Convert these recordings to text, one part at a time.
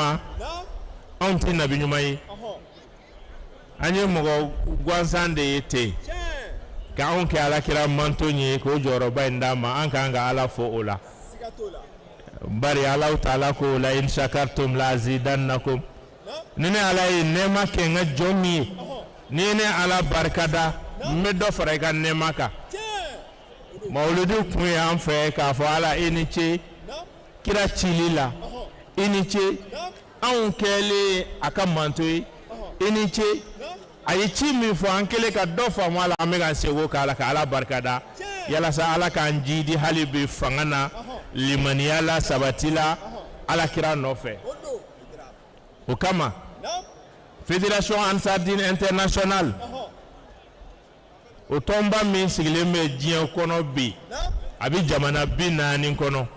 kama anw tɛ nabi ɲuman ye an ye mɔgɔ gansan de ye ten k'anw kɛ alakira manton ye k'o jɔyɔrɔba in d'a ma an k'an ka ala fo o la bari Allahu Taala ko la in shakartum la azidannakum ni ne ala ye nɛɛma kɛ n ka jɔn min ye ni ne ala barikada n bɛ dɔ fara i ka nɛɛma kan mawuludi kun ye an fɛ k'a fɔ ala i ni ce kira cili la i ni ce anw kɛlen a ka manto ye i ni ce a ye ci min fɔ an kɛlen ka dɔ faamu a la an bɛ ka sego k'a la ka ala barikada yalasa ala k'an jidi hali bi fanga na limaniya la sabati la ala kira nɔfɛ o kama Fédération Ansardine International o tɔnba min sigilen bɛ diɲɛ kɔnɔ bi a bɛ jamana 40 kɔnɔ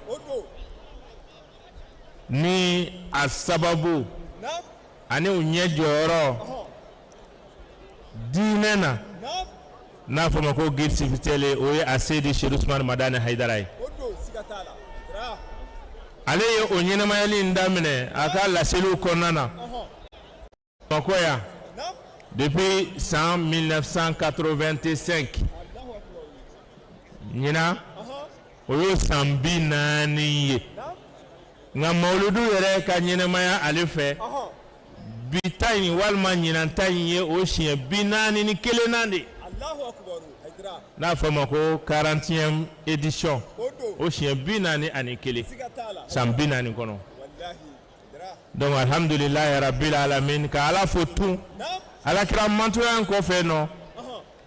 ni a sababu ani u ɲɛ jɔyɔrɔ diinɛ na n'a fɔ ma ko guide spirituel o ye a Seydi Cheikh Ousmane Madani Haidara ye ale ye o ɲɛnamayali in daminɛ a ka laseliw kɔnɔna na Bamako yan depuis 1985 ɲina o y'o san 40 ye nka mawuludu yɛrɛ ka ɲɛnamaya ale fɛ bi ta in walima ɲinan ta in ye o siɲɛ 41 na de n'a fɔ ma ko 40e édition o siɲɛ 41 san 40 kɔnɔ donc alhamdulillahi rabbil alamin ka ala fo tun ala kira mantoya in kɔfɛ nɔ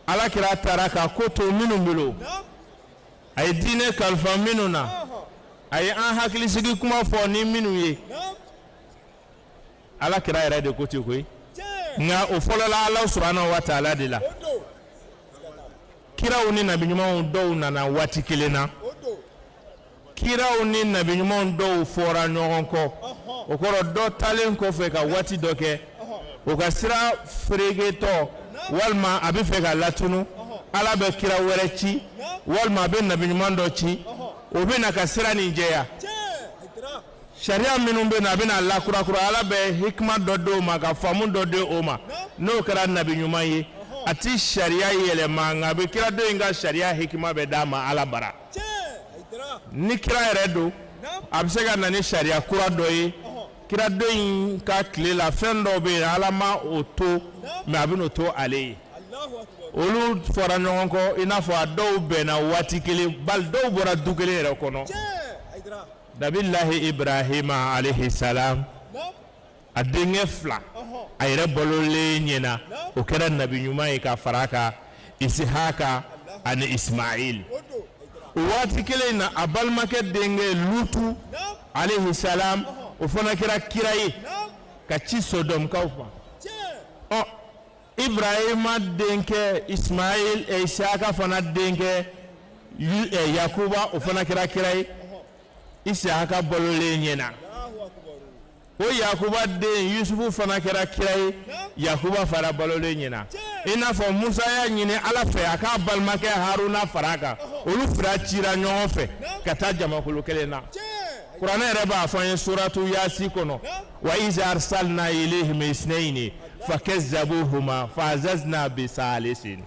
ala kira taara ka ko to minnu bolo a ye diinɛ kalifa minnu na a ye an hakilisigi kuma fɔ ni minnu ye ala kira yɛrɛ de ko ten koyi nka o fɔlɔla ala subhanahu wa ta'ala de la kiraw ni nabiɲumanw dɔw nana waati kelen na kiraw ni nabiɲumanw dɔw fɔra ɲɔgɔn kɔ o kɔrɔ dɔ talen kɔfɛ ka waati dɔ kɛ o ka sira feregetɔ walima a bɛ fɛ ka latunu ala bɛ kira wɛrɛ ci walima a bɛ nabiɲuman dɔ ci o bɛ na ka sira nin jɛya sariya minnu bɛ na a bɛ na lakurakura ala bɛ hikima dɔ di o ma ka faamu dɔ di o ma n'o kɛra nabiɲuman ye a ti sariya yɛlɛma nka a bɛ kira dɔ in ka sariya hikima bɛ d'a ma ala bara ni kira yɛrɛ don a bɛ se ka na ni sariya kura dɔ ye kira dɔ in ka tile la fɛn dɔw bɛ yen ala ma o to mɛ a bɛ n'o to ale ye olu fɔra ɲɔgɔn kɔ i n'a fɔ a dɔw bɛnna waati kelen bali dɔw bɔra du kelen yɛrɛ kɔnɔ nabilahi ibrahima alayhi salam a denkɛ 2 a yɛrɛ balolen ɲɛna o kɛra nabi ɲuman ye ka fara kan isihaka ani ismail o waati kelen na a balimakɛ denkɛ lutu alayhi salam o fana kɛra kira ye ka ci sodɔmkaw ma ibrahima denkɛ ismail isihaka fana denkɛ yakuba o fana kɛra kira ye isihaka balolen ɲɛna o yakuba den yusufu fana kɛra kira ye yakuba fara balolen ɲɛna i n'a fɔ musa y'a ɲini ala fɛ a k'a balimakɛ haruna fara kan olu fila cira ɲɔgɔn fɛ ka taa jamakulu kelen na kuranɛ yɛrɛ b'a fɔ an ye suratu yasi kɔnɔ wa iza arsalna ilayhim isnayni fakazzabuhuma fa'azazna bisalisin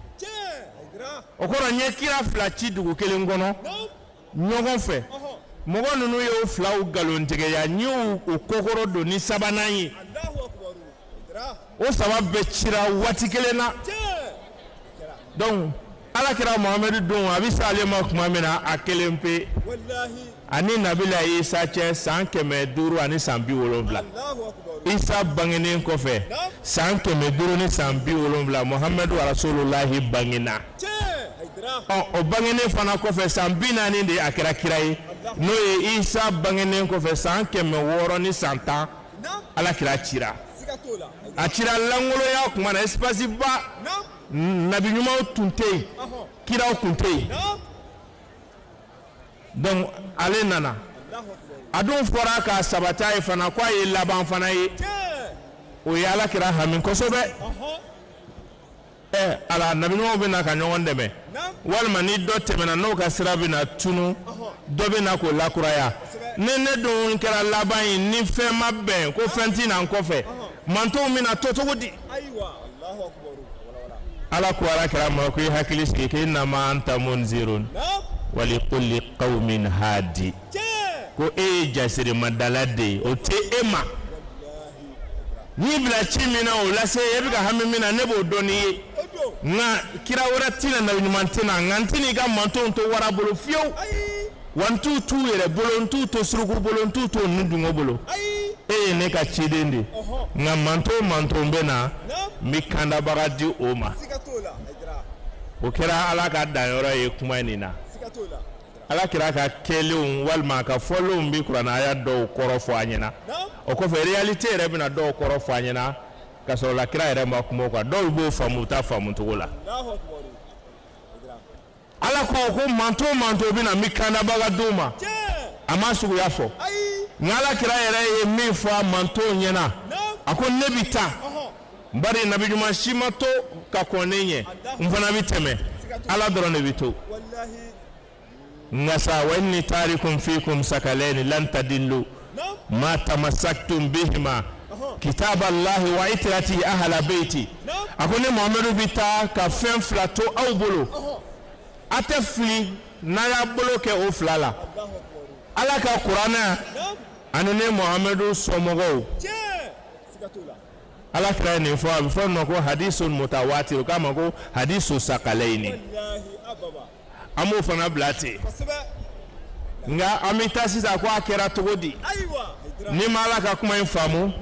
o kɔrɔ n ye kira 2 ci dugu kelen kɔnɔ ɲɔgɔn fɛ mɔgɔ ninnu ye o 2 galontigɛya n y'o kokoro don ni 3nan ye o 3 bɛɛ cira waati kelen na donc alakira muhamadu don a bɛ se ale ma tuma min na a kelen pe ani nabila isa cɛ san 500 ani san 70 isa bangenen kɔfɛ san 500 ni san 70 muhamadu rasululahi bangena o bangenen fana kɔfɛ san 40 de a kɛra kira ye n'o ye isa bangenen kɔfɛ san 600 ni san 10 alakira cira a cira langoloya kuma na espace ba nabi ɲumanw tun tɛ yen kiraw tun tɛ yen donc ale nana a dun fɔra k'a sabata ye fana ko a ye laban fana ye o ye alakira hami kosɛbɛ ala nabi ɲumanw bɛ na ka ɲɔgɔn dɛmɛ walima ni dɔ tɛmɛna n'o ka sira bɛ na tunu dɔ bɛ na k'o lakuraya ne don kɛra laban ye ni fɛn ma bɛn ko fɛn ti na n kɔfɛ mantonw mina to cogo di ala ko ala kɛra ma ko i hakili sigi ko innama anta munzirun wa likulli qaumin hadi ko e ye jasiri madala de o te e ma ni bila ci min na o lase e bɛ ka hami min na ne b'o dɔn ni ye nka kira wɛrɛ tina na ɲuman tina nka n tɛna i ka mantonw to wara bolo fiyewu wa n t'u t'u yɛrɛ bolo n t'u to suruku bolo n t'u to nu dungo bolo e ye ne ka ciden de nka manton bɛ na n bɛ kandabaga di o ma o kɛra ala ka danyɔrɔ ye kuma nin na ala kira ka kɛlenw walima a ka fɔlenw bɛ kuranɛ aya dɔw kɔrɔ fɔ a ɲɛna o kɔfɛ realite yɛrɛ bɛna dɔw kɔrɔ fɔ a ɲɛna ka sɔrɔ la kira yɛrɛ ma kuma o kan dɔw b'o faamu u t'a faamu cogo la ala ko manton bɛna n bɛ kandabaga d'u ma a ma suguya fɔ nka ala kira yɛrɛ ye min fɔ a manton ɲɛna a ko ne bɛ taa bari nabi ɲuman si ma to ka kɔn ne ɲɛ n fana bɛ tɛmɛ ala dɔrɔn de bɛ to nka sa wa inni tarikum fikum sakalaini lan tadillu ma tamassaktum bihima kitab Allah wa itrati ahla baiti a ko ne Muhamadu bɛ taa ka fɛn fila to aw bolo a tɛ fili n'a y'a bolo kɛ o fila la ala ka kuranɛ ani ne Muhamadu somɔgɔw ala kira nin fɔ a bɛ fɔ nin ko hadisun mutawatir o k'a ma ko hadisu sakalaini an b'o fana bila ten nka an bɛ taa sisan ko a kɛra cogo di ni ma ala ka kuma in faamu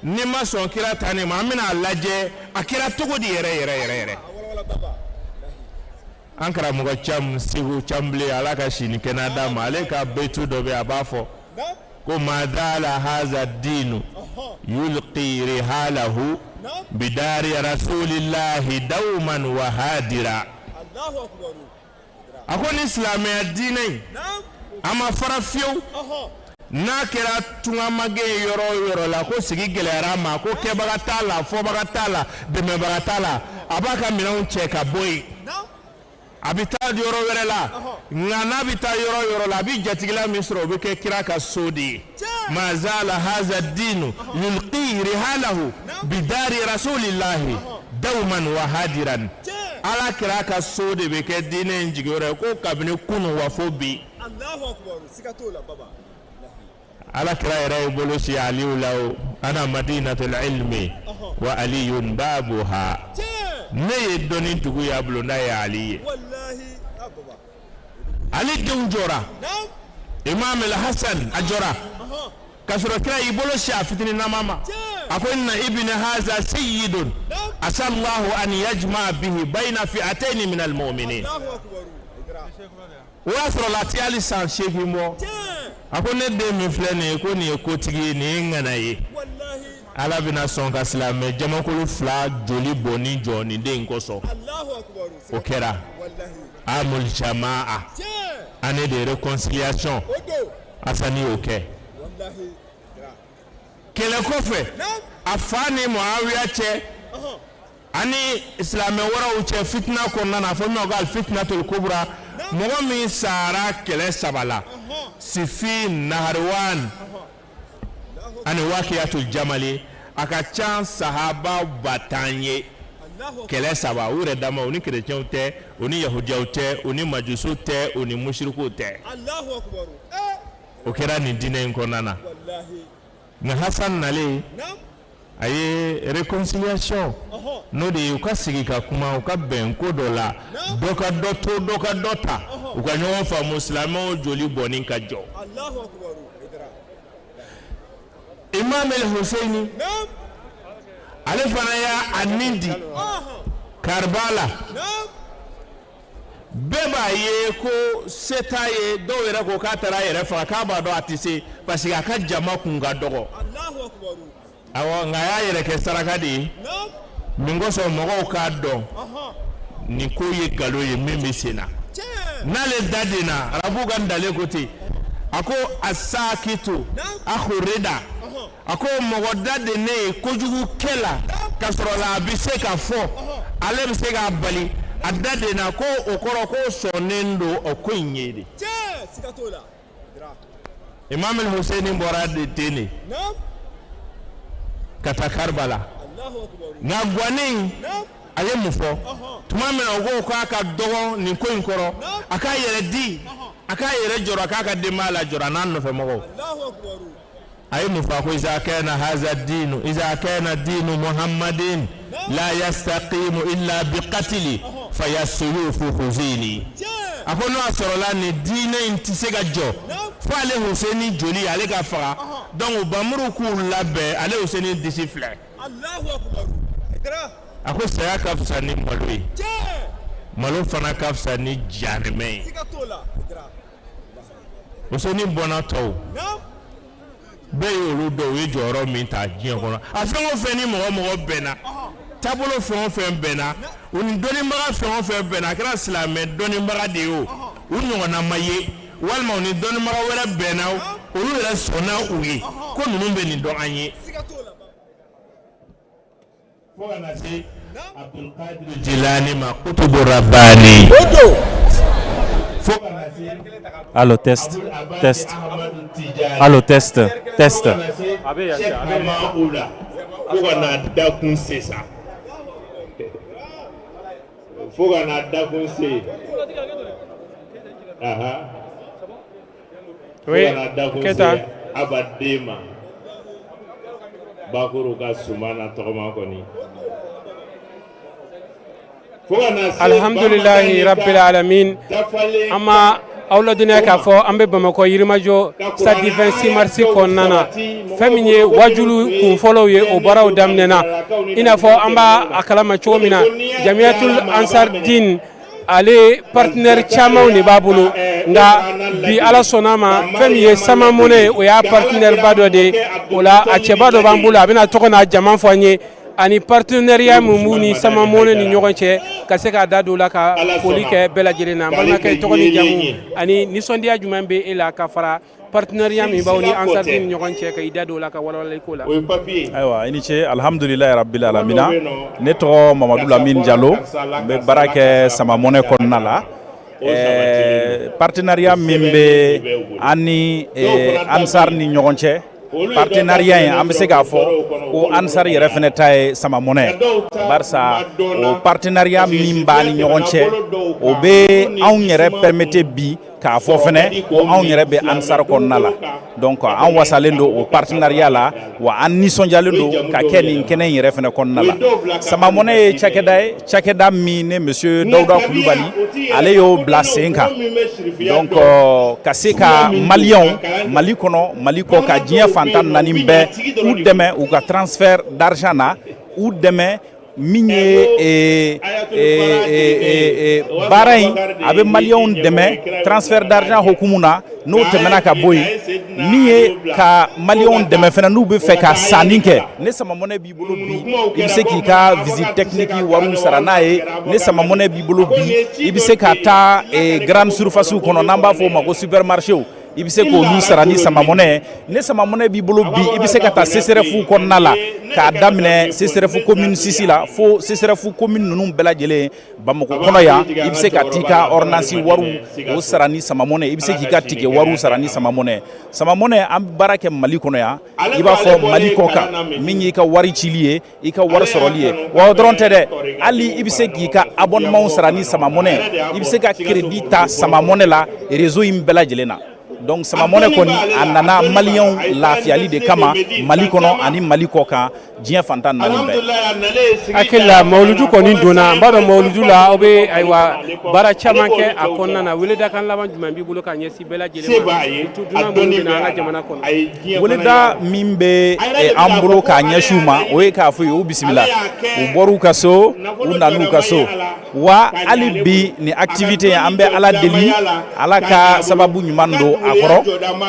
ni ma sɔn kira ta ne ma an bɛna lajɛ a kɛra cogo di yɛrɛ an karamɔgɔ cam segu cambilen ala ka sini kɛnɛ d'a ma ale ka betu dɔ bɛ a b'a fɔ ko madala haza dinu yulqi rihalahu bidari rasulillahi dawman wa hadira a ko ni silamɛya diinɛ a ma fara fiyewu n'a kɛra tungamage yɔrɔ o yɔrɔ la ko sigi gɛlɛyara ma ko kɛbaga t'a la fɔbaga t'a la dɛmɛbaga t'a la a b'a ka minɛnw cɛ ka bɔ yen a bɛ taa yɔrɔ wɛrɛ la nka n'a bɛ taa yɔrɔ o yɔrɔ la a bɛ jatigila min sɔrɔ o bɛ kɛ kira ka so de ye mazala haza dinu yulqi rihalahu bidari rasulillahi dawman wa hadiran ala kira ka so de bɛ kɛ diinɛ in jigiyɔrɔ ye ko kabini kunu wa fo bi ala kira yɛrɛ ye bolo si aliyu la o ana madinatul ilmi wa aliyun babuha ne ye dɔnni dugu y'a bolo n'a ye ali ye ali denw jɔra imam al-hasan a jɔra ka sɔrɔ kira y'i bolo si a fitinin nama ma a ko inna ibn haza sayyidun asallahu an yajma bihi bayna fi'atayn min al-mu'minin o y'a sɔrɔ lati ali san 8 bɔ a ko ne den min filɛ nin ye ko nin ye kotigi ye nin ye ŋana ye ala bɛna sɔn ka silamɛ jamakulu 2 joli bɔ ni jɔ nin den kosɔn o kɛra amul jamaa année de réconciliation asani y'o kɛ kɛlɛ kɔfɛ a fa ni Muawiya cɛ ani silamɛ wɛrɛw cɛ fitina kɔnɔna na fɔ min ma ko al-fitnatul kubra mɔgɔ min sara kɛlɛ 3 la Siffin Naharawan ani waqiyatul jamali a ka ca sahaba batan ye kɛlɛ 3 u yɛrɛ dama u ni chrétiens tɛ u ni yahudiyaw tɛ u ni majusiw tɛ u ni mushrikuw tɛ o kɛra nin diinɛ in kɔnɔna na nka Hasan nalen a ye réconciliation n'o de ye u ka sigi ka kuma u ka bɛn ko dɔ la dɔ ka dɔ to dɔ ka dɔ ta u ka ɲɔgɔn faamu silamɛw joli bɔnni ka jɔ Imam al-Husaini ale fana y'a nin di Karbala bɛɛ b'a ye ko se t'a ye dɔw yɛrɛ ko k'a taara a yɛrɛ faga k'a b'a dɔn a tɛ se parce que a ka jama kun ka dɔgɔ awɔ nka a y'a yɛrɛ kɛ saraka de ye min kosɔn mɔgɔw k'a dɔn nin ko ye nkalon ye min bɛ sen na n'ale da den na arabu ka dalen ko ten a ko asakitu akhurida a ko mɔgɔ da den ne ye kojugu kɛ la ka sɔrɔ la a bɛ se ka fɔ ale bɛ se k'a bali a da den na ko o kɔrɔ ko sɔnnen don o ko in ye de Imam al-Hussein bora de tene kata Karbala nga gwani aye mufo tuma me ogo ko aka dogo ni ko inkoro aka yere di aka yere joro aka de mala joro nan no fe mogo aye mufa ko iza kana hadha ad-din iza kana din Muhammadin la yastaqimu illa biqatli fayasuyufu khuzili akono asorola ni dine intisega jo fa ale Hussein joli ale ka fara donc bamuru ku labe ale Hussein disifle Allahu akbar ikra ako saya kafsa ni malwi malo fana kafsa ni janime Hussein bonato be yoru do we joro mi ta jin kono afengo feni mo bena tabolo fon bena un doni mara fon bena kra islamé doni mara de o un na maye walma un doni mara wala bena o lu sona uyi ko nunu be ni do anyi fo na si Abdul Qadir Jilani ma kutubu rabbani Allo test. Allo test. Fogana dakun sesa. Fogana dakun se. Aha. Oui. Keta. Abadema. Bakuru ka sumana tokoma koni. Alhamdulillahi rabbil alamin. Ama awla dunya ka fo ambe Bamako Yirimajo sa defense marsi konnana feminye wajulu ku follow ye o baraw damnena ina fo amba akalama chomina jamiatul ansar din ale partenaire chama ni babulu nga bi ala sonama femiye sama mone o ya partenaire bado de ola achebado bambula bina tokona jaman fanye ani partenariat mumuni sama mone ni ñogonche ka se ka dadu la ka foli ke bela jelena balma kay tokoni jamu ani ni sondia jumambe ila ka fara partenariat mi bawni ansar din ñogonche ka idadu la ka wala ko la aywa ini che alhamdulillah rabbil alamin ne to Mamadou Lamine Diallo be barake sama mone konna la partenariat mimbe ani ansar ni ñogonche partenariat ambe se ga fo ko ansar yere fene tay sama monnaie barsa o partenariat mimba ni ñogonche o be aw yere permettre bi ka fo fene ko aw yere be ansar ko nala donc an wasalendo o partenariat la wa an ni sonjalendo ka keni kenen yere fene ko nala sama monnaie chakeda mi ne monsieur Daouda Koulibaly ale yo blasenka donc kaseka Mali kono Mali ko ka jien fantan nanimbe ou demain ou ka transfert d'argent na ou demain minier barain abe Malion demain transfert d'argent hokumuna no temena ka boy nié ka Malion demain fena nu be fe ka saninke ne sama monnaie bi bolo bi ibse ki ka visite technique waru sarana ne sama monnaie bi bolo bi ibse ka ta grande surface kono namba fo mako supermarché ibise ko nu sarani sama monnaie ne sama monnaie bi bolo bi ibise ka ta CCRF ko nala ka damine CCRF commune sisi la fo CCRF commune nunu bela jele Bamako kono ya ibise ka tika ordonnance waru o sarani sama monnaie ibise ki ka tike waru sarani sama monnaie am barake Mali kono ya iba fo Mali koka minyi ka wari chilie ika war sorolie wa dronte de ali ibise ki ka abonnement sarani sama monnaie ibise ka crédit ta sama monnaie la réseau imbela jele na donc sama monnaie koni anana Malion lafiali de kama Mali kono ani Mali koka jien fantan nalimbe akela mawludu koni dona mbado mawludu la obe aywa bara chamanke akonna na wele da kan laban jumambi bulu ka nyesi bela jele tuduna mo bina na jamana kono wele da mimbe ambulo ka nyashuma o ka fu yo bismillah o boru kaso unanu kaso wa alibi ni activité ambe ala deli ala ka sababu nyumando akoro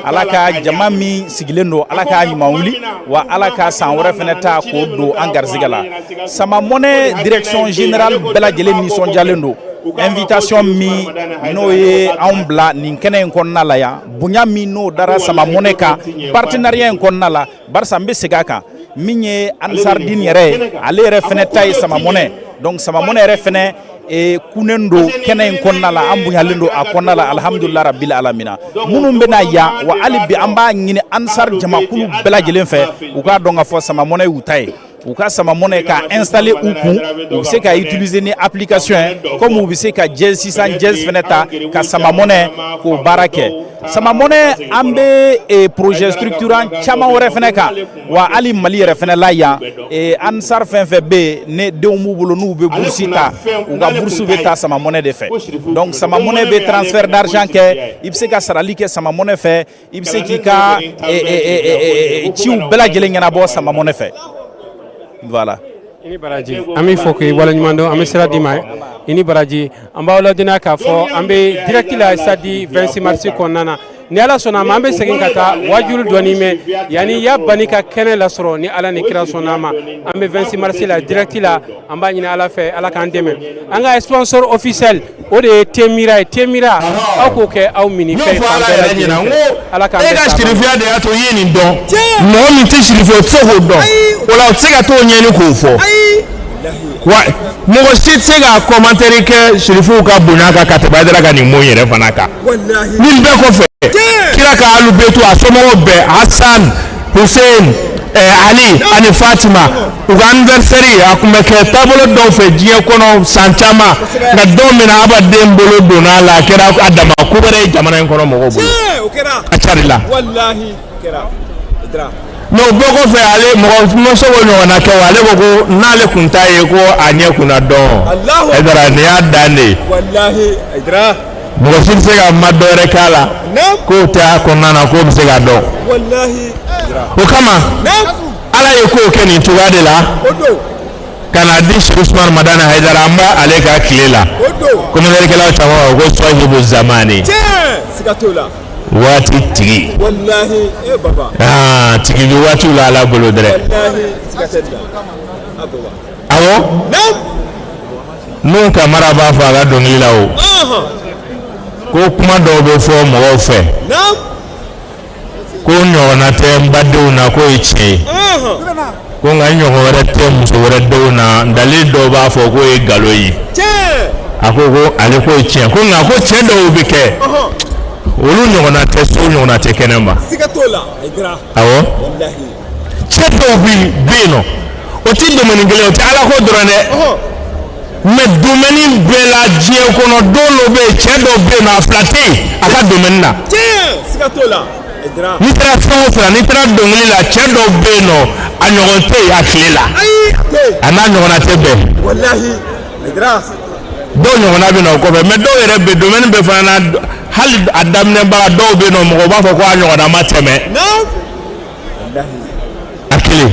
alaka jamami sigilendo alaka nyumawuli wa alaka sanwore feneta ko do angarzigala sama monnaie direction générale bela jele ni sonjalendo invitation mi noye ambla ni kenen konna la ya bunya mi no dara sama monnaie ka partenariat konna la barsa mbe segaka minye ansar din yere ale re feneta sama monnaie donc sama monnaie re fene kunendo kenen konnala ambunyalendo akonnala alhamdulillah rabbil alamina munum bena ya wa alibi amba ngini ansar jamakulu belajelen fe uka donga fo sama monnaie utaye uka sama monnaie ka installer uku ou se ka utiliser ni application comme ou se ka jazz 600 jazz feneta ka sama monnaie ko barake sama monnaie ambe projet structurant chama wore feneka wa ali mali refene la ya ansar fenfe be ne de umubulu nu be bursita uka bursu beta sama monnaie de fait donc sama monnaie be transfert d'argent ke ibse ka sarali ke sama monnaie fait ibse ki ka ciu bela jelengena bo sama monnaie fait voilà ini baraji ami foki wala nyumando ami sira dimay ini baraji ambawla dina ka fo ambe direct la stade 26 mars konana ni ala sona mambe segin kata wajulu doni me yani ya banika kene la soro ni ala ni kira sona ma ambe 26 mars la direct la amba ni ala fe ala kan deme anga sponsor officiel o de temira ako ke au mini fe ala kan ega shirifia de ato yini don no mi te shirifo tsoho don wala tsega to nyeni ko fo wa mo sit sega commentaire ke shirifu ka bunaka kataba ka ni moyere fanaka wallahi min be ko fe kira ka alu betu asomo be Hassan Hussein Ali ani Fatima uga anniversary akumeke tabolo do fe jiye kono santama na domina abade mbolo dona la kira adama kubere jamana kono mo go acharila wallahi kira idra no boko fe ale mo so wonyo na ke wale boko nale kuntaye ko anye kuna don edara ne adane wallahi idra mo sin sega madore kala ko ta ko nana ko sega do wallahi o kama ala yeko keni tugade la kana dish Usman Madana Haidara amba aleka kilela kuma le kala chawa ko sahibu zamani sigatola wati tigi wallahi baba tigi wati la bolodre wallahi sigatenda ababa awo non kamara ba fa ga dongila o ko kuma do be fo mo fe ko nyona te mbadu na ko ichi ko nga nyona te muso wore do na ndali do ba fo ko e galoyi akoko ale ko ichi ko nga ko che do ubike olu nyona te so nyona te kenemba sigatola igra awo wallahi che do bi bino o ti do meningele o ti ala ko drone me domeni bela die kono dolo be che do be na flati aka domenna sigatola ni tra fonfra ni tra dongli la che do be no anyogonte aklela ana nyogona tebe wallahi idra do nyogona be no ko be me do yere be domeni be fana hal adam ne ba do be no mo ba fo ko anyogona mateme wallahi akile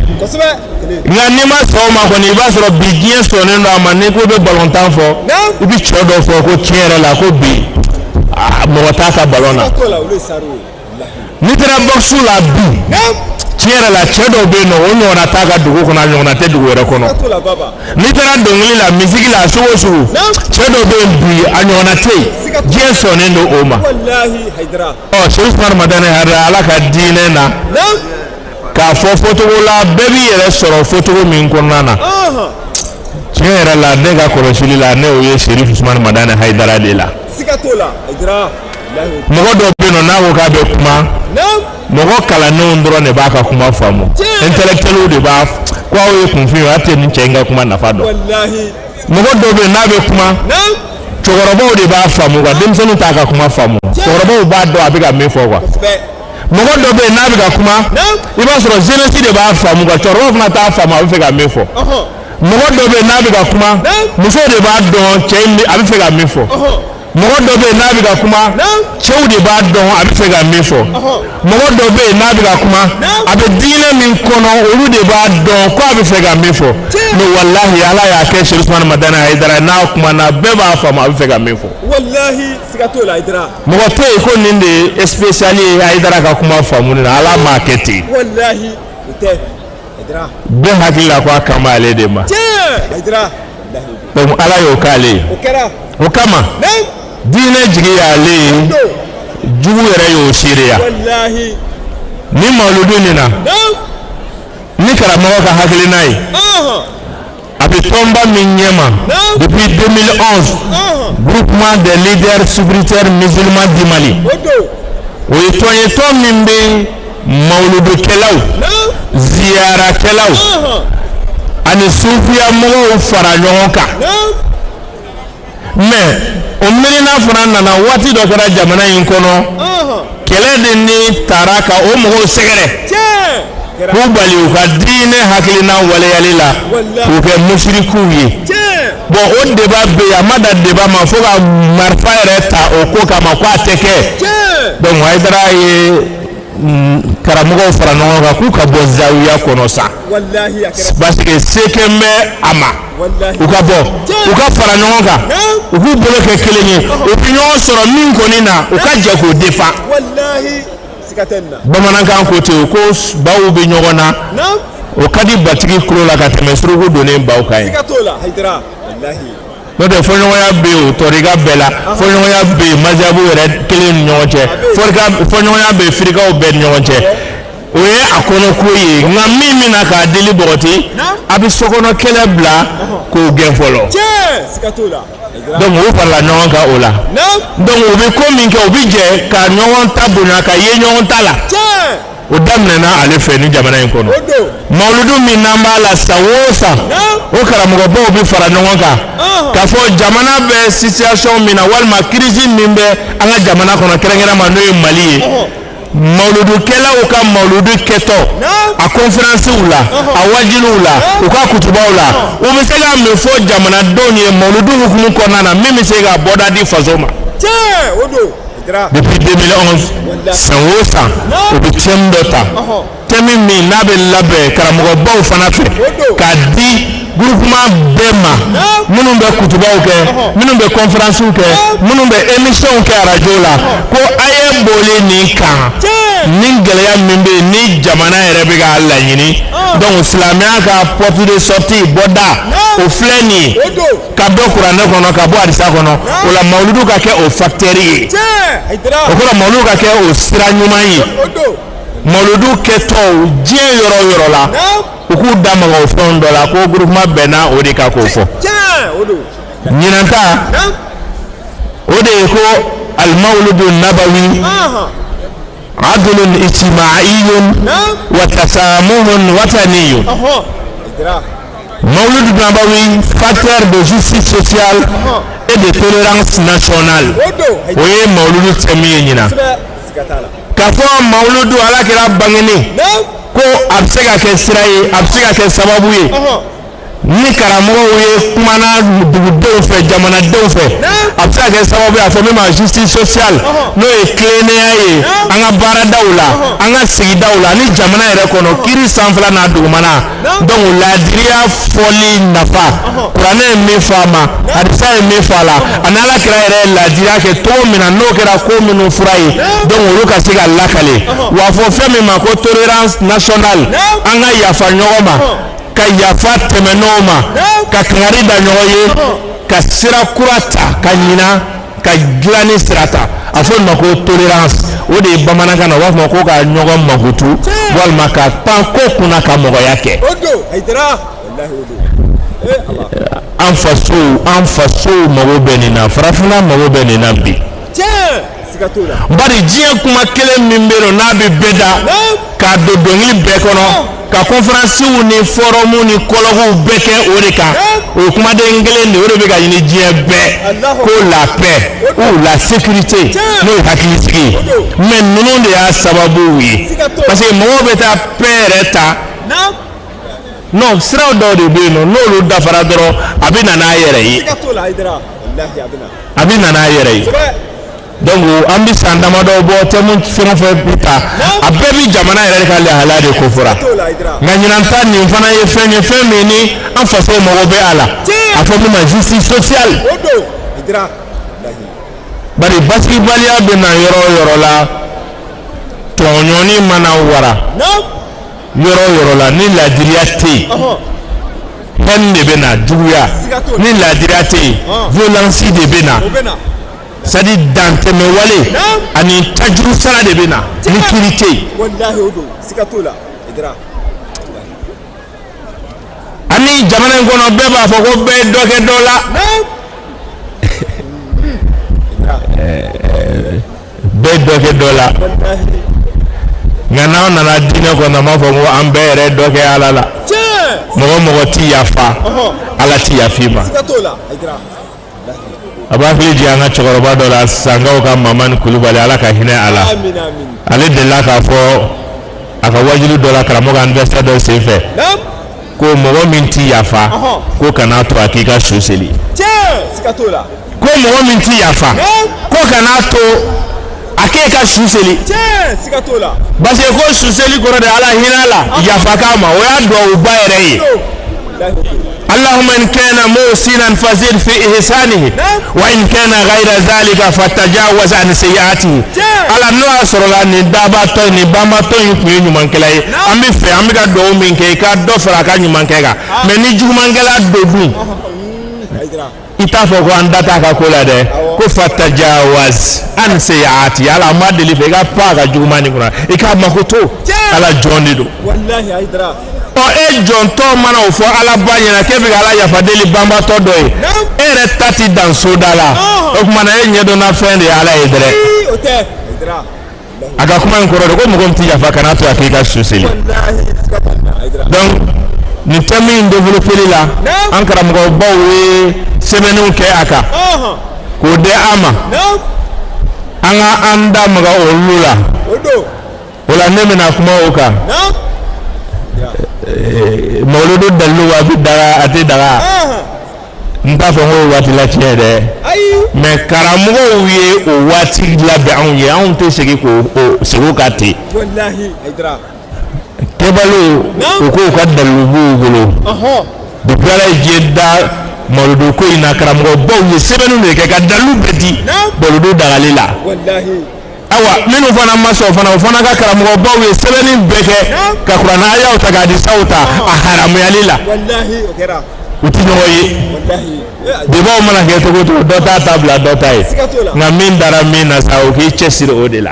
ngani ma so ma ko ni ba so bigien so ne no amane ko be ballon tan fo ibi chodo fo ko tiere la ko bi mo ta ka ballona ni tera boxu la bi tiere la chodo be no onyo na ta ka dugo ko na nyo na te dugo re ko no ni tera dongli la musique la so chodo be bi anyo na te je so ne no oma wallahi haidra Sheikh Usman Madana hada alaka dine na ka fo photo la baby yere soro photo min konana tiere la nega korosili la ne o ye Sheikh Usman Madana Haidara de la sikatola idra mogo do beno na ko ka be kuma mogo kala no ndro ne ba ka kuma famu intellectual de ba kwa o ye kunfi ate ni chenga kuma na fado wallahi mogo do be na be kuma chogorobo de ba famu ga demsenu ta ka kuma famu chogorobo ba do abiga me fo kwa mogo do be na biga kuma iba soro jeunesse de ba famu ga choro na ta famu abi fega mefo mogo do be na biga kuma muso de ba don chembi abi fega mefo mogo do be na biga kuma chew de ba don abi fega mefo mogo do be na biga kuma abi dine min kono olu de ba don ko abi fega mefo no wallahi ala ya ke Sheikh Usman Madana Haidara na kuma na be ba famu abi fega mefo wallahi sigatola idra mogo te ko ninde especially Haidara ka kuma famu na ala marketing wallahi ite idra be hakila kwa kama ale de ma idra donc ala yo kale okera okama dine jigi ya le jugu yere yo shiriya wallahi ni mauludu ni na ni karama ka hakili nai Abitomba Minyema, depuis 2011, groupement des leaders sobritaires musulmans du Mali. Oitoyeto Mimbe, Mauludu Kelau, Ziara Kelau, Ani Soufia Mo Faranyoka. Mais, on menina Frana na wati dokara jamana inkono, Kelede ni Taraka Omo Segere. Kubali ukadine hakilina wale yalila uke mushriku yi bo o deba be amada deba mafoga marfa reta okoka makwa teke donc haidara ye karamugo farano ga ku ka bozawiya konosa wallahi parce que sekembe ama wallahi ukabo uka farano ga uku boloke kelenye opinion soro min konina ukaje ko defa wallahi Bamanankan kote ko bawo be nyogona o kadi batigi kuro la ka teme surugo donné bawo kay sikatola haidara wallahi no de fo nyoya be o toriga bela fo nyoya be mazabu re kelen nyoche fo nyoya be frika o be nyoche oye akono koyi nga mimi na ka deli boti abi sokono kele bla ko genfolo sikatola donc o parla non ka ola donc o be ko min ke o bi je ka nyon tabuna ka ye nyon tala o damne na ale fe ni jamana en kono mauludu min namba la sawosa o karamugo bo bi fara non ka fo jamana be situation min na walma crise min be anga jamana kono kerengera ma no Mali mauludu kela o ka mauludu keto a conférence ula a wajilu ula o ka kutuba ula o be se ga me fo jamana doni mauludu hukumu konana mimi se ga boda di fazoma depuis 2011 sanwosa o be tembota temi mi na be labe karamugo baw fana fe ka di groupement bema minnu bɛ kutubaw kɛ minnu bɛ conférence kɛ minnu bɛ émission kɛ radio la ko a ye boli nin kan ni gɛlɛya min bɛ ni jamana yɛrɛ bɛ k'a laɲini donc silamɛya ka porte de sortie bɔda o filɛ nin ye ka bɔ kuranɛ kɔnɔ ka bɔ hadisa kɔnɔ o la mawuludu ka kɛ o facteur ye o kɔrɔ mawuludu ka kɛ o sira ɲuman ye mawuludu kɛtɔ diɲɛ yɔrɔ o yɔrɔ la u k'u da maga o fɛnw dɔ la ko groupement bɛnna o de ka k'o fɔ ɲinanta o de ye ko al-mawludu nabawi adlun ijtima'iyyun wa tasamuhun wataniyun mawludu nabawi facteur de justice sociale et de tolérance nationale o ye mawludu tɛmi ye ɲina k'a fɔ mawludu ala kɛra bangeni ko a bɛ se ka kɛ sira ye a bɛ se ka kɛ sababu ye ni karamɔgɔw ye kumana dugudenw fɛ jamanadenw fɛ a bɛ se ka kɛ sababu ye a fɔ min ma justice sociale n'o ye tilennenya ye an ka baaradaw la an ka sigidaw la ni jamana yɛrɛ kɔnɔ kiiri sanfɛla n'a dugumana donc laadiriya fɔli nafa kuranɛ ye min fɔ a ma hadisa ye min fɔ a la ani ala kira yɛrɛ ye laadiriya kɛ cogo min na n'o kɛra ko minnu fura ye donc olu ka se ka lakale wa fɔ fɛn min ma ko tolérance nationale an ka yafa ɲɔgɔn ma ka yafa tɛmɛn'o ma ka kangari da ɲɔgɔn ye ka sira kura ta ka ɲina ka dilanni sira ta a fɔ nin ma ko tolérance o de ye bamanankan na u b'a fɔ ko ka ɲɔgɔn mankutu walima ka pan ko kunna ka mɔgɔya kɛ an fasow mago bɛ nin na farafinna mago bɛ nin na bi bari diɲɛ kuma kelen min bɛ yen n'a bɛ bɛɛ da k'a don dɔnkili bɛɛ kɔnɔ ka conférencew ni forumu ni colloques bɛɛ kɛ o de kan o kumaden kelen de o de bɛ ka ɲini diɲɛ bɛɛ ko la paix ou la sécurité n'o ye hakilisigi mais ninnu de y'a sababu ye parce que mɔgɔw bɛ taa paix yɛrɛ ta non siraw dɔw de bɛ yen nɔ n'olu dafara dɔrɔn a bɛ na n'a yɛrɛ ye a bɛ na n'a yɛrɛ ye. donc an bɛ san damadɔ bɔ thème fɛn o fɛn bɛ ta a bɛɛ bɛ jamana yɛrɛ ka lahala de ko fɔra nka ɲinanta nin fana ye fɛn ye fɛn min ni an faso mago bɛ a la a fɔ min ma justice sociale bari basigibaliya bɛ na yɔrɔ o yɔrɔ la tɔɲɔni mana wara yɔrɔ o yɔrɔ la ni laadiriya tɛ yen hɛn de bɛ na juguya ni laadiriya tɛ yen violence de bɛ na. c'est-à-dire dantɛmɛ wale ani tajuru sara de bɛ na ni kiiri tɛ yen ani jamana in kɔnɔ bɛɛ b'a fɔ ko bɛɛ ye dɔ kɛ dɔ la bɛɛ dɔ kɛ dɔ la nka n'aw nana diinɛ kɔnɔ an b'a fɔ ko an bɛɛ yɛrɛ dɔ kɛ ala la mɔgɔ t'i yafa ala t'i yafa i ma a b'a fili di an ka cɛkɔrɔba dɔ la sangaw ka Mamani Kulubali ala ka hinɛ a la ale delila k'a fɔ a ka wajulu dɔ la karamɔgɔ anniversaire dɔ senfɛ ko mɔgɔ min t'i yafa ko kana to a k'i ka su seli ko mɔgɔ min t'i yafa ko kana to a k'e ka su seli parce que ko su seli kɔrɔ de ala hinɛ la yafa k'a ma o y'a duwawu ba yɛrɛ ye اللهم إن كان موسنا فزد في إحسانه وإن كان غير ذلك فتجاوز عن سيئاته على نوع سرلا ندابا توي نباما توي كوي نيمان كلاي أمي في أمي كدو من كي كدو فرقا نيمان كيغا من نيجو مانغلا دودو itafo ko andata ka kola de ko fatajawaz an sayati ala madeli fe ga pa ga jumani kuna e ka makoto ala jondi do wallahi aidra o e jonto mana o fo ala banya na kebi ala ya fadeli bamba to do e ere tati dan sodala o kuma na e nyedo na fende ala edre aga kuma nkoro do ko mo gomti ya fa kana to akika suseli donc ni temi développer la an karamɔgɔ baw ye sɛbɛnniw kɛ a kan k'o di an ma an ka an da maga olu la o la ne bɛna kuma o kan mawuludu dalilu wa bi daga a tɛ daga n t'a fɔ ko waati la tiɲɛ dɛ mais karamɔgɔw ye o waati labɛn anw ye anw tɛ segin k'o segu ka ten kebalo o ko ka dalilu b'u bolo depuis ala ye da mawuludu ko in na karamɔgɔ baw ye sɛbɛnniw de kɛ ka dalilu bɛɛ di mawuludu dagali la awa minnu fana ma sɔn fana o fana ka karamɔgɔ baw ye sɛbɛnni bɛɛ kɛ ka kuranɛ ayaw ta k'a di saw ta a haramuyali la u ti ɲɔgɔn ye debaw mana kɛ cogo cogo dɔ t'a ta bila dɔ ta ye nka min dara min na sa o k'i cɛsiri o de la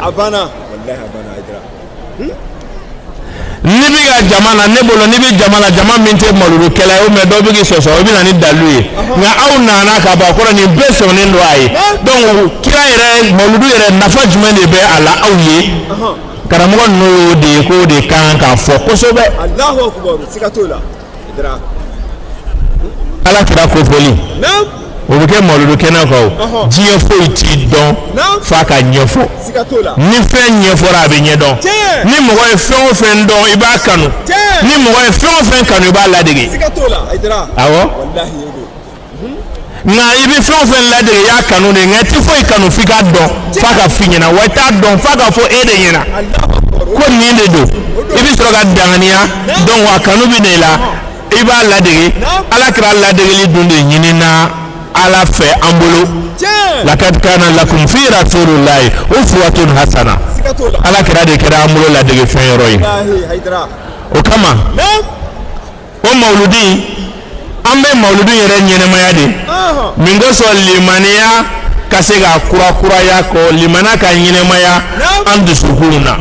ni bi ka jama na ne bolo ni bi jama na jama min tɛ malulukɛla ye o mɛ dɔw bɛ k'i sɔsɔ o bɛ na ni dalu ye nka aw nana ka ban kɔrɔ nin bɛɛ sɔnnen don a ye donc kira yɛrɛ maludu yɛrɛ nafa jumɛn de bɛ a la aw ye karamɔgɔ ninnu y'o de ye k'o de kan ka fɔ kosɛbɛ ala kira kofɔli o bɛ kɛ maludu kɛnɛ kan o diɲɛ foyi t'i dɔn f'a ka ɲɛfɔ ni fɛn ɲɛfɔra a bɛ ɲɛdɔn ni mɔgɔ ye fɛn o fɛn dɔn i b'a kanu ni mɔgɔ ye fɛn o fɛn kanu i b'a ladege awɔ nka i bɛ fɛn o fɛn ladege i y'a kanu de nka i tɛ foyi kanu f'i ka dɔn f'a ka f'i ɲɛna wa i t'a dɔn f'a ka fɔ e de ɲɛna ko nin de don i bɛ sɔrɔ ka danganiya donc a kanu bɛ ne la i b'a ladege ala kira ladegeli dun de ɲini na ala fɛ an bolo lakad kana lakum fi rasulillahi uswatun hasana ala kira de kɛra an bolo ladege fɛn yɔrɔ ye o kama o mawuludi an bɛ mawuludi yɛrɛ ɲɛnɛmaya de min kosɔn limaniya ka se ka kurakuraya kɔ limana ka ɲɛnɛmaya an dusukun na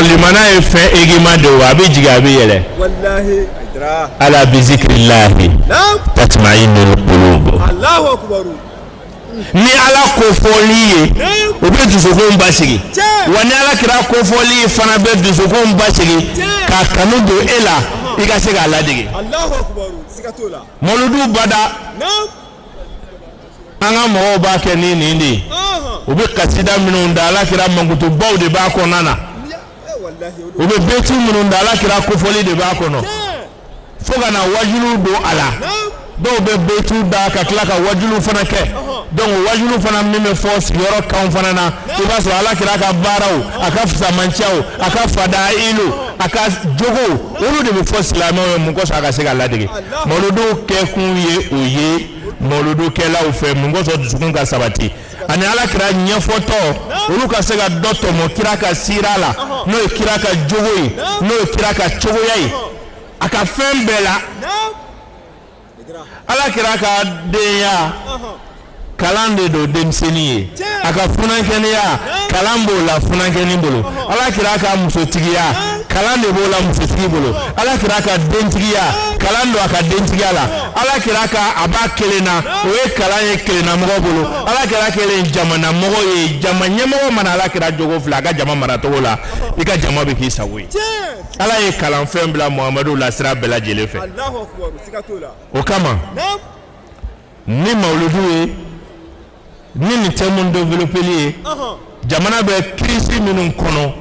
limana ye fɛn egima de o a bɛ jigin a bɛ yɛlɛ ala bi zikirillahi tatma'innul qulub ni ala kofɔli ye o bɛ dusukun basigi wa ni ala kira kofɔli fana bɛ dusukun basigi ka kanu don e la i ka se k'a ladege mawuludu bada an ka mɔgɔw b'a kɛ ni nin de ye u bɛ kasida minnu da ala kira mankutubaw de b'a kɔnɔna na u bɛ bɛti minnu da ala kira kofɔli de b'a kɔnɔ fo ka na wajulu don a la dɔw bɛ bɛtu da ka tila ka wajulu fana kɛ donc wajulu fana min bɛ fɔ sigiyɔrɔ kan fana na i b'a sɔrɔ ala kira ka baaraw a ka fisamanciyaw a ka fadailu a ka jogo olu de bɛ fɔ silamɛw ye mun kosɔn a ka se ka ladege mawuludu kɛkun ye o ye mawuludukɛlaw fɛ mun kosɔn dusukun ka sabati ani ala kira ɲɛfɔtɔ olu ka se ka dɔ tɔmɔ kira ka sira la n'o ye kira ka jogo ye n'o ye kira ka cogoya ye a ka fɛn bɛɛ la ala kira ka denya kalan de do denmisɛnnin ye a ka funankɛniya kalan b'o la funankɛni bolo ala kira ka musotigiya kalan de b'o la musotigi bolo ala kira ka dentigiya kalan do a ka dentigiya la ala kira ka a b'a kelen na o ye kalan ye kelennamɔgɔ bolo ala kira kelen jamanamɔgɔ ye jama ɲɛmɔgɔ mana ala kira jogo filɛ a ka jama maracogo la i ka jama bɛ k'i sago ye ala ye kalanfɛn bila muhamadu la sira bɛɛ lajɛlen fɛ o kama ni mawuludu ye ni nin tɛ mun développeli ye jamana bɛ crise minnu kɔnɔ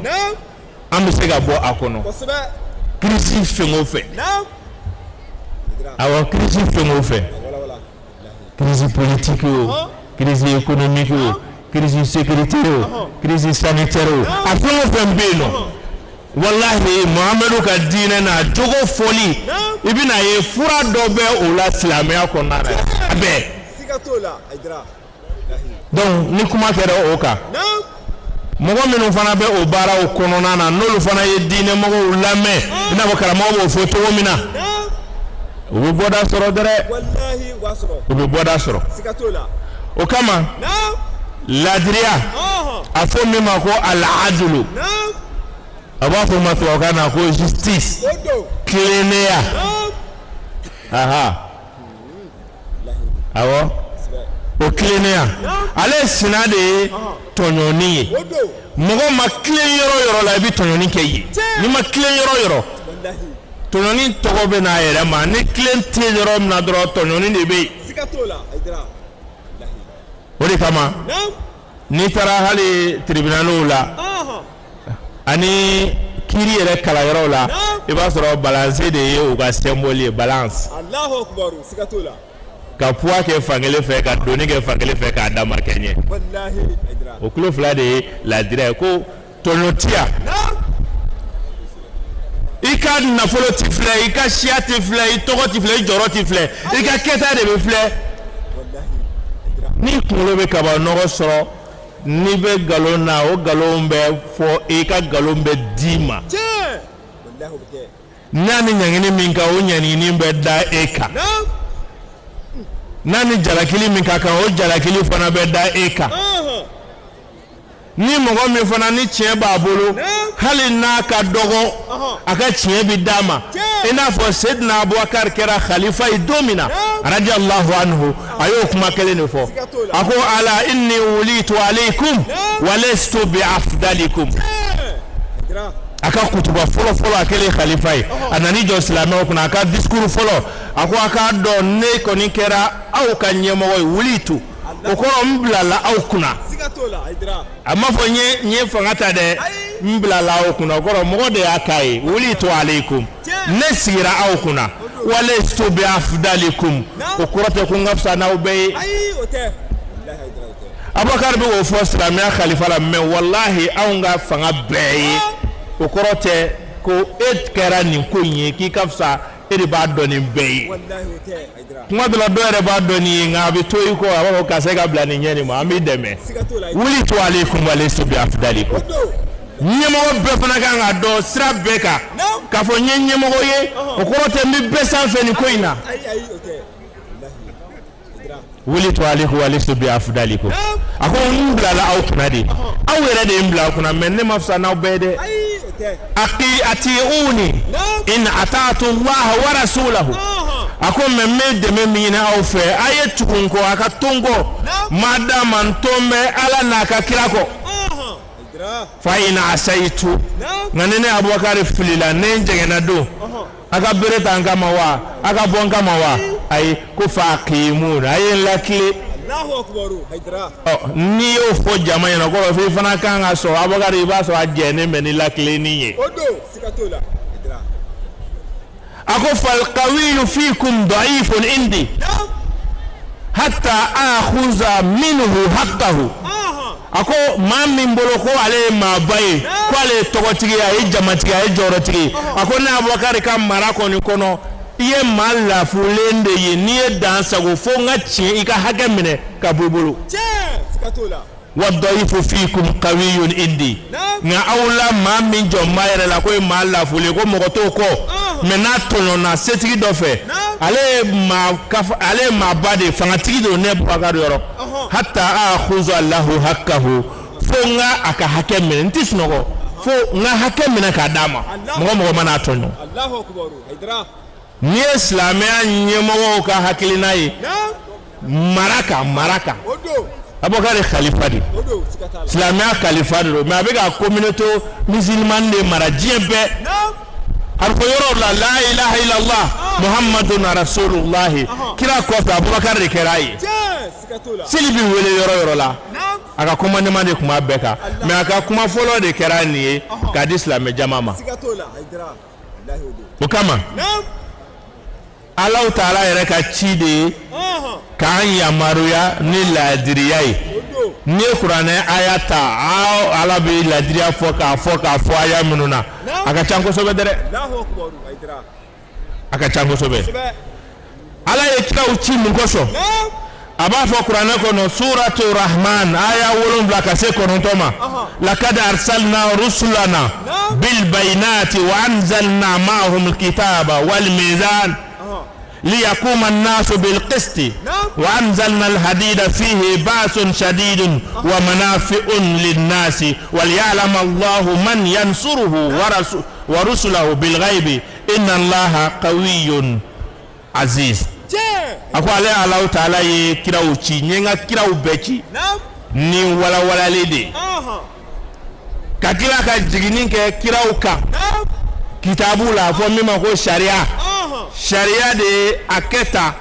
an bɛ se ka bɔ a kɔnɔ crise fɛn o fɛn awɔ crise fɛn o fɛn crise politique o crise économique o crise sécurité o crise sanitaire o a fɛn o fɛn bɛ yen nɔ wallahi muhamadu ka diinɛ na jogo fɔli i bɛna ye fura dɔ bɛ o la silamɛya kɔnɔna na a bɛɛ donc ni kuma kɛra o kan mɔgɔ minnu fana bɛ o baaraw kɔnɔna na n'olu fana ye diinɛ mɔgɔw lamɛn i n'a fɔ karamɔgɔ b'o fɔ cogo min na u bɛ bɔda sɔrɔ dɛrɛ u bɛ bɔda sɔrɔ o kama ladiriya a fɔ min ma ko al-adlu a b'a fɔ ma tubabukan na ko justice tilennenya awɔ o tilennenya ale sina de ye tɔɲɔni ye mɔgɔ ma tilen yɔrɔ yɔrɔ la i bɛ tɔɲɔni kɛ yen n'i ma tilen yɔrɔ yɔrɔ tɔɲɔni tɔgɔ bɛ n'a yɛrɛ ma ni tilen tɛ yɔrɔ min na dɔrɔn tɔɲɔni de bɛ yen o de kama n'i taara hali tribunaliw la ani kiiri yɛrɛ kalanyɔrɔw la i b'a sɔrɔ balance de ye u ka symbole ye balance ka poids kɛ fankelen fɛ ka doni kɛ fankelen fɛ k'a dama kɛ ɲɛ o kilo fila de ye ladiriya ye ko tɔɲɔ ti yan i ka nafolo ti filɛ i ka siya ti filɛ i tɔgɔ ti filɛ i jɔyɔrɔ ti filɛ i ka kɛta de bɛ filɛ ni kunkolo bɛ kaba nɔgɔ sɔrɔ n'i bɛ nkalon na o nkalon bɛ fɔ i ka nkalon bɛ d'i ma n'a ni ɲangini min kan o ɲangini bɛ da e kan n'a ni jalakili min ka kan o jalakili fana bɛ da e kan ni mɔgɔ min fana ni tiɲɛ b'a bolo hali n'a ka dɔgɔ a ka tiɲɛ bɛ d'a ma i n'a fɔ Seydina Abubakar kɛra khalifa ye don min na radiyallahu anhu a y'o kuma kelen de fɔ a ko ala inni wulitu alaykum wa lastu bi afdalikum a ka kutuba fɔlɔ fɔlɔ a kɛlen khalifa ye a nani jɔ silamɛw kunna a ka discours fɔlɔ a ko a k'a dɔn ne kɔni kɛra aw ka ɲɛmɔgɔ ye wulitu o kɔrɔ n bilala aw kunna a ma fɔ n ye fanga ta dɛ n bilala aw kunna o kɔrɔ mɔgɔ de y'a k'a ye wulitu alaykum ne sigira aw kunna wa lastu bi afdalikum o kɔrɔ tɛ ko n ka fisa n'aw bɛɛ ye Abubakar bɛ o fɔ silamɛya khalifa la mais wallahi anw ka fanga bɛɛ ye o kɔrɔ tɛ ko e kɛra nin ko in ye k'i ka fisa e de b'a dɔn nin bɛɛ ye kuma dɔ la dɔ yɛrɛ b'a dɔn nin ye nka a bɛ to i kɔ a b'a fɔ karisa ka bila nin ɲɛ nin ma an b'i dɛmɛ wulitu alaykum wa lastu bi afdalikum ɲɛmɔgɔ bɛɛ fana kan ka dɔn sira bɛɛ kan k'a fɔ n ye ɲɛmɔgɔ ye o kɔrɔ tɛ n bɛ bɛɛ sanfɛ nin ko in na wulitu alaykum wa lastu bi afdalikum a ko n bilala aw kunna de aw yɛrɛ de ye n bila aw kunna mais ne ma fisa n'aw bɛɛ dɛ ati'uni in ata'tu Allah wa rasulahu a ko mais n bɛ dɛmɛ min ɲini aw fɛ a ye tugu n kɔ a ka to n kɔ madama n to n bɛ Ala n'a ka kira kɔ fa in asaitu nka ni ne Abubakar filila ne n jɛngɛnna don a ka bere ta n kama wa a ka bɔ n kama wa ayi ko fa aqimun a ye n lakile n'i y'o fɔ jama ɲɛna kɔrɔ f'i fana kan ka sɔrɔ Abubakar i b'a sɔrɔ a jɛnnen bɛ ni lakilenin ye a ko fal qawiyyu fiikum da'ifun indi hatta akhuza minhu haqqahu a ko maa min bolo ko ale ye maaba ye ko ale ye tɔgɔtigi a ye jamatigi a ye jɔyɔrɔtigi a ko ne Abubakar ka mara kɔni kɔnɔ i ye maa lafulen de ye n'i ye dan sago fo n ka tiɲɛ i ka hakɛ minɛ ka bɔ i bolo wa da'ifu fiikum qawiyyun indi nka aw la maa min jɔ maa yɛrɛ la ko ye maa lafulen ko mɔgɔ t'o kɔ mais n'a tɔɲɔna setigi dɔ fɛ ale ye maaba de fangatigi de ne Abubakar yɔrɔ hatta akhuzu Allahu haqqahu fo nga aka hake minɛ nti sunɔgɔ fo nga hake minɛ ka d'a ma mɔgɔ mana tɔɲɔ Allahu akbar Haidara ni ye silamɛya ɲɛmɔgɔw ka hakilina ye maraka odo Abubakar khalifa de odo sikatala silamɛya khalifa de mais a bɛ ka communauté musulmane de mara diɲɛ bɛɛ a bɛ fɔ yɔrɔ la la ilaha illallah muhammadun rasulullah kira kɔfɛ Abubakar de kɛra a ye seli bɛ wele yɔrɔ la a ka commandement de tun b'a bɛɛ kan mais a ka kuma fɔlɔ de kɛra nin ye k'a di silamɛ jama ma o kama Allahu Taala yɛrɛ ka ci de ye k'an yamaruya ni ladiriya ye ni ye kuranɛ aya ta Ala bɛ ladiriya fɔ k'a fɔ aya minnu na a ka ca kosɛbɛ dɛ a ka ca kosɛbɛ Ala ye kiraw ci mun kosɔn a b'a fɔ kuranɛ kɔnɔ suratu rahman aya 7 ka se 9 ma lakad arsalna rusulana bil bayinati wa anzalna ma'ahum alkitaba wal mizan ليقوم الناس بالقسط وأنزلنا الحديد فيه بأس شديد ومنافع للناس وليعلم الله من ينصره ورسله بالغيب إن الله قوي عزيز أقول الله تعالى كراو تشي نيغا كراو بيتي ni wala lede kakira ka jiginin ke kiraw ka kitabu la fo mi ma ko sharia de aketa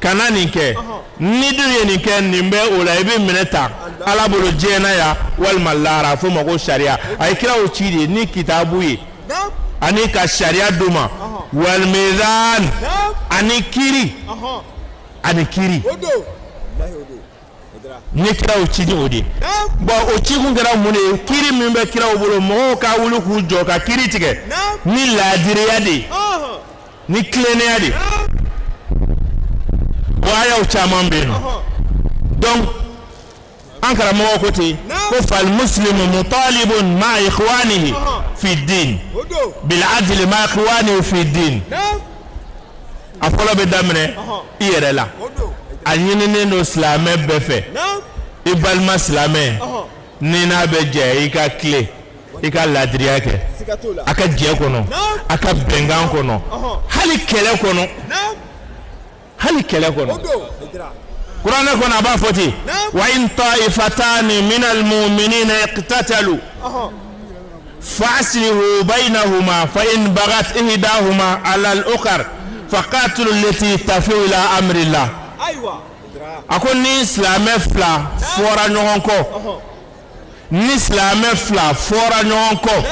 kana nin kɛ ni dun ye nin kɛ nin bɛ o la i bɛ minɛ ta Ala bolo diɲɛna ya walima lara fo ma ko sharia a ye kiraw ci de ni kitabu ye ani ka sharia d'u ma wal mizan ani kiri ni kiraw ci ni o de bon o ci kun kɛra mun de ye kiri min bɛ kiraw bolo mɔgɔw ka wuli k'u jɔ ka kiri tigɛ ni ladiriya de ni kilennenya de o ayaw caman bɛ yen donc an karamɔgɔ ko ten ko fal muslimu mutalibun ma ikhwanihi fi din bil adli ma ikhwanihi fi din a fɔlɔ bɛ daminɛ i yɛrɛ la a ɲininen don silamɛ bɛɛ fɛ i balima silamɛ ni n'a bɛ jɛ i ka tile i ka ladiriya kɛ a ka jɛ kɔnɔ a ka bɛnkan kɔnɔ hali kɛlɛ kɔnɔ kuranɛ kɔnɔ a b'a fɔ ten wa in ta'ifatani minal mu'minina iqtatalu fa'aslihu baynahuma fa in bagat ihdahuma ala al-ukhra faqatilu allati tafi'u ila amrillah a ko ni silamɛ fila fɔra ɲɔgɔn kɔ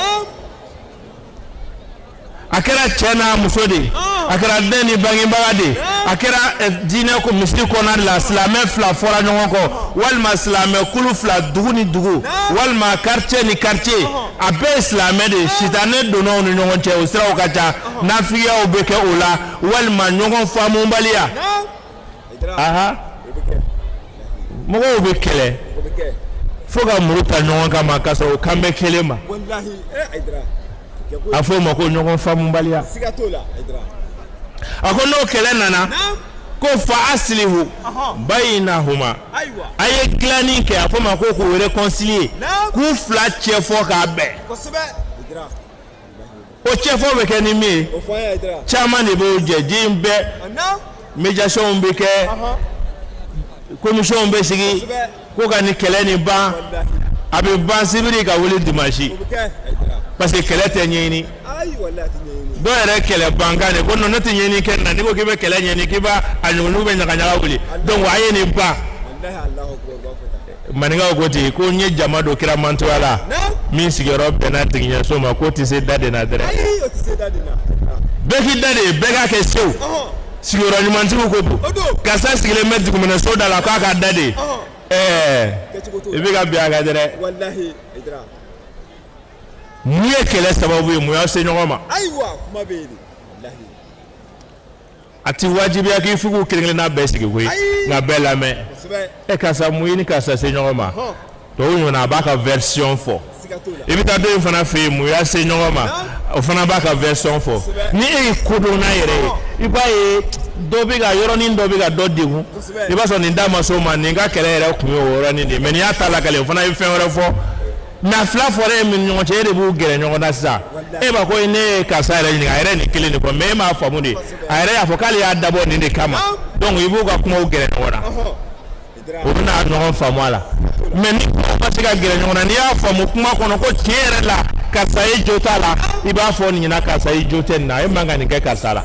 a kɛra cɛ n'a muso de a kɛra den ni bangebaga de a kɛra diinɛ ko misiri kɔnɔna la silamɛ fila fɔra ɲɔgɔn kɔ walima silamɛ kulu fila dugu ni dugu walima quartier ni quartier a bɛɛ ye silamɛ de sitanɛ donna u ni ɲɔgɔn cɛ o siraw ka ca nafigiyaw bɛ kɛ o la walima ɲɔgɔn faamubaliya mɔgɔw bɛ kɛlɛ fo ka muru ta ɲɔgɔn kama ka sɔrɔ o kan bɛ kelen ma a fɔ o ma ko ɲɔgɔn faamubaliya a ko n'o kɛlɛ nana ko fa aslihu baynahuma a ye dilanni kɛ a fɔ o ma ko k'o réconcilier k'u fila cɛ fɔ k'a bɛn o cɛfɔ bɛ kɛ ni min ye caman de b'o jɛ diɲɛ bɛɛ médiation bɛ kɛ commission bɛ sigi ko ka ni kɛlɛ ni ban a bɛ ban sibiri ka wuli dimanche parce que kɛlɛ tɛ ɲɛɲini dɔw yɛrɛ kɛlɛ bankan de ko non ne tɛ ɲɛɲini kɛ na n'i ko k'i bɛ kɛlɛ ɲɛɲini k'i b'a a ɲɔgɔnniw bɛ ɲagaɲaga wuli donc a ye nin ban maninkaw ko ten ko n ye jama dɔ kira mantoya la min sigiyɔrɔ bɛnna tigiɲɛso ma ko tɛ se da de na dɛrɛ bɛɛ k'i da de bɛɛ k'a kɛ sew sigiyɔrɔ ɲumantigiw ko don karisa sigilen bɛ dugumɛnɛso da la k'a ka da de i bɛ ka bin a kan dɛrɛ mun ye kɛlɛ sababu ye mun y'aw se ɲɔgɔn ma a ti wajibiya k'i f'i k'u kelen-kelenna bɛɛ sigi koyi nka bɛɛ lamɛn karisa mun ye ni karisa se ɲɔgɔn ma tɔw ɲɔgɔnna a b'a ka version fɔ i bɛ taa dɔ in fana fɛ yen mun y'a se ɲɔgɔn ma o fana b'a ka version fɔ ni e ye ko dɔn n'a yɛrɛ ye i b'a ye dɔ bɛ ka yɔrɔnin dɔ bɛ ka dɔ degun i b'a sɔrɔ nin da ma s'o ma nin ka kɛlɛ yɛrɛ kun ye o yɔrɔnin de mais n'i y'a ta la kɛlɛ o fana ye fɛn wɛrɛ fɔ mais fila fɔra e min ɲɔgɔn cɛ e de b'u gɛrɛ ɲɔgɔn na sisan e b'a ko ne ye karisa yɛrɛ ɲininka a yɛrɛ nin kelen de fɔ mais e m'a faamu de a yɛrɛ y'a fɔ k'ale y'a dabɔ nin de kama donc i b'u ka kumaw gɛrɛ ɲɔgɔn na o bɛna ɲɔgɔn faamu a la mais ni kuma ma se ka gɛrɛ ɲɔgɔn na n'i y'a faamu kuma kɔnɔ ko tiɲɛ yɛrɛ la karisa ye jo t'a la i b'a fɔ nin ɲɛna karisa ye jo tɛ nin na e man ka nin kɛ karisa la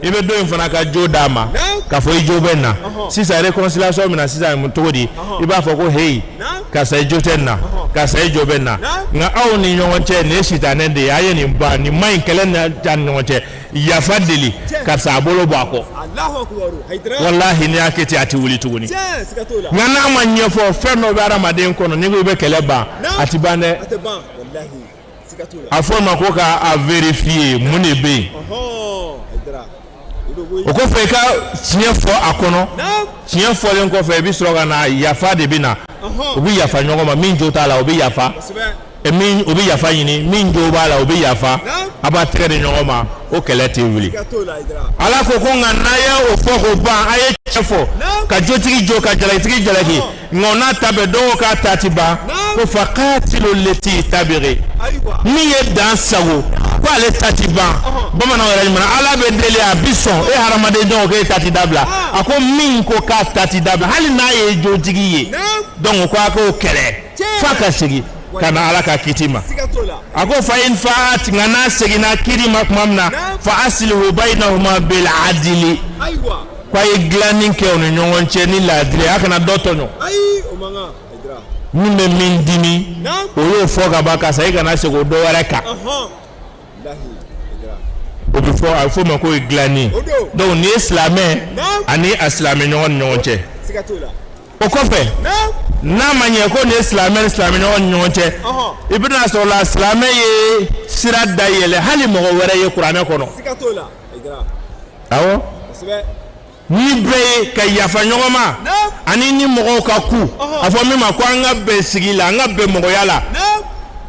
i bɛ dɔ in fana ka jo d'a ma k'a fɔ i jo bɛ nin na sisan réconciliation min na sisan cogo di i b'a fɔ ko heyi karisa ye jo tɛ nin na karisa ye jo bɛ nin na nka aw ni ɲɔgɔn cɛ nin ye sitanɛ de ye a ye nin ban nin ma ɲi kɛlɛ ni ɲɔgɔn cɛ yafa deli karisa a bolo bɔ a kɔ walahi n'i y'a kɛ ten a tɛ wuli tuguni nka n'a ma ɲɛfɔ fɛn dɔ bɛ adamaden kɔnɔ ni ko i bɛ kɛlɛ ban a tɛ ban dɛ a fɔ ma ko k'a vérifier mun de bɛ yen o kɔfɛ i ka tiɲɛ fɔ a kɔnɔ tiɲɛ fɔlen kɔfɛ i bɛ sɔrɔ ka na yafa de bɛ na u bɛ yafa ɲɔgɔn ma min jo t'a la o bɛ yafa min o bɛ yafa ɲini min jo b'a la o bɛ yafa a b'a tɛgɛ di ɲɔgɔn ma o kɛlɛ tɛ wuli ala ko ko nka n'a ye o fɔ k'o ban a ye tiɲɛ fɔ ka jotigi jo ka jalakitigi jalaki nka n'a ta bɛ dɔw k'a ta ti ban ko fa qatilu lati tabiri min ye dan sago ko ale ta ti ban bamananw yɛrɛ ɲuman ala bɛ deli a bi sɔn e hadamaden dɔn k'e ta ti dabila a ko min ko k'a ta ti dabila hali n'a ye jotigi ye donc ko a k'o kɛlɛ f'a ka segin ka na ala ka kiti ma a ko fa in fa'at nka n'a seginna kiri ma tuma min na fa aslihu baynahuma bil adli ko a ye dilanni kɛ u ni ɲɔgɔn cɛ ni laadiri a kana dɔ tɔɲɔ min bɛ min dimi o y'o fɔ ka ban karisa i kana segin o dɔ wɛrɛ kan o bɛ fɔ a bɛ fɔ o ma ko ye dilanni donc nin ye silamɛ ani a silamɛ ɲɔgɔn ni ɲɔgɔn cɛ o kɔfɛ n'a ma ɲɛ ko nin ye silamɛ ni silamɛ ɲɔgɔn ni ɲɔgɔn cɛ i bɛna sɔrɔ la silamɛ ye sira dayɛlɛ hali mɔgɔ wɛrɛ ye kuranɛ kɔnɔ awɔ ni bɛɛ ye ka yafa ɲɔgɔn ma ani ni mɔgɔw ka ku a fɔ min ma ko an ka bɛn sigi la an ka bɛn mɔgɔya la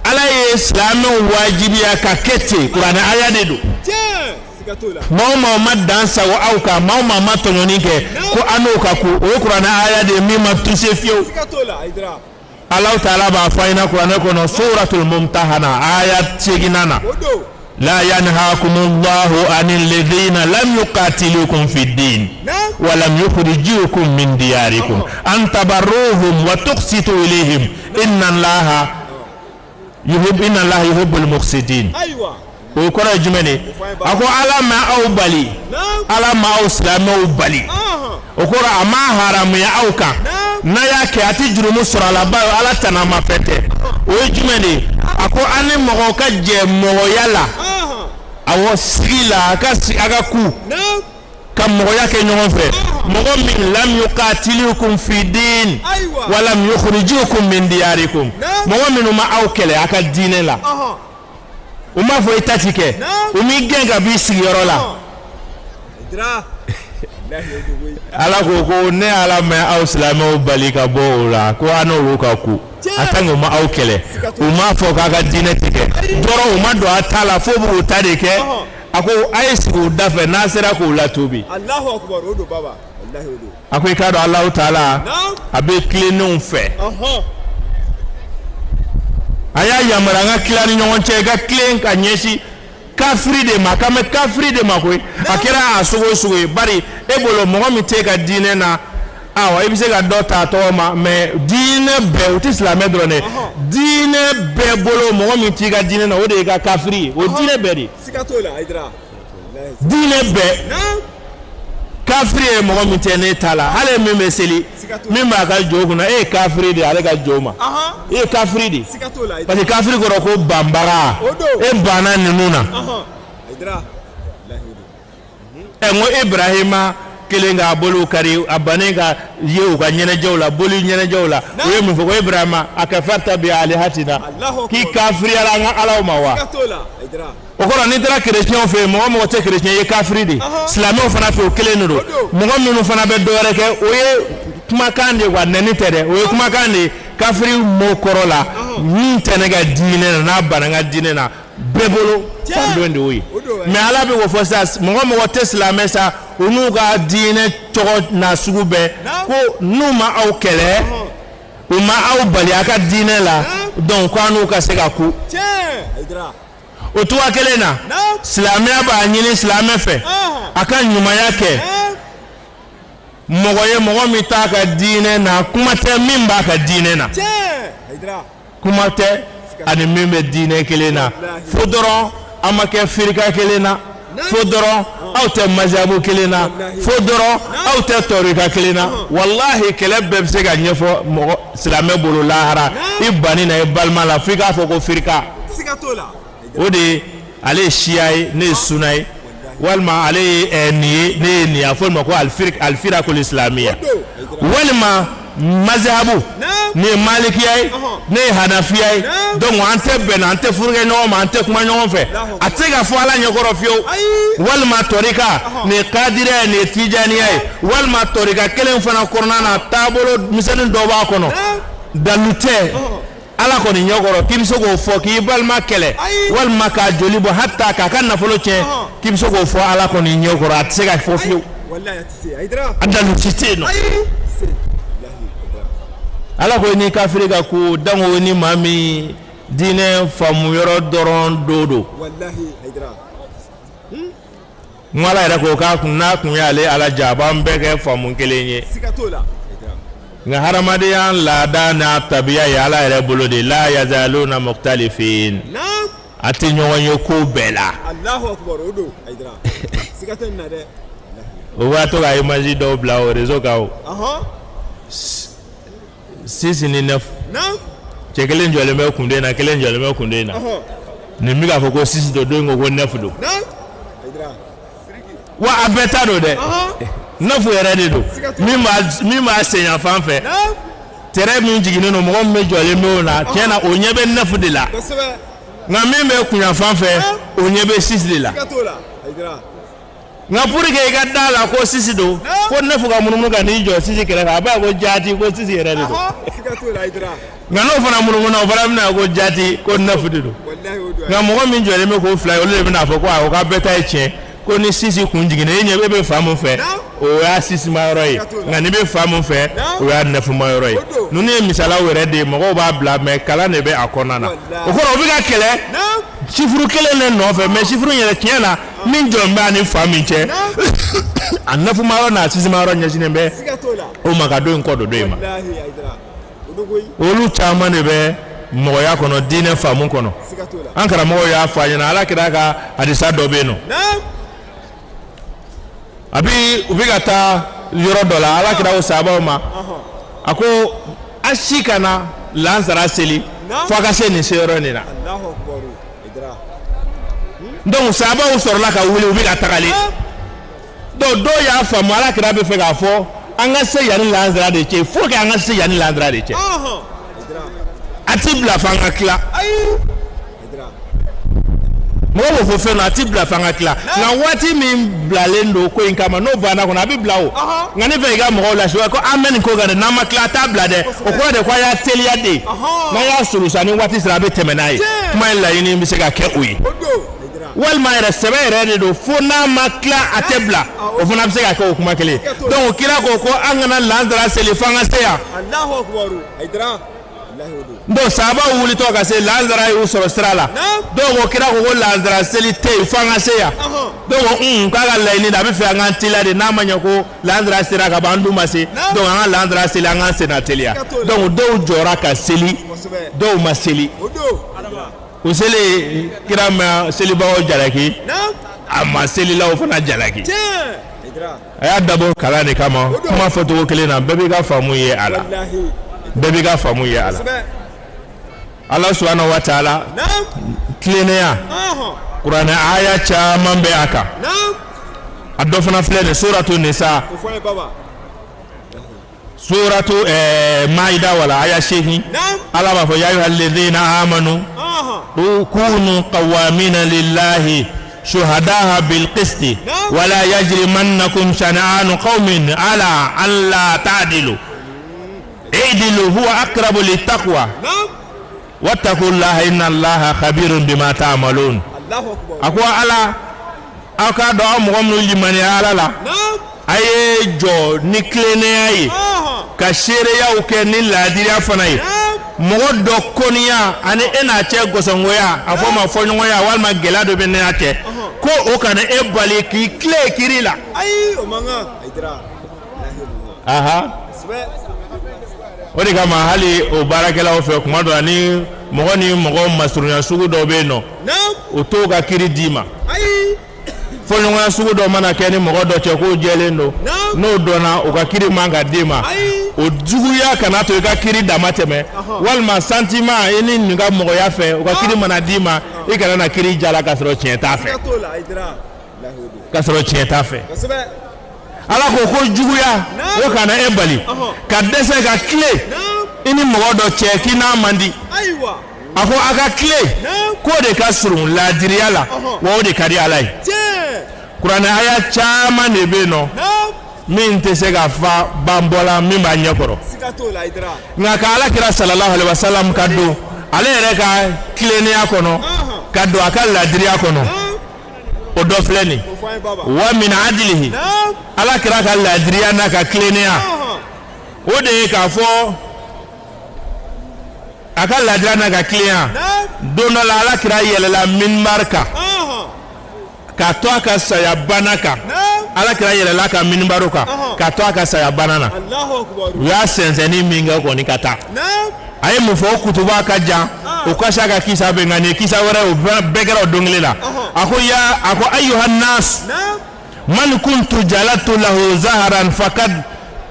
ala ye silamɛw wajibiya ka kɛ ten kuranɛ aya de don maa o maa ma dan sago aw kan maa o maa ma tɔɲɔni kɛ ko an n'o ka ku o ye kuranɛ aya de ye min ma touché fiyewu Allahu Taala b'a fɔ an ɲɛna kuranɛ kɔnɔ suratul mumtahana aya 8 na la yanhakumullahu anil ladhina lam yuqatilukum fid din wa lam yukhrijukum min diyarikum an tabarruhum wa tuqsitu ilayhim inna Allaha yuhibbul muqsitin o kɔrɔ ye jumɛn ye a ko ala ma aw bali ala ma aw silamɛw bali o kɔrɔ a ma haramuya aw kan n'a y'a kɛ a tɛ jurumu sɔrɔ a la ba ala tana ma fɛn tɛ o ye jumɛn de ye a ko an ni mɔgɔw ka jɛ mɔgɔya la awɔ sigi la a ka ku ka mɔgɔya kɛ ɲɔgɔn fɛ mɔgɔ min lam yuqatilukum fi din wa lam yukhrijukum min diyarikum mɔgɔ minnu ma aw kɛlɛ a ka diinɛ la u m'a fɔ i ta ti kɛ u m'i gɛn ka b'i sigiyɔrɔ la ala ko ne ala ma aw silamɛw bali ka bɔ o la ko an n'olu ka ku a tant que u ma aw kɛlɛ u m'a fɔ k'a ka diinɛ ti kɛ dɔrɔn u ma don a ta la fo b'u ta de kɛ a ko a ye sigi u da fɛ n'a sera k'u latobi a ko i k'a dɔn Alahu Taala a bɛ tilennenw fɛ a y'a yamaruya an ka tila ni ɲɔgɔn cɛ i ka tilen ka ɲɛsin kafiri de ma k'an bɛ kafiri de ma koyi a kɛra a sogo o sogo ye bari e bolo mɔgɔ min t'e ka diinɛ na awɔ i bɛ se ka dɔ ta a tɔgɔ ma mais diinɛ bɛɛ o tɛ silamɛ dɔrɔn dɛ diinɛ bɛɛ bolo mɔgɔ min t'i ka diinɛ na o de ye ka kafiri ye o diinɛ bɛɛ de diinɛ bɛɛ kafiri ye mɔgɔ min tɛ ne ta la hali min bɛ seli min b'a ka jo kunna e ye kafiri de ale ka jo ma e ye kafiri de parce que kafiri kɔrɔ ko banbaga e banna ninnu na n ko Ibrahima kelen k'a bolo kari a bannen ka ye u ka ɲɛnajɛw la boli ɲɛnajɛw la o ye mun fɔ ko Ibrahima a kafarta bi alihatina k'i kafiriyala an ka alaw ma wa o kɔrɔ n'i taara chrétienw fɛ yen mɔgɔ mɔgɔ tɛ chrétien ye kafiri de silamɛw fana fɛ o kelen de don mɔgɔ minnu fana bɛ dɔ wɛrɛ kɛ o ye kumakan de wa nɛni tɛ dɛ o ye kumakan de kafiri mɔ kɔrɔ la min tɛ ne ka diinɛ na n'a banna n ka diinɛ na bɛɛ bolo fandon de y'o ye mais ala bɛ o fɔ sisan mɔgɔ mɔgɔ tɛ silamɛ sa u n'u ka diinɛ tɔgɔ na sugu bɛɛ ko n'u ma aw kɛlɛ u ma aw bali a ka diinɛ la donc ko an n'u ka se ka ku o cogoya kelen na silamɛya b'a ɲini silamɛ fɛ a ka ɲumanya kɛ mɔgɔ ye mɔgɔ min t'a ka diinɛ na kuma tɛ min b'a ka diinɛ na kuma tɛ ani min bɛ diinɛ kelen na fo dɔrɔn an ma kɛ firika kelen na fo dɔrɔn aw tɛ mazabu kelen na fo dɔrɔn aw tɛ tɔrika kelen na walahi kɛlɛ bɛɛ bɛ se ka ɲɛfɔ mɔgɔ silamɛ bolo lahara i banni na i balima la f'i k'a fɔ ko firika o de ale ye siya ye ne ye sunna ye walima ale ye nin ye ne ye nin ye a fɔ ma ko alfirakul islamiya walima mazhabu ne ye malikiya ye ne ye hanafiya ye donc an tɛ bɛnna an tɛ furukɛ ɲɔgɔn ma an tɛ kuma ɲɔgɔn fɛ a tɛ se ka fɔ ala ɲɛkɔrɔ fiyewu walima tɔrika nin ye kadiriya ye nin ye tijaniya ye walima tɔrika kelen fana kɔnɔna na taabolo misɛnnin dɔ b'a kɔnɔ dalu tɛ ala kɔni ɲɛkɔrɔ k'i bɛ se k'o fɔ k'i balima kɛlɛ walima k'a joli bɔ hatta k'a ka nafolo tiɲɛ k'i bɛ se k'o fɔ ala kɔni ɲɛkɔrɔ a tɛ se ka fɔ fiyewu a dalu ti tɛ yen nɔ ala ko ni kafiri ka ko dango ni maa min diinɛ faamuyɔrɔ dɔrɔn do n ala yɛrɛ ko k'a kun n'a kun y'ale ala ja a b'an bɛɛ kɛ faamu kelen ye nka hadamadenya laada n'a tabiya ye ala yɛrɛ bolo de la yazaluna mukhtalifin a tɛ ɲɔgɔn ye ko bɛɛ la o b'a to ka image dɔw bila o réseau kan o 6 ni 9 cɛ kelen jɔlen bɛ kunden na kelen jɔlen bɛ kunden na nin bɛ k'a fɔ ko 6 don don ko 9 don wa a bɛɛ ta don dɛ 9 yɛrɛ de don min b'a senya fan fɛ terrain min jiginnen don mɔgɔ min bɛ jɔlen bɛ o la tiɲɛ na o ɲɛ bɛ 9 de la nka min bɛ kunya fan fɛ o ɲɛ bɛ 6 de la nka pour que i ka da la ko 6 don ko 9 ka munumunu ka n'i jɔ 6 kɛrɛfɛ a b'a ko jaati ko 6 yɛrɛ de don nka n'o fana munumuna o fana bɛna ko jaati ko 9 de don nka mɔgɔ min jɔlen bɛ k'o 2 ye olu de bɛna fɔ ko a ka bɛɛ ta ye tiɲɛ ko ni 6 kun jiginnen e ɲɛ e bɛ fa mun fɛ o y'a 6 ma yɔrɔ ye nka n'i bɛ fa mun fɛ o y'a 9 ma yɔrɔ ye ninnu ye misalaw yɛrɛ de ye mɔgɔw b'a bila mais kalan de bɛ a kɔnɔna na o kɔrɔ o bɛ ka kɛlɛ sifuru kelen de nɔfɛ mais sifuru yɛrɛ tiɲɛ na min jɔn bɛ ani fa min cɛ a 9 ma yɔrɔ n'a 6 ma yɔrɔ ɲɛsinnen bɛ o ma ka don in kɔ don in ma olu caman de bɛ mɔgɔya kɔnɔ diinɛ faamu kɔnɔ an karamɔgɔw y'a fɔ a ɲɛna ala kira ka hadisa dɔ bɛ yen nɔ a bi u bɛ ka taa yɔrɔ dɔ la ala kira o sahabaw ma a ko a si kana lansara seli fo a ka se nin seyɔrɔ nin na donc sahabaw sɔrɔla ka wuli u bɛ ka tagali donc dɔw y'a faamu ala kira bɛ fɛ k'a fɔ an ka se yanni lansara de cɛ faut que an ka se yanni lansara de cɛ a ti bila f'an ka tila mɔgɔ b'o fɔ fɛn na a ti bila f'an ka tila nka waati min bilalen don ko in kama n'o banna kɔnɔ a bɛ bila o nka ne fɛ i ka mɔgɔw lasiw ko an bɛ nin ko kan dɛ n'an ma tila a t'a bila dɛ o kɔrɔ de ko a y'a teliya de n'an y'a solusa ni waati sera a bɛ tɛmɛ n'a ye kuma in laɲini bɛ se ka kɛ o ye walima yɛrɛ sɛbɛ yɛrɛ de don fo n'a ma tila a tɛ bila o fana bɛ se ka kɛ o kuma kelen donc kira ko an kana lansara seli f'an ka se yan donc sahabaw wulitɔ ka se lansara y'u sɔrɔ sira la donc o kira ko lansara seli tɛ yen f'an ka se yan donc k'a ka laɲini de a bɛ fɛ an k'an teliya de n'a ma ɲɛ ko lansara sera ka ban an dun ma se donc an ka lansara seli an k'an sen na teliya donc dɔw jɔra ka seli dɔw ma seli o seli kira ma selibagaw jalaki a ma selilaw fana jalaki a y'a dabɔ kalan de kama kuma fɔcogo kelen na bɛɛ b'i ka faamu ye a la bɛɛ b'i ka faamu ye a la ala subhanahu wa ta'ala tilennenya kuranɛ aya caman bɛ a kan a dɔ fana filɛ nin suratu nisa suratu maida wala aya 8 ala b'a fɔ ya ayyuhal ladhina amanu kunu qawwamina lillahi shuhada'a bil qisti wala yajrimannakum shana'anu qaumin ala an la ta'dilu i'dilu huwa aqrabu littaqwa wattaqullaha inna allaha khabirun bima ta'malun. Allahu akbar. Ako ala aka do mo mo limani ala la. Naam. Aye jo ni klene ayi. Ka shereya o ke ni ladiriya fana yi. Mogo do koniya ani ena che gosongoya afoma fonyoya walma gelado be ne ate. Ko o kana e bali ki kle kirila. Ai o manga Haidara. Aha. Odi kama hali o barakela o fe kuma do ni mogo masurunya sugu do be no. Naam. O to ka kiri dima. Ai. Fonyoya sugu do mana ke ni mogo do che ko jele no. No dona o ka kiri manga dima. O juguya kana to ka kiri damateme. Walma sentiment eni nga mogo ya fe o ka kiri mana dima e kana na kiri jala ka soro chien ta fe. Ka soro chien ta fe. Ala ko juguya o kana ebali ka dese ka clé ini mogo do cheki na mandi Aiwa. ako aka clé ko de ka surun la diriala wo de kari alai Qur'ana aya chama ne be no min te se ga fa bambola min ba nyakoro nga ka ala kira sallallahu alaihi wasallam kaddo ale re ka clé ne akono kaddo aka la diriya kono o do fleni wa min adlihi ala kira ka ladriya na ka klenia o de ka fo aka ladriya na ka klenia dona la ala kira yelela min marka ka to aka saya banaka ala kira yelela ka min baruka ka to aka saya banana Allahu akbar ya senseni minga ko ni kata aye mu fo kutuba ka jan o ka shaka kisa be ngani kisa wara o begara o donglela ako ayyuhan nas man kuntu jalatu lahu zaharan fakad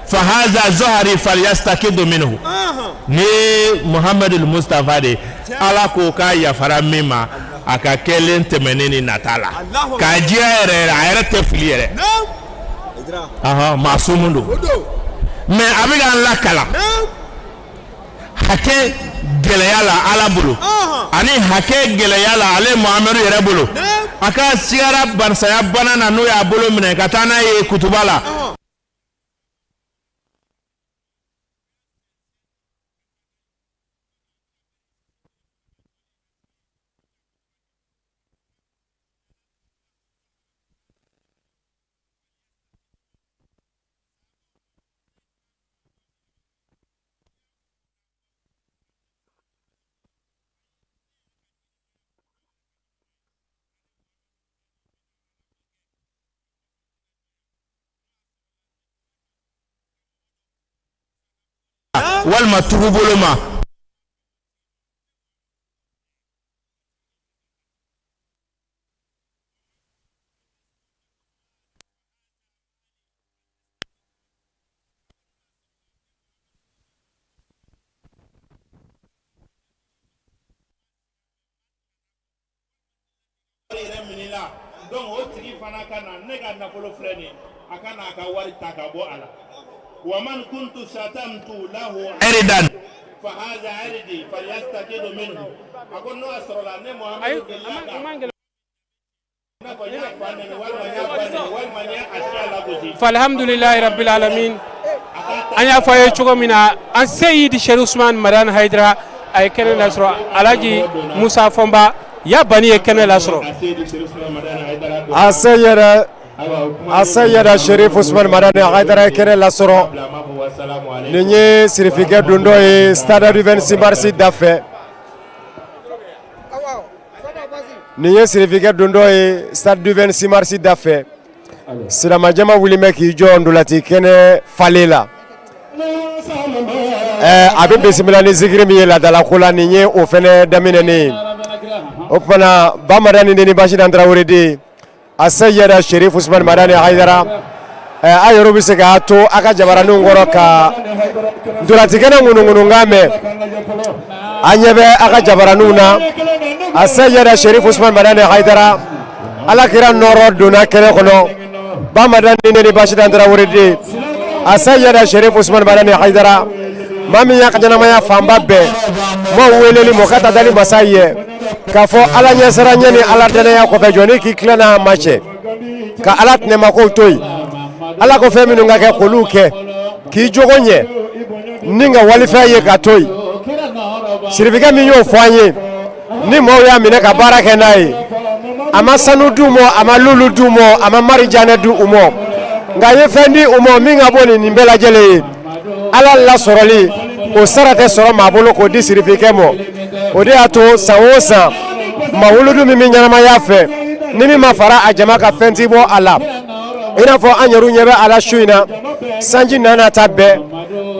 fahaza zahari falyastakidu minhu ni Muhammadul Mustafa de ala ko ka ya fara mima aka kelen temenini natala ka jere ayre tefliere aha masumundo me abiga la kala hake geleyala ala bulu ani hake geleyala ale Muhammadu yere bulu aka sigara bansaya banana no ya bulu mine katana ye kutubala walma tugubuluma donc o tigi fana kana ne ka nafolo filɛ nin a kana a ka wari ta ka bɔ a la wa man kuntu shatamtu lahu aridan fa hadha aridi falyastakidu minhu a ko n'o sɔrɔ la ne Muhammadu falhamdulillahi rabbil alamin an y'a fɔ a ye cogo min na an Seyidi Sherif Ousmane Madani Haidara a ye kɛnɛ lasɔrɔ Alhaji Musa Fɔnba ya bani ye kɛnɛ lasɔrɔ a Seyida Sherif Ousmane Madani Haidara ye kɛnɛ lasɔrɔ nin ye sirifikɛ don dɔ ye stade du 26 mars dafɛ nin ye sirifikɛ don dɔ ye stade du 26 mars dafɛ silamɛjama wuli bɛ k'i jɔ ndolati kɛnɛ falen la a bɛ bisimila ni zikiri min ye laadalako la nin ye o fɛnɛ daminɛnen o kumana ba Madani ni Basidan Tarawele de a Seyida Sherif Ousmane Madani Haidara a yɛrɛ bɛ se k'a to a ka jabaraninw kɔrɔ ka ndolatikɛnɛ ŋunuŋunu kan mɛn an ɲɛ bɛ a ka jabaraninw na a Seyida Sherif Ousmane Madani Haidara Alakira nɔrɔ donna kɛnɛ kɔnɔ ba Madani ni Basidan Tarawele de a Seyida Sherif Ousmane Madani Haidara maa min y'a ka ɲɛnamaya fanba bɛɛ mɔgɔw weleli mɔgɔ ka taa dali masa ye k'a fɔ ala ɲɛsiranɲɛ ni ala dɛnɛya kɔfɛ jɔnni k'i tilen n'a ma cɛ ka ala tɛnɛmakow to yen ala ko fɛn minnu ka kɛ k'olu kɛ k'i jogo ɲɛ ni ka walifɛn ye ka to yen sirifika min y'o fɔ an ye ni maaw y'a minɛ ka baara kɛ n'a ye a ma sanu d'u ma a ma lulu d'u ma a ma marijanɛ di u ma nka ye fɛn di u ma min ka bɔ nin bɛɛ lajɛlen ye ala lasɔrɔli o sara tɛ sɔrɔ maa bolo k'o di sirifikɛ ma o de y'a to san o san maa wolodu min bɛ ɲɛnamaya fɛ ni min ma fara a jama ka fɛn ti bɔ a la i n'a fɔ an yɛrɛw ɲɛ bɛ a la su in na sanji nana ta bɛɛ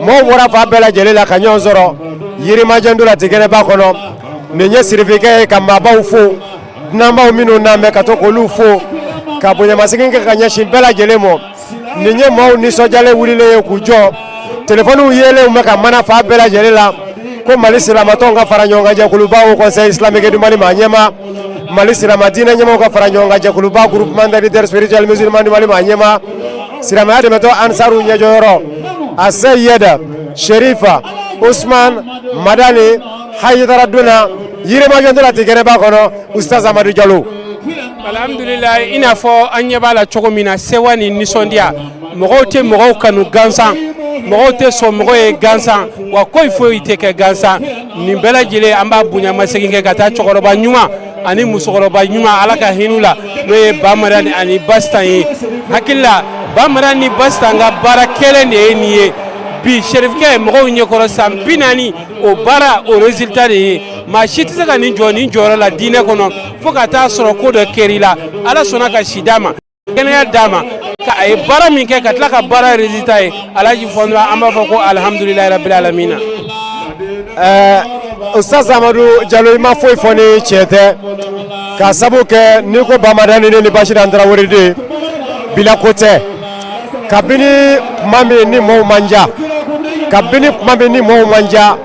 mɔgɔw bɔra fa bɛɛ lajɛlen la ka ɲɔgɔn sɔrɔ yirimajɛ ndola tigɛrɛba kɔnɔ nin ye sirifikɛ ye ka maabaw fo dunanbaw minnu namɛn ka to k'olu fo ka bonyamasegin kɛ ka ɲɛsin bɛɛ lajɛlen ma nin ye maaw nisɔndiyalen wulilen ye k'u jɔ telefɔniw yelenw bɛ ka mana fa bɛɛ lajɛlen la ko mali silamatɔnw ka fara ɲɔgɔn kan jɛkuluba au conseil islamique du mali ma ɲɛma mali silama diinɛ ɲɛmaw ka fara ɲɔgɔn kan jɛkuluba groupement d'élite spirituel musulman du mali ma ɲɛma silamɛya dɛmɛtɔ ansaru ɲɛjɔyɔrɔ a seyɛda sherifa usman madani hayidara duna yirimajɔ ndola tigɛrɛba kɔnɔ ustaz amadu jalo alhamdulillah i n'a fɔ an ɲɛ b'a la cogo min na sewa ni nisɔndiya mɔgɔw tɛ mɔgɔw kanu gansan mɔgɔw tɛ sɔn mɔgɔ ye gansan wa koyi foyi tɛ kɛ gansan nin bɛɛ lajɛlen an b'a bonyamasegin kɛ ka taa cɛkɔrɔba ɲuman ani musokɔrɔba ɲuman ala ka hin'u la n'o ye Bamara ani Bastan ye hakili la Bamara ni Bastan ka baara kɛlen de ye nin ye bi sherifkɛ ye mɔgɔw ɲɛkɔrɔ san 40 o baara o résultat de ye maa si tɛ se ka nin jɔyɔrɔ la diinɛ kɔnɔ fo ka taa sɔrɔ ko dɔ kɛr'i la ala sɔnna ka si d'a ma kɛnɛya d'a ma ka a ye baara min kɛ ka tila ka baara résultat ye alaji fɔndra an b'a fɔ ko alhamdulilahi rabbil alamina ustaz amadu jalo i ma foyi fɔ ni tiɲɛ tɛ ka sabu kɛ n'i ko Bamara ni Bashir Tarawele de bila ko tɛ kabini kuma min ni maaw man diya kabini kuma min ni maaw man diya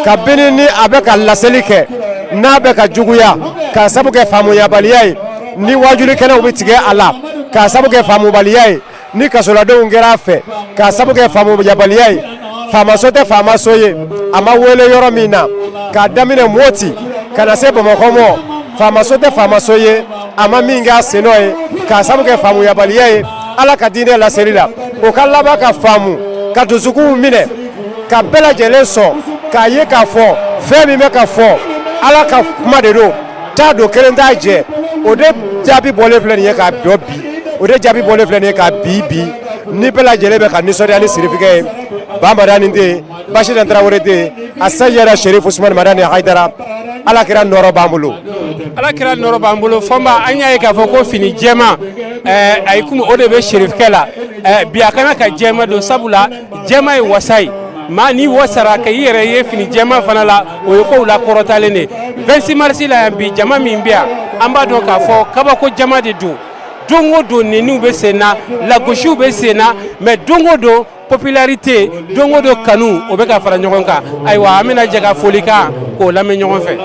kabini ni a bɛ ka laseli kɛ n'a bɛ ka juguya ka sabu kɛ faamuyabaliya ye ni wajulikɛlaw bɛ tigɛ a la ka sabu kɛ faamubaliya ye ni kasoladenw kɛra a fɛ ka sabu kɛ faamuyabaliya ye faamaso tɛ faamaso ye a ma wele yɔrɔ min na k'a daminɛ Moti ka na se Bamakɔ ma faamaso tɛ faamaso ye a ma min kɛ a sen nɔ ye k'a sabu kɛ faamuyabaliya ye ala ka diinɛ laseli la o ka laban ka faamu ka dusukun minɛ ka bɛɛ lajɛlen sɔn k'a ye k'a fɔ fɛn min bɛ ka fɔ ala ka kuma de don t'a don kelen t'a jɛ o de jaabi bɔlen filɛ nin ye k'a dɔ bi o de jaabi bɔlen filɛ nin ye k'a bi ni bɛɛ lajɛlen bɛ ka nisɔndiya ni sirifikɛ ye Bamara ni tɛ yen Bashir Tarawele tɛ yen a seyɛra Sherif Usman Madani Hayidara ala kira nɔrɔ b'an bolo ala kira nɔrɔ b'an bolo fɔnba an y'a ye k'a fɔ ko fini jɛma a ye komi o de bɛ sherifkɛ la bi a kana ka jɛma don sabula jɛma ye wasa ye maa n'i wasara ka i yɛrɛ ye fini jɛma fana la o ye kow la kɔrɔtalen de 26 mars la yan bi jama min bɛ yan an b'a dɔn k'a fɔ kabako jama de don don o don neniw bɛ sen na lagosiw bɛ sen na mais don o don popularité don o don kanu o bɛ ka fara ɲɔgɔn kan ayiwa an bɛna jɛ ka foli kan k'o lamɛn ɲɔgɔn fɛ.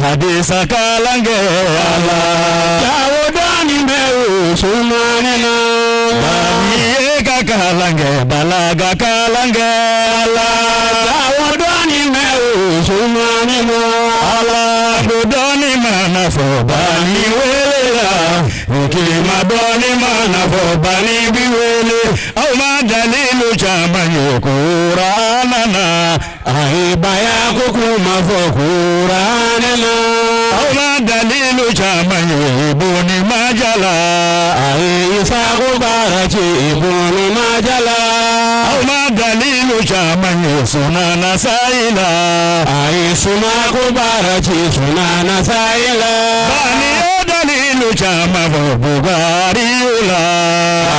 Hadisa kalange Allah Jawodani me usumanina Bani eka kalange balaga kalange Allah Jawodani me usumanina Allah Budoni manafo bani welela Ukima doni manafo bani biwele Au madalilu chamanyo kuranana Aibaya kukuma fo kuranana Aula dalilu chamanyo ibuni majala Aisa kubarachi ibuni majala Aula dalilu chamanyo sunana saila Aisuna kubarachi sunana saila Bani dalilu chamafo bugari ula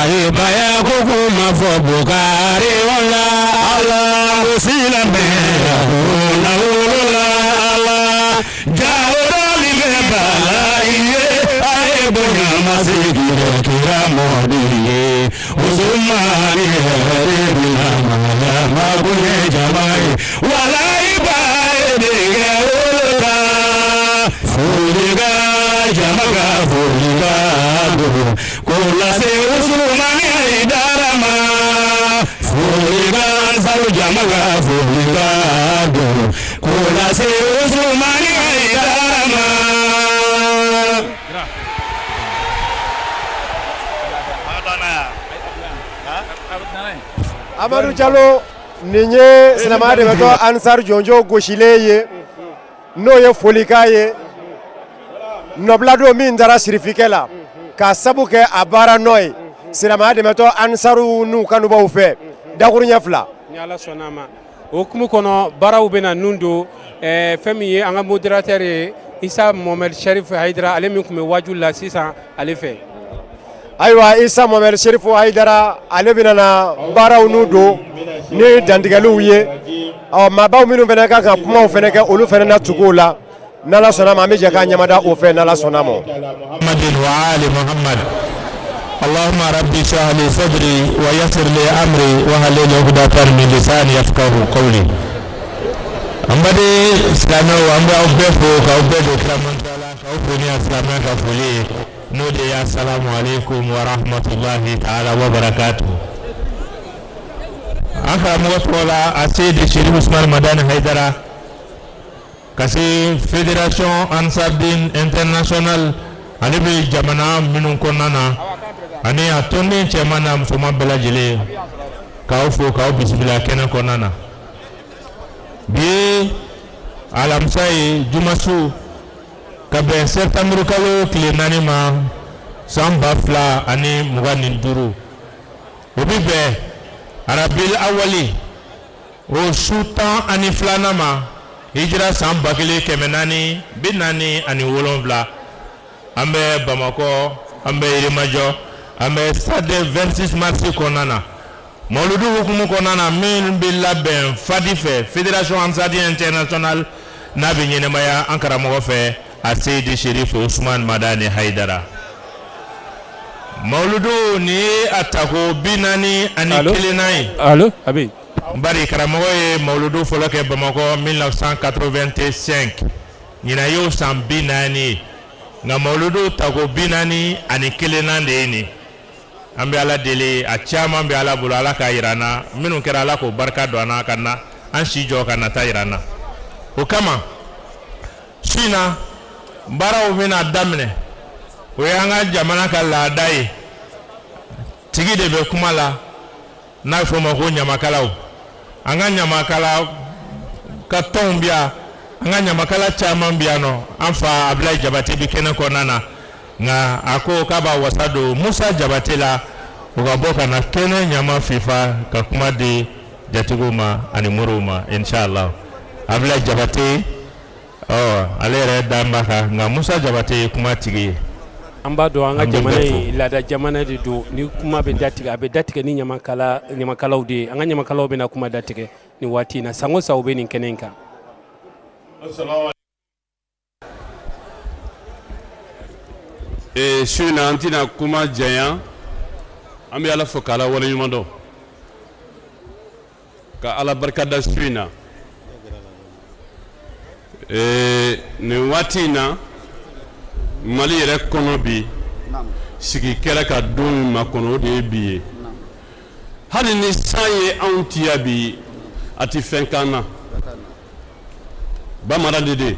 Aibaya kukuma fo bugari ula Allah usila me Una ula Allah maga fulika kula se Usmani Haidara Amadou Diallo ninye sinama de beto Ansar Jonjo goshileye no ye folika ye noblado min dara sirifikela ka sabuke abara noy sinama de beto Ansaru nu kanuba ufe dakuru nyafla nyala sonama okumu kono baraw bena nundo femi anga moderateur Issa Mohamed Sharif Haidara ale min kume wajul la sisan ale fe aywa Issa Mohamed Sharif Haidara ale bena baraw nu do ni dandigalu ye mabaw minu fana ka kuma fana ke olu fana na tugo la nala sonama mi je ka nyamada o fe nala sonamo Muhammadin wa ali Muhammad اللهم ربي اشرح لي صدري ويسر لي امري واحلل عقدة من لساني يفقهوا قولي امبدي اسلامو امبا اوبفو كاوبدو كرامنتالا كاوبني اسلامنا كفولي نودي يا السلام عليكم ورحمه الله تعالى وبركاته aka motola asidi Sherif Usman Madani Haidara kasi Fédération Ansardine International alibi jamana minun konana ani atoni chemana msoma bela jele kaufo kau bismillah kena konana bi alamsai jumasu kabe septembre kalo klenani ma samba fla ani mugani duru obibe arabil awali o sultan ani flanama hijra samba kele kemenani binani ani wolonvla ambe Bamako ambe Irimajo ambe stade 26 mars konana Mauludu hukumu konana min billa ben fadife Fédération Ansardine International nabi nyenemaya ankara mogofe Asidi Sherif Usman Madani Haidara Mauludu ni atako binani ani kilinai allo abi mbari karamoye Mauludu foloke Bamako 1985 nyina yo sambinani nga Mauludu tako binani ani kelenan de ni ambe ala dele a chama ambe ala bulu ala ka irana minu kera ala ko barka do ana kana an shijo kana ta irana o kama sina bara o mina damne o yanga jamana ka la dai tigi de be kumala na fo ma ko nyamakala o anga nyamakala ka tombia anga nyamakala chama mbiano amfa Ablaye Jabate bi kena konana nga ako kaba wasado Musa Jabate la ugaboka na kene nyama FIFA ka kuma de jatiguma ani muruma inshallah Ablaye Jabate alere dambaka nga Musa Jabate kuma tigi amba do anga jamana la da jamana de do ni kuma be datiga be datiga ni nyamakala ude anga nyamakala be na kuma datiga ni wati na sango sa ube ni kenenka Suna antina kuma jaya ambi ala fokala wala nyumando ka ala barkada suna ne watina mali yɛrɛ kɔnɔ bi sigi kɛra ka don ma kɔnɔ o de ye bi ye hali ni san ye anw tiya bi a ti fɛn kan na bamara dede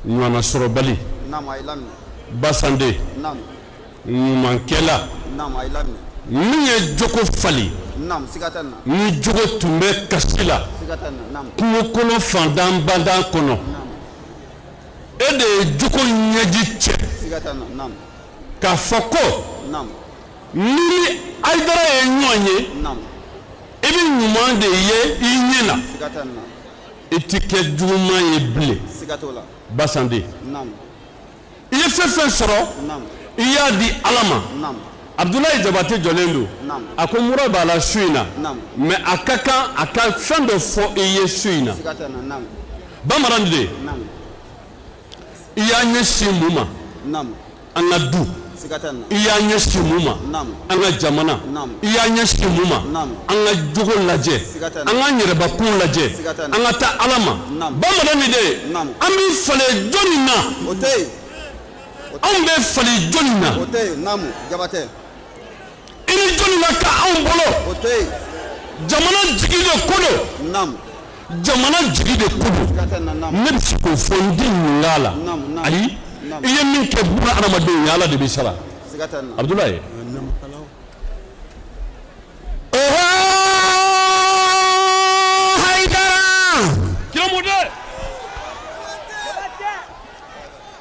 ɲuman sɔrɔbali basande ɲumankɛla min ye jogo fali ni jogo tun bɛ kasi la kungo kɔnɔ fandan bandan kɔnɔ e de ye jogo ɲɛji cɛ k'a fɔ ko ni Haidara ye ɲɔgɔn ye i bɛ ɲuman de ye i ɲɛ na i ti kɛ juguman ye bilen basande i ye fɛn fɛn sɔrɔ i y'a di Ala ma Abdoulaye Jabate jɔlen don a ko mura b'a la su in na mais a ka kan a ka fɛn dɔ fɔ i ye su in na bamanan de i y'a ɲɛsin mun ma an ka du i y'a ɲɛsin mun ma an ka jamana i y'a ɲɛsin mun ma an ka jogo lajɛ an ka yɛrɛbakun lajɛ an ka taa Ala ma bamanan de an bɛ falen jɔnni na anw bɛ falen jɔnni na i ni jɔnni na ka anw bolo jamana jigi de ko don Naam. jamana jigi de ko don ne bɛ se k'o fɔ n di ɲininka a la ayi i ye min kɛ buna adamadenw ye ala de bɛ sara Abdoulaye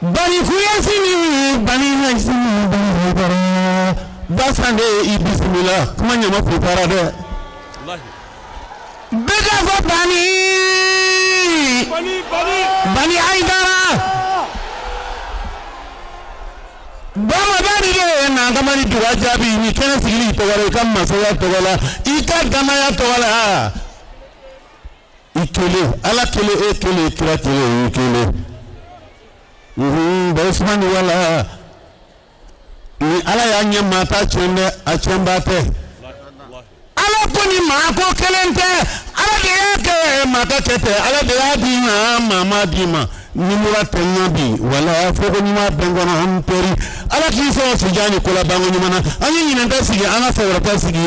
Bani kuyasini bani haisini bani haidara basande i bismillah kuma ɲama prepara dɛ bɛka fɔ bani haidara bamadani de nantamani duga jaabi ni kɛnɛ sigili i tɔgɔ la i ka masaya tɔgɔ la i ka damaya tɔgɔ la i kelen ala kelen e kelen kira kelen i kelen Usmani wala ni ala y'a ɲɛ maa ta tiɲɛ dɛ a tiɲɛba tɛ ala ko ni maa ko kelen tɛ ala de y'a kɛ maa ta cɛ tɛ ala de y'a di ma maa ma di ma ni mura tɛ ɲɛ bi wala fo ko ɲuman bɛn kɔnɔ an pɛri ala k'i sɔrɔ sija ni kola banko ɲuman na an ye ɲinɛ tɛ sigi an ka fɛ wɛrɛ tɛ sigi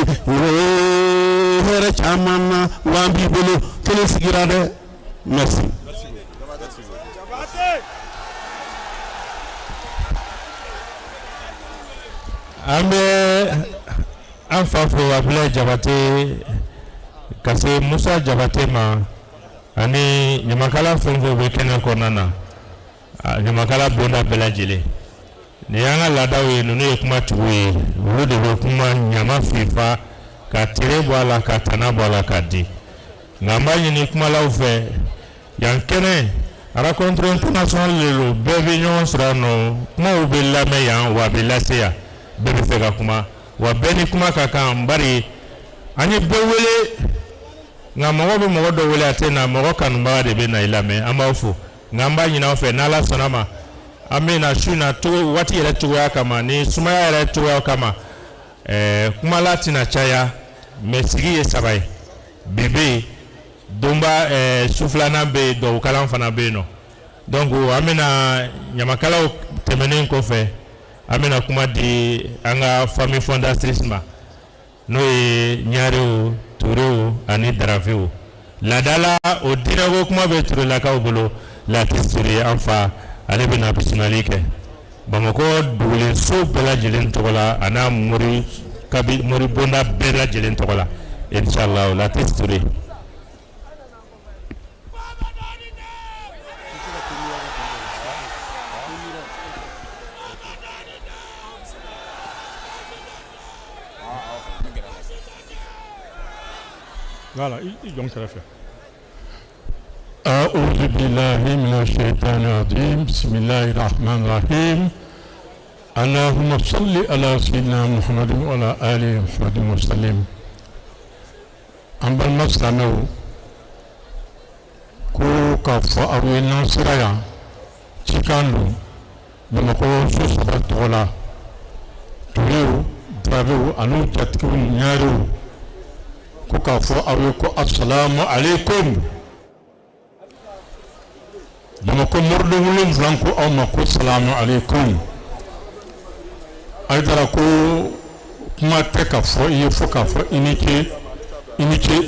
hɛrɛ caman na wa an b'i bolo kelen sigira dɛ merci. An bɛ an fa fo Abdoulaye Jabate ka se Musa Jabate ma ani ɲamakala fɛn fɛn bɛ kɛnɛ kɔnɔna na ɲamakala bonda bɛɛ lajɛlen nin y'an ka laadaw ye ninnu ye kuma tigiw ye olu de bɛ kuma ɲama fifa ka tere bɔ a la ka tana bɔ a la ka di nka an b'a ɲini kumalaw fɛ yan kɛnɛ rencontre internationale de don bɛɛ bɛ ɲɔgɔn sɔrɔ yan nɔ kumaw bɛ lamɛn yan wa a bɛ lase yan. Bɛɛ bɛ fɛ ka kuma wa bɛɛ ni kuma ka kan bari an ye bɛɛ wele nka mɔgɔ bɛ mɔgɔ dɔ wele a tɛ na mɔgɔ kanubaga de bɛ na i lamɛn an b'aw fo nka an b'a ɲini aw fɛ n'Ala sɔnna ma an bɛ na su in na waati yɛrɛ cogoya kama ni sumaya yɛrɛ cogoya kama kumala tɛna caya mɛ sigi ye 3 ye bi bɛ yen donba su 2nan bɛ yen duwawukalan fana bɛ yen nɔ donc an bɛna ɲamakalaw tɛmɛnen kɔfɛ an bɛna kuma di an ka famille fondatrice ma n'o ye Ɲarew Turew ani Darafew laadala o dirako kuma bɛ Turelakaw bolo Latif Ture an fa ale bɛna bisimilali kɛ Bamakɔ dugulenso bɛɛ lajɛlen tɔgɔ la a n'a mori bonda bɛɛ lajɛlen tɔgɔ la inshallah Latif Ture. Voilà, donc ça va faire. أعوذ بالله من الشيطان الرجيم بسم الله الرحمن الرحيم اللهم صل على سيدنا محمد وعلى آله محمد وسلم أما المسلمين كو كفا أروي ناصريا تكانو بمكو سوسبا تولا تريو درابيو أنو جاتكو نيارو ko k'a fɔ aw ye ko assalamu alaikum Bamakɔ mɔrɔden 7 ko aw ma ko assalamu alaikum Aidara ko kuma tɛ ka fɔ i ye fo k'a fɔ i ni ce i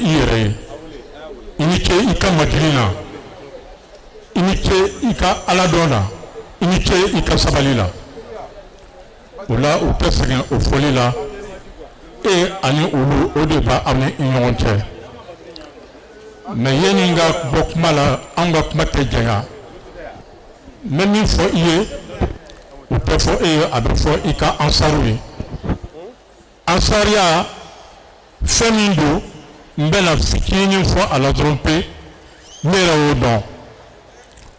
yɛrɛ ye i ni ce i ka majigi na i ni ce i ka ala dɔn na i ni ce i ka sabali la o la u tɛ sɛgɛn o fɔli la ani olu o de b'a aw ni ɲɔgɔn cɛ mais yanni n ka bɔ kuma la an ka kuma tɛ janya n bɛ min fɔ i ye o tɛ fɔ e ye a bɛ fɔ i ka ansaru ye ansariya fɛn min don n bɛna fitinin fɔ a la dɔrɔn pe ne yɛrɛ y'o dɔn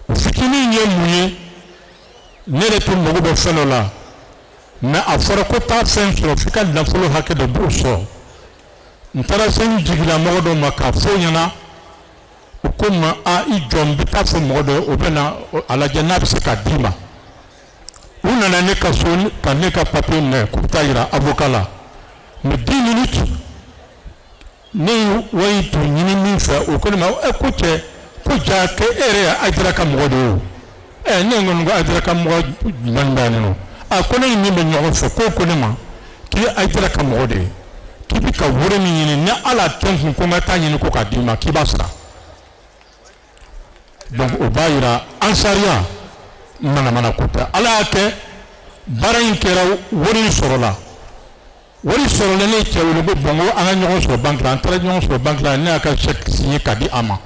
o fitinin ye mun ye ne yɛrɛ tun mago bɛ fɛn dɔ la mais a fɔra ko taa fɛn sɔrɔ f'i ka nafolo hakɛ dɔ b'o sɔrɔ n taara se n jigilamɔgɔ dɔ ma k'a fɔ ɲɛna o ko n ma i jɔ n bɛ taa fɔ mɔgɔ dɔ ye o bɛ na a lajɛ n'a bɛ se k'a d'i ma u nana ne ka so ka ne ka papiye minɛ k'u bɛ taa yira avocat la mais 10 minutes ne ye wari tun ɲini min fɛ o ko ne ma ko cɛ ko ja kɛ e yɛrɛ ye Aidara ka mɔgɔ de ye o ne kɔni ko Aidara ka mɔgɔ jumɛn bɛ yan nɔ a ko ne ni min bɛ ɲɔgɔn fɛ ko ne ma k'i ye Aidara ka mɔgɔ de ye k'i bɛ bi ka woro min ɲini ni ala tɔn kun ko n ka taa ɲini ko k'a d'i ma k'i b'a sara donc o b'a yira ansariya manamana ko tɛ ala y'a kɛ baara in kɛra wari in sɔrɔla wari sɔrɔlen ne cɛ wele ko bon ko an ka ɲɔgɔn sɔrɔ banque la an taara ɲɔgɔn sɔrɔ banque la ne y'a ka chèque signé k'a di a ma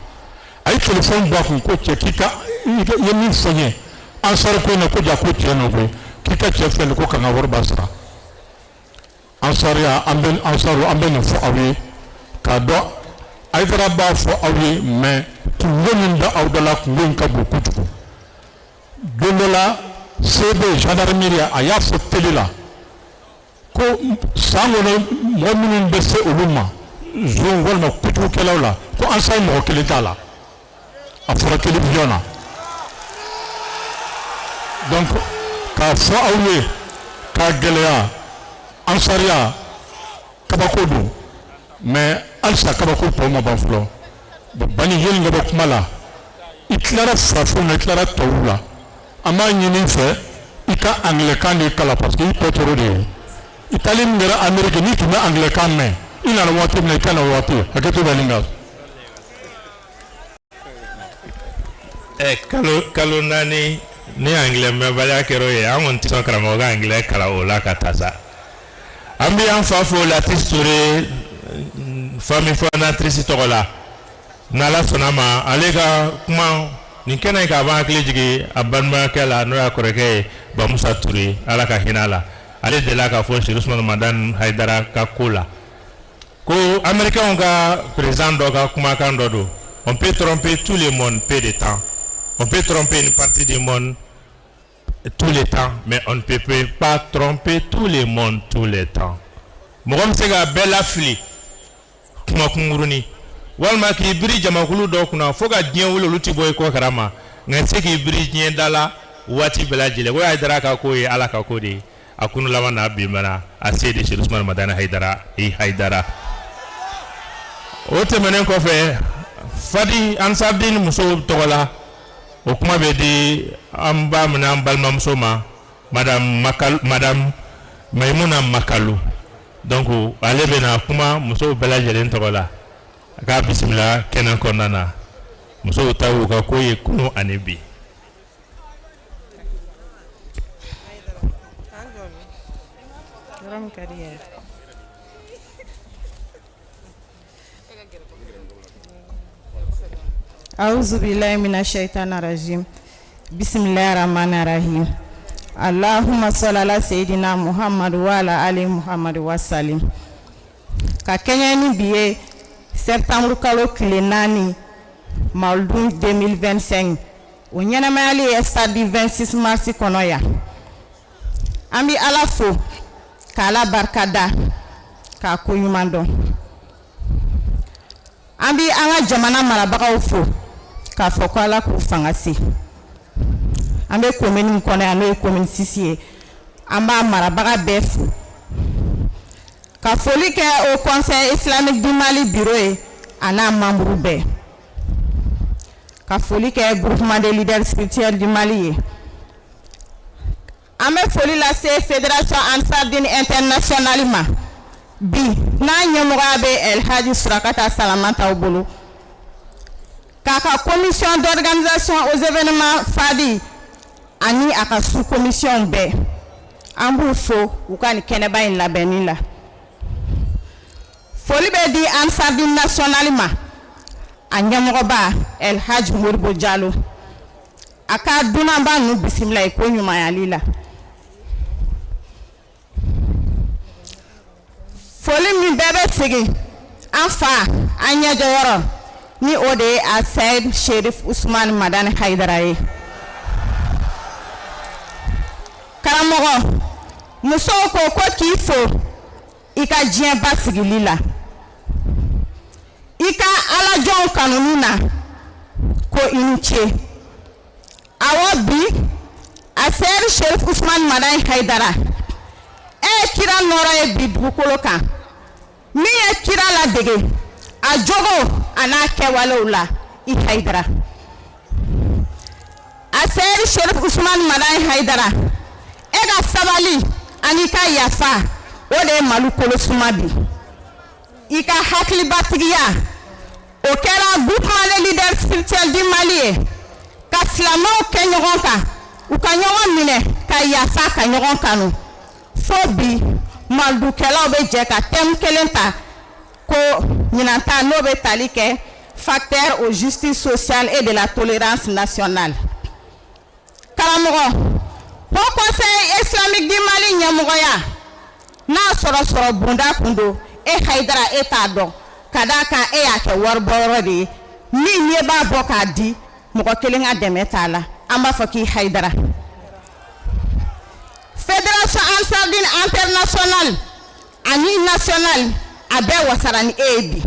a ye téléphone bɔ a kun ko cɛ k'i ka i ye min fɔ n ye ansari ko in na ko ja ko tiɲɛ nɔ koyi k'i ka cɛ filɛ nin ko ka n ka wari b'a sara ansariya an bɛ nin fɔ aw ye k'a dɔn Haidara b'a fɔ aw ye mais kungo min bɛ aw da la kungo in ka bon kojugu don dɔ la CB gendarmerie a y'a fɔ télé la ko san kɔnɔ mɔgɔ minnu bɛ se olu ma zon walima kojugukɛlaw la ko ansari mɔgɔ kelen t'a la a fɔra télévision na donc k'a fɔ aw ye k'a gɛlɛya ansariya kabako don mais halisa kabako tɔw ma ban fɔlɔ bani yeli ka bɔ kuma la i tilara farafinw na i tilara tɔw la an b'a ɲini fɛ i ka anglɛkan de kalan parce que i pɛtoro de ye i taali min kɛra Amérique n'i tun bɛ anglɛkan mɛn i nana waati min na i tɛ na waati hakɛto bɛ nin kan. kalo naani ni anglais mɛnbaliya kɛra o ye an kɔni tɛ sɔn karamɔgɔ ka anglais kalan o la ka taa sa an bɛ an fa fo Latif Ture famille fondatrice tɔgɔ la n'ala sɔnna ma ale ka kuma nin kɛnɛ in k'a b'an hakili jigin a balimakɛ la n'o y'a kɔrɔkɛ ye Bamusa Ture ala ka hinɛ a la ale delila k'a fɔ Cheikh Ousmane Madani Haidara ka ko la ko américains ka président dɔ ka kumakan dɔ don on peut tromper tout le monde peu de temps on peut tromper une partie du monde tout le temps mais on ne peut pas tromper tout le monde tout le temps mɔgɔ min se ka bɛɛ lafili kuma kunkurunin walima k'i biri jamakulu dɔ kunna fo ka diɲɛ wuli olu tɛ bɔ i kɔ kalama nka se k'i biri diɲɛ da la waati bɛɛ lajɛlen o Haidara ka ko ye ala ka ko de ye a kunu laban n'a bin mana a se de Cheikh Ousmane Madani Haidara o tɛmɛnen kɔfɛ Fadi Ansardine muso tɔgɔ la o kuma bɛ di an ba minɛ an balimamuso ma madame Maimuna Makalu donc ale bɛna kuma musow bɛɛ lajɛlen tɔgɔ la a k'a bisimila kɛnɛ kɔnɔna na musow ta y'u ka ko ye kunu ani bi. A'udhu billahi minash shaitani rajim. Bismillahir rahmanir rahim. Allahumma salli ala sayidina Muhammad wa ala ali Muhammad wa salim. Ka kɛɲɛ ni bi ye septembre kalo tile 4 Mawludun 2025 o ɲɛnamayali ye stade 26 mars kɔnɔ yan. An bɛ ala fo k'ala barikada k'a ko ɲuman dɔn. An bɛ an ka jamana marabagaw fo k'a fɔ ko ala k'u fanga se. An bɛ commune min kɔnɔ yan n'o ye commune 6 ye an b'a marabaga bɛɛ fo ka foli kɛ au conseil islamique du Mali bureau ye a n'a membre bɛɛ ka foli kɛ groupement des leaders spirituels du Mali ye an bɛ foli lase fédération Ansardine internationale ma bi n'a ɲɛmɔgɔya bɛ El Hadji Surakata Salamata bolo k'a ka commission d'organisation aux événements Fadi ani a ka sous commission bɛɛ an b'u fo u ka nin kɛnɛba in labɛnni la foli bɛ di Ansardine nationale ma a ɲɛmɔgɔba El Hadji Moribo Jalo a ka dunanba ninnu bisimila ko ɲumayali la foli min bɛɛ bɛ segin an fa an ɲɛjɔyɔrɔ ni o de ye a Said Cherif Ousmane Madani Haidara ye karamɔgɔ musow ko k'i fo i ka diɲɛ basigili la i ka alajɔnw kanuni na ko i ni ce awɔ bi a Said Cherif Ousmane Madani Haidara ye kira nɔrɔ ye bi dugukolo kan min ye kira ladege a jogo a n'a kɛwalew la i Haidara a Said Cherif Ousmane Madani Haidara e ka sabali ani ka yafa o de ye Mali kolosuma bi i ka hakilibatigiya o kɛra groupement des leaders spirituels du Mali ye ka silamɛw kɛ ɲɔgɔn kan u ka ɲɔgɔn minɛ ka yafa ka ɲɔgɔn kanu fo bi maldukɛlaw bɛ jɛ ka thème kelen ta ko ɲinanta n'o bɛ tali kɛ facteur aux justice sociale et de la tolérance nationale. Karamɔgɔ, Haut Conseil islamique du Mali ɲɛmɔgɔya n'a sɔrɔ bunda kun don e Hayidara e t'a dɔn ka d'a kan e y'a kɛ waribɔyɔrɔ de ye min ɲɛ b'a bɔ k'a di mɔgɔ kelen ka dɛmɛ t'a la an b'a fɔ k'i Hayidara. Fédération Ansardine internationale ani nationale a bɛɛ wasara ni e ye bi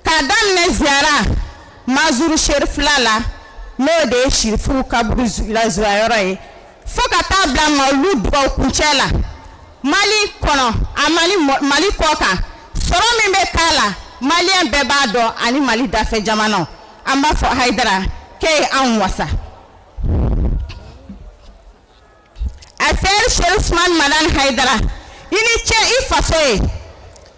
k'a daminɛ ziyara Mazuru Sherifula la n'o de ye Sherifu kaburu la ziyayɔrɔ ye fo ka taa bila Mawulu dugawu kuncɛ la Mali kɔnɔ a Mali kɔ kan sɔrɔ min bɛ k'a la Maliyɛn bɛɛ b'a dɔn ani Mali dafɛ jamanaw an b'a fɔ Hayidara k'e ye anw wasa. Affaire Cheikh Ousmane Madani Hayidara i ni ce i faso ye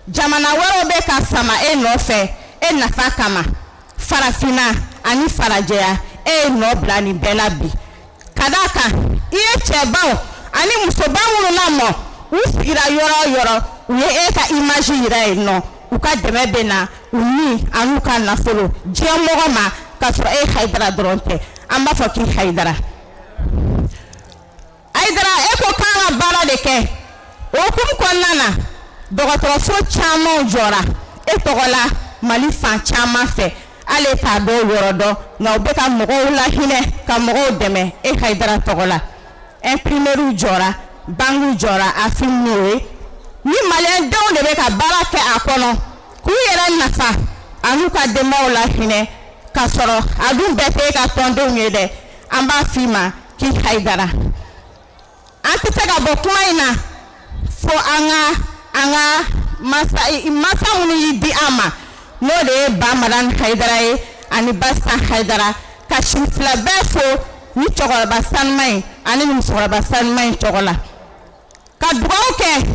jamana wɛrɛw bɛ ka sama e nɔfɛ e nafa kama farafina ani farajɛya e ye nɔ bila nin bɛɛ la bi ka d'a kan i ye cɛbaw ani musoba minnu lamɔ u sigira yɔrɔ o yɔrɔ u ye e ka image yira yen nɔ u ka dɛmɛ bɛ na u ni an'u ka nafolo diɲɛ mɔgɔ ma k'a sɔrɔ e Hayidara dɔrɔn tɛ an b'a fɔ k'i Hayidara. Hayidara e ko k'an ka baara de kɛ o hukumu kɔnɔna na dɔgɔtɔrɔso caman jɔra e tɔgɔ la Mali fan caman fɛ ale t'a dɔw yɔrɔ dɔn nka u bɛ ka mɔgɔw lahinɛ ka mɔgɔw dɛmɛ e Hayidara tɔgɔ la imprimeriw jɔra bankiw jɔra a film n'o ye ni maliyɛndenw de bɛ ka baara kɛ a kɔnɔ k'u yɛrɛ nafa an'u ka denbayaw lahinɛ k'a sɔrɔ a dun bɛɛ tɛ e ka tɔndenw ye dɛ an b'a f'i ma k'i Hayidara. An tɛ se ka bɔ kuma in na fo an ka masa minnu y'i di an ma n'o de ye Ba Madani Hayidara ye ani Ba San Hayidara ka sifila bɛɛ fo ni cɛkɔrɔba sanuma in ani musokɔrɔba sanuma in tɔgɔ la ka dugawu kɛ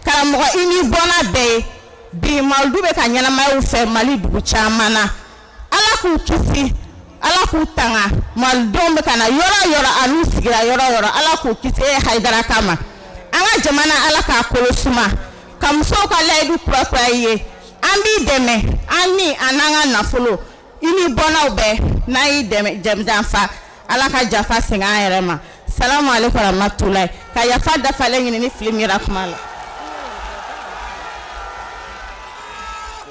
karamɔgɔ i ni bɔnna bɛɛ ye bi Mawuludu bɛ ka ɲɛnamayaw fɛ Mali dugu caman na Ala k'u kisi Ala k'u tanga malidenw bɛ ka na yɔrɔ o yɔrɔ an'u sigira yɔrɔ o yɔrɔ Ala k'u kisi e Hayidara kama an ka jamana Ala k'a kolo suma ka musow ka layidu kurakura i ye an b'i dɛmɛ an ni a n'an ka nafolo i ni bɔnnaw bɛɛ n'an y'i dɛmɛ janfa Ala ka jafa segin an yɛrɛ ma salamu aleykum warahmatulahi ka yafa dafalen ɲini ni fili mira kuma la.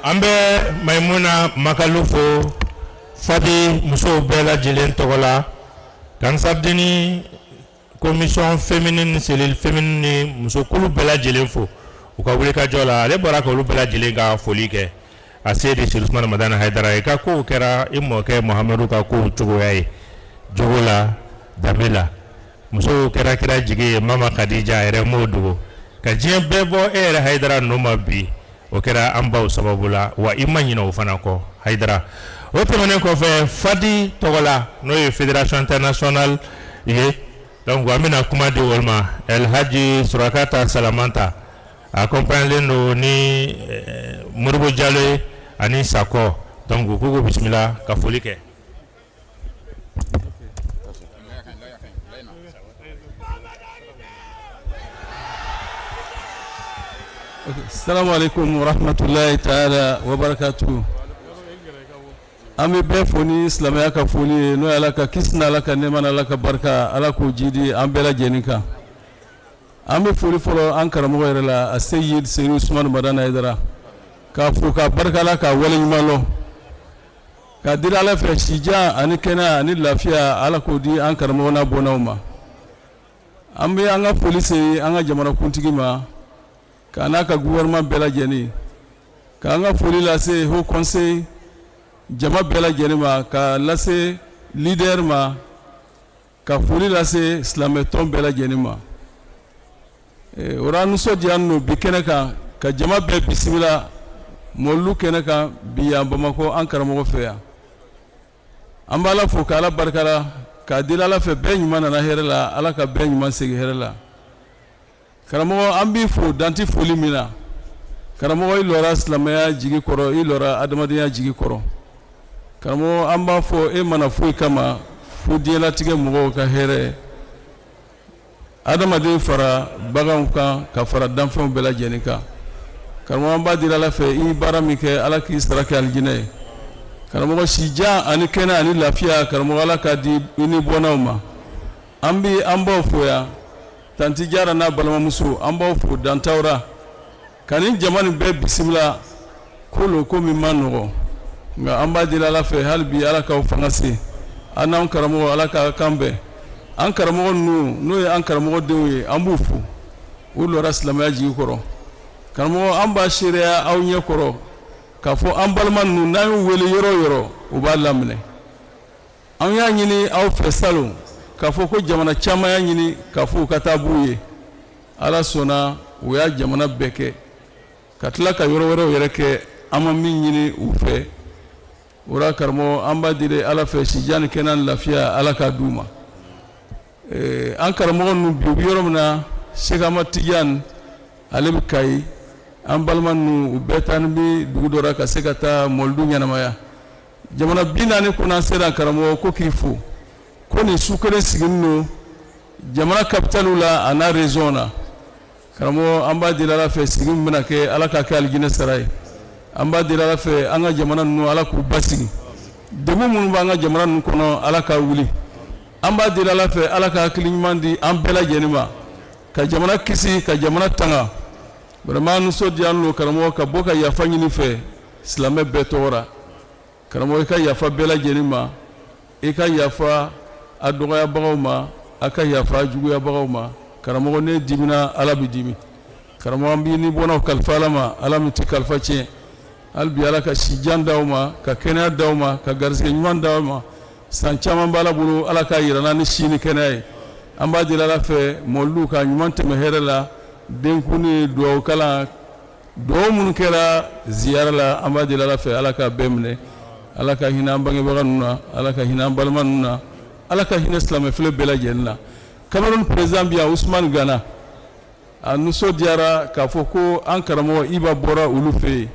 An bɛ Mayimuna Makalu fo Fadi musow bɛɛ lajɛlen tɔgɔ la Ansardine commission féminine cellule féminine ni musokulu bɛɛ lajɛlen fo u ka wulikajɔ la ale bɔra ka olu bɛɛ lajɛlen ka foli kɛ a se de Cheikh Ousmane Madani Hayidara ye ka kow kɛra i mɔkɛ Muhamadu ka kow cogoya ye jogo la danbe la musow kɛra kira jigi ye Mama Kadija yɛrɛ m'o dogo ka diɲɛ bɛɛ bɔ e yɛrɛ Hayidara nɔ ma bi o kɛra an baw sababu la wa i ma ɲinɛ o fana kɔ Hayidara. O tɛmɛnen kɔfɛ Fadi tɔgɔ la n'o ye Fédération internationale ye donc an bɛna kuma di olu ma El Hadji Surakata Salamanta accompagné don ni Modibo Jalo ani Sakɔ donc k'u ko bisimila ka foli kɛ. Assalamu alaikum wa rahmatullahi ta'ala wa barakatuh. An bɛ bɛɛ fo ni silamɛya ka foli ye n'o ye Ala ka kisi n'Ala ka nɛɛma n'Ala ka barika Ala k'o jidi an bɛɛ lajɛlen kan. An bɛ foli fɔlɔ an karamɔgɔ yɛrɛ la a Seyid Cheikh Ousmane Madani Hayidara k'a fo ka barika Ala ka waleɲuman lɔ ka dira Ala fɛ sijan ani kɛnɛya ani lafiya Ala k'o di an karamɔgɔ n'a bɔnnaw ma. An bɛ an ka foli se an ka jamanakuntigi ma k'a n'a ka gouvernement bɛɛ lajɛlen k'an ka foli lase Haut Conseil jama bɛɛ lajɛlen ma ka lase leader ma ka foli lase silamɛtɔn bɛɛ lajɛlen ma. O la nisɔndiya ninnu bi kɛnɛ kan ka jama bɛɛ bisimila Mawuludu kɛnɛ kan bi yan Bamakɔ an karamɔgɔ fɛ yan. An bɛ Ala fo ka Ala barikada k'a deli Ala fɛ bɛɛ ɲuman nana hɛrɛ la Ala ka bɛɛ ɲuman segin hɛrɛ la. Karamɔgɔ an b'i fo dan tɛ foli min na karamɔgɔ i lɔra silamɛya jigi kɔrɔ i lɔra adamadenya jigi kɔrɔ karamɔgɔ an b'a fɔ e mana foyi kama fo diɲɛlatigɛ mɔgɔw ka hɛrɛ adamaden fara baganw kan ka fara danfɛnw bɛɛ lajɛlen kan karamɔgɔ an b'a deli ala fɛ i baara min kɛ ala k'i sara kɛ alijinɛ ye karamɔgɔ sijan ani kɛnɛ ani lafiya karamɔgɔ ala k'a di i ni bɔnnaw ma an b'aw fo yan tanti jara n'a balimamuso an b'aw fo dantawra ka nin jama nin bɛɛ bisimila ko min ma nɔgɔ nka an b'a deli ala fɛ hali bi ala k'aw fanga se an n'an karamɔgɔ ala k'a kan bɛn an karamɔgɔ ninnu n'o ye an karamɔgɔ denw ye an b'u fo u lɔra silamɛya jigi kɔrɔ karamɔgɔ an b'a seereya aw ɲɛ kɔrɔ k'a fɔ an balima ninnu n'an y'u wele yɔrɔ o yɔrɔ u b'a laminɛ an y'a ɲini aw fɛ salon k'a fɔ ko jamana caman y'a ɲini k'a fɔ u ka taa b'u ye ala sɔnna u y'a jamana bɛɛ kɛ ka tila ka yɔrɔ wɛrɛw yɛrɛ kɛ an ma min ɲini u fɛ o la karamɔgɔ an b'a deli ala fɛ sijan ni kɛnɛ ni lafiya ala k'a d'u ma an karamɔgɔ ninnu bi u bɛ yɔrɔ min na sekama tijan ale bɛ Kayi an balima ninnu u bɛɛ taa ni bɛ dugu dɔ la ka se ka taa mɔlidu ɲɛnamaya jamana 40 kɔnɔ an sera karamɔgɔ ko k'i fo ko nin su kelen sigilen don jamana capitale la a n'a région na karamɔgɔ an b'a deli ala fɛ sigi min bɛna kɛ ala k'a kɛ alijinɛ sara ye an b'a deli ala fɛ an ka jamana ninnu ala k'u basigi degun minnu b'an ka jamana ninnu kɔnɔ ala k'a wuli an b'a deli ala fɛ ala ka hakili ɲuman di an bɛɛ lajɛlen ma ka jamana kisi ka jamana tanga vraiment nisɔndiyalen don karamɔgɔ ka bɔ ka yafa ɲini fɛ silamɛ bɛɛ tɔgɔ la karamɔgɔ i ka yafa bɛɛ lajɛlen ma i ka yafa a dɔgɔyabagaw ma a ka yafa a juguyabagaw ma karamɔgɔ ne dimina ala bɛ dimi karamɔgɔ an b'i ni bɔnnaw kalifa ala ma ala min tɛ kalifa tiɲɛ hali bi ala ka sijan d'aw ma ka kɛnɛya d'aw ma ka garisɛgɛ ɲuman d'aw ma san caman b'ala bolo ala k'a yira n'an ni si ni kɛnɛya ye an b'a deli ala fɛ mɔlidu ka ɲuman tɛmɛ hɛrɛ la denkun ni dugawu kalan dugawu minnu kɛra ziyara la an b'a deli ala fɛ ala k'a bɛɛ minɛ ala ka hinɛ an bangebaga ninnu na ala ka hinɛ an balima ninnu na ala ka hinɛ silamɛfile bɛɛ lajɛlen na Cameroun président bi yan Ousmane Gana a nisɔndiyara k'a fɔ ko an karamɔgɔ Iba bɔra olu fɛ yen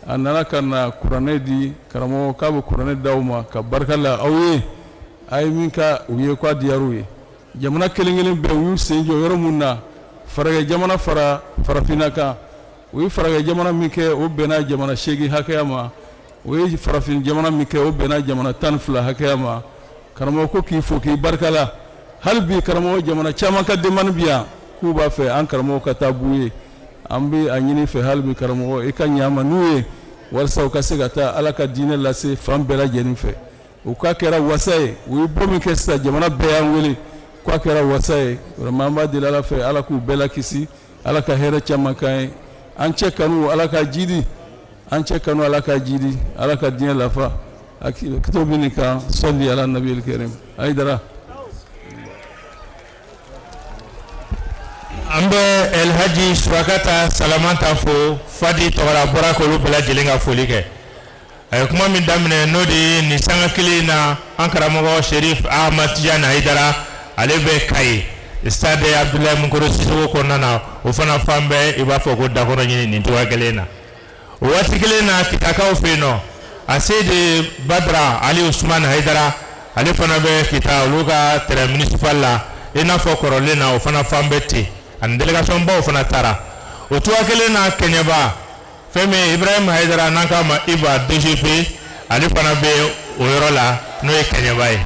a nana ka na kuranɛ di karamɔgɔ k'a bɛ kuranɛ d'aw ma ka barika la aw ye a ye min ka u ye k'a diyar'u ye jamana kelen-kelen bɛɛ u y'u sen jɔ yɔrɔ min na faragɛ jamana fara farafinna kan u ye faragɛ jamana min kɛ o bɛnna jamana 8 hakɛya ma o ye farafin jamana min kɛ o bɛnna jamana 12 hakɛya ma karamɔgɔ ko k'i fo k'i barika la hali bi karamɔgɔ jamana caman ka demande bi yan k'u b'a fɛ an karamɔgɔ ka taa b'u ye an bɛ a ɲini fɛ hali bi karamɔgɔ i ka ɲɛ an ma n'u ye walasa u ka se ka taa ala ka diinɛ lase fan bɛɛ lajɛlen fɛ u k'a kɛra wasa ye u ye bɔ min kɛ sisan jamana bɛɛ y'an wele k'a kɛra wasa ye vraiment an b'a deli ala fɛ ala k'u bɛɛ lakisi ala ka hɛrɛ caman k'an ye an cɛ kanu ala ka jidi an cɛ kanu ala ka jidi ala ka diinɛ lafa a kito min kan sɔli ala nabiyil karim Aidara. an bɛ elhaji surakata salamata fo fadi tɔgɔla bɔra k'olu bɛɛ lajɛlen ka foli kɛ a ye kuma min daminɛ n'o de ye nin sanga kelen na an karamɔgɔ Sherif Ahmad Tijani Aidara ale bɛ Kayi stade Abdoulaye Munkoro Sisoko kɔnɔna na o fana fan bɛɛ i b'a fɔ ko dakɔrɔ ɲini nin cogoya kelen na o waati kelen na kitakaw fɛ yen nɔ a se de Badra Ali Usman Aidara ale fana bɛ kita olu ka terrain municipal la i n'a fɔ kɔrɔlen na o fana fan bɛɛ ten ani délégation baw fana taara o cogoya kelen na Kɛɲɛba fɛn min Ibrahim Aidara n'an k'a ma Iba DGP ale fana bɛ o yɔrɔ la n'o ye Kɛɲɛba ye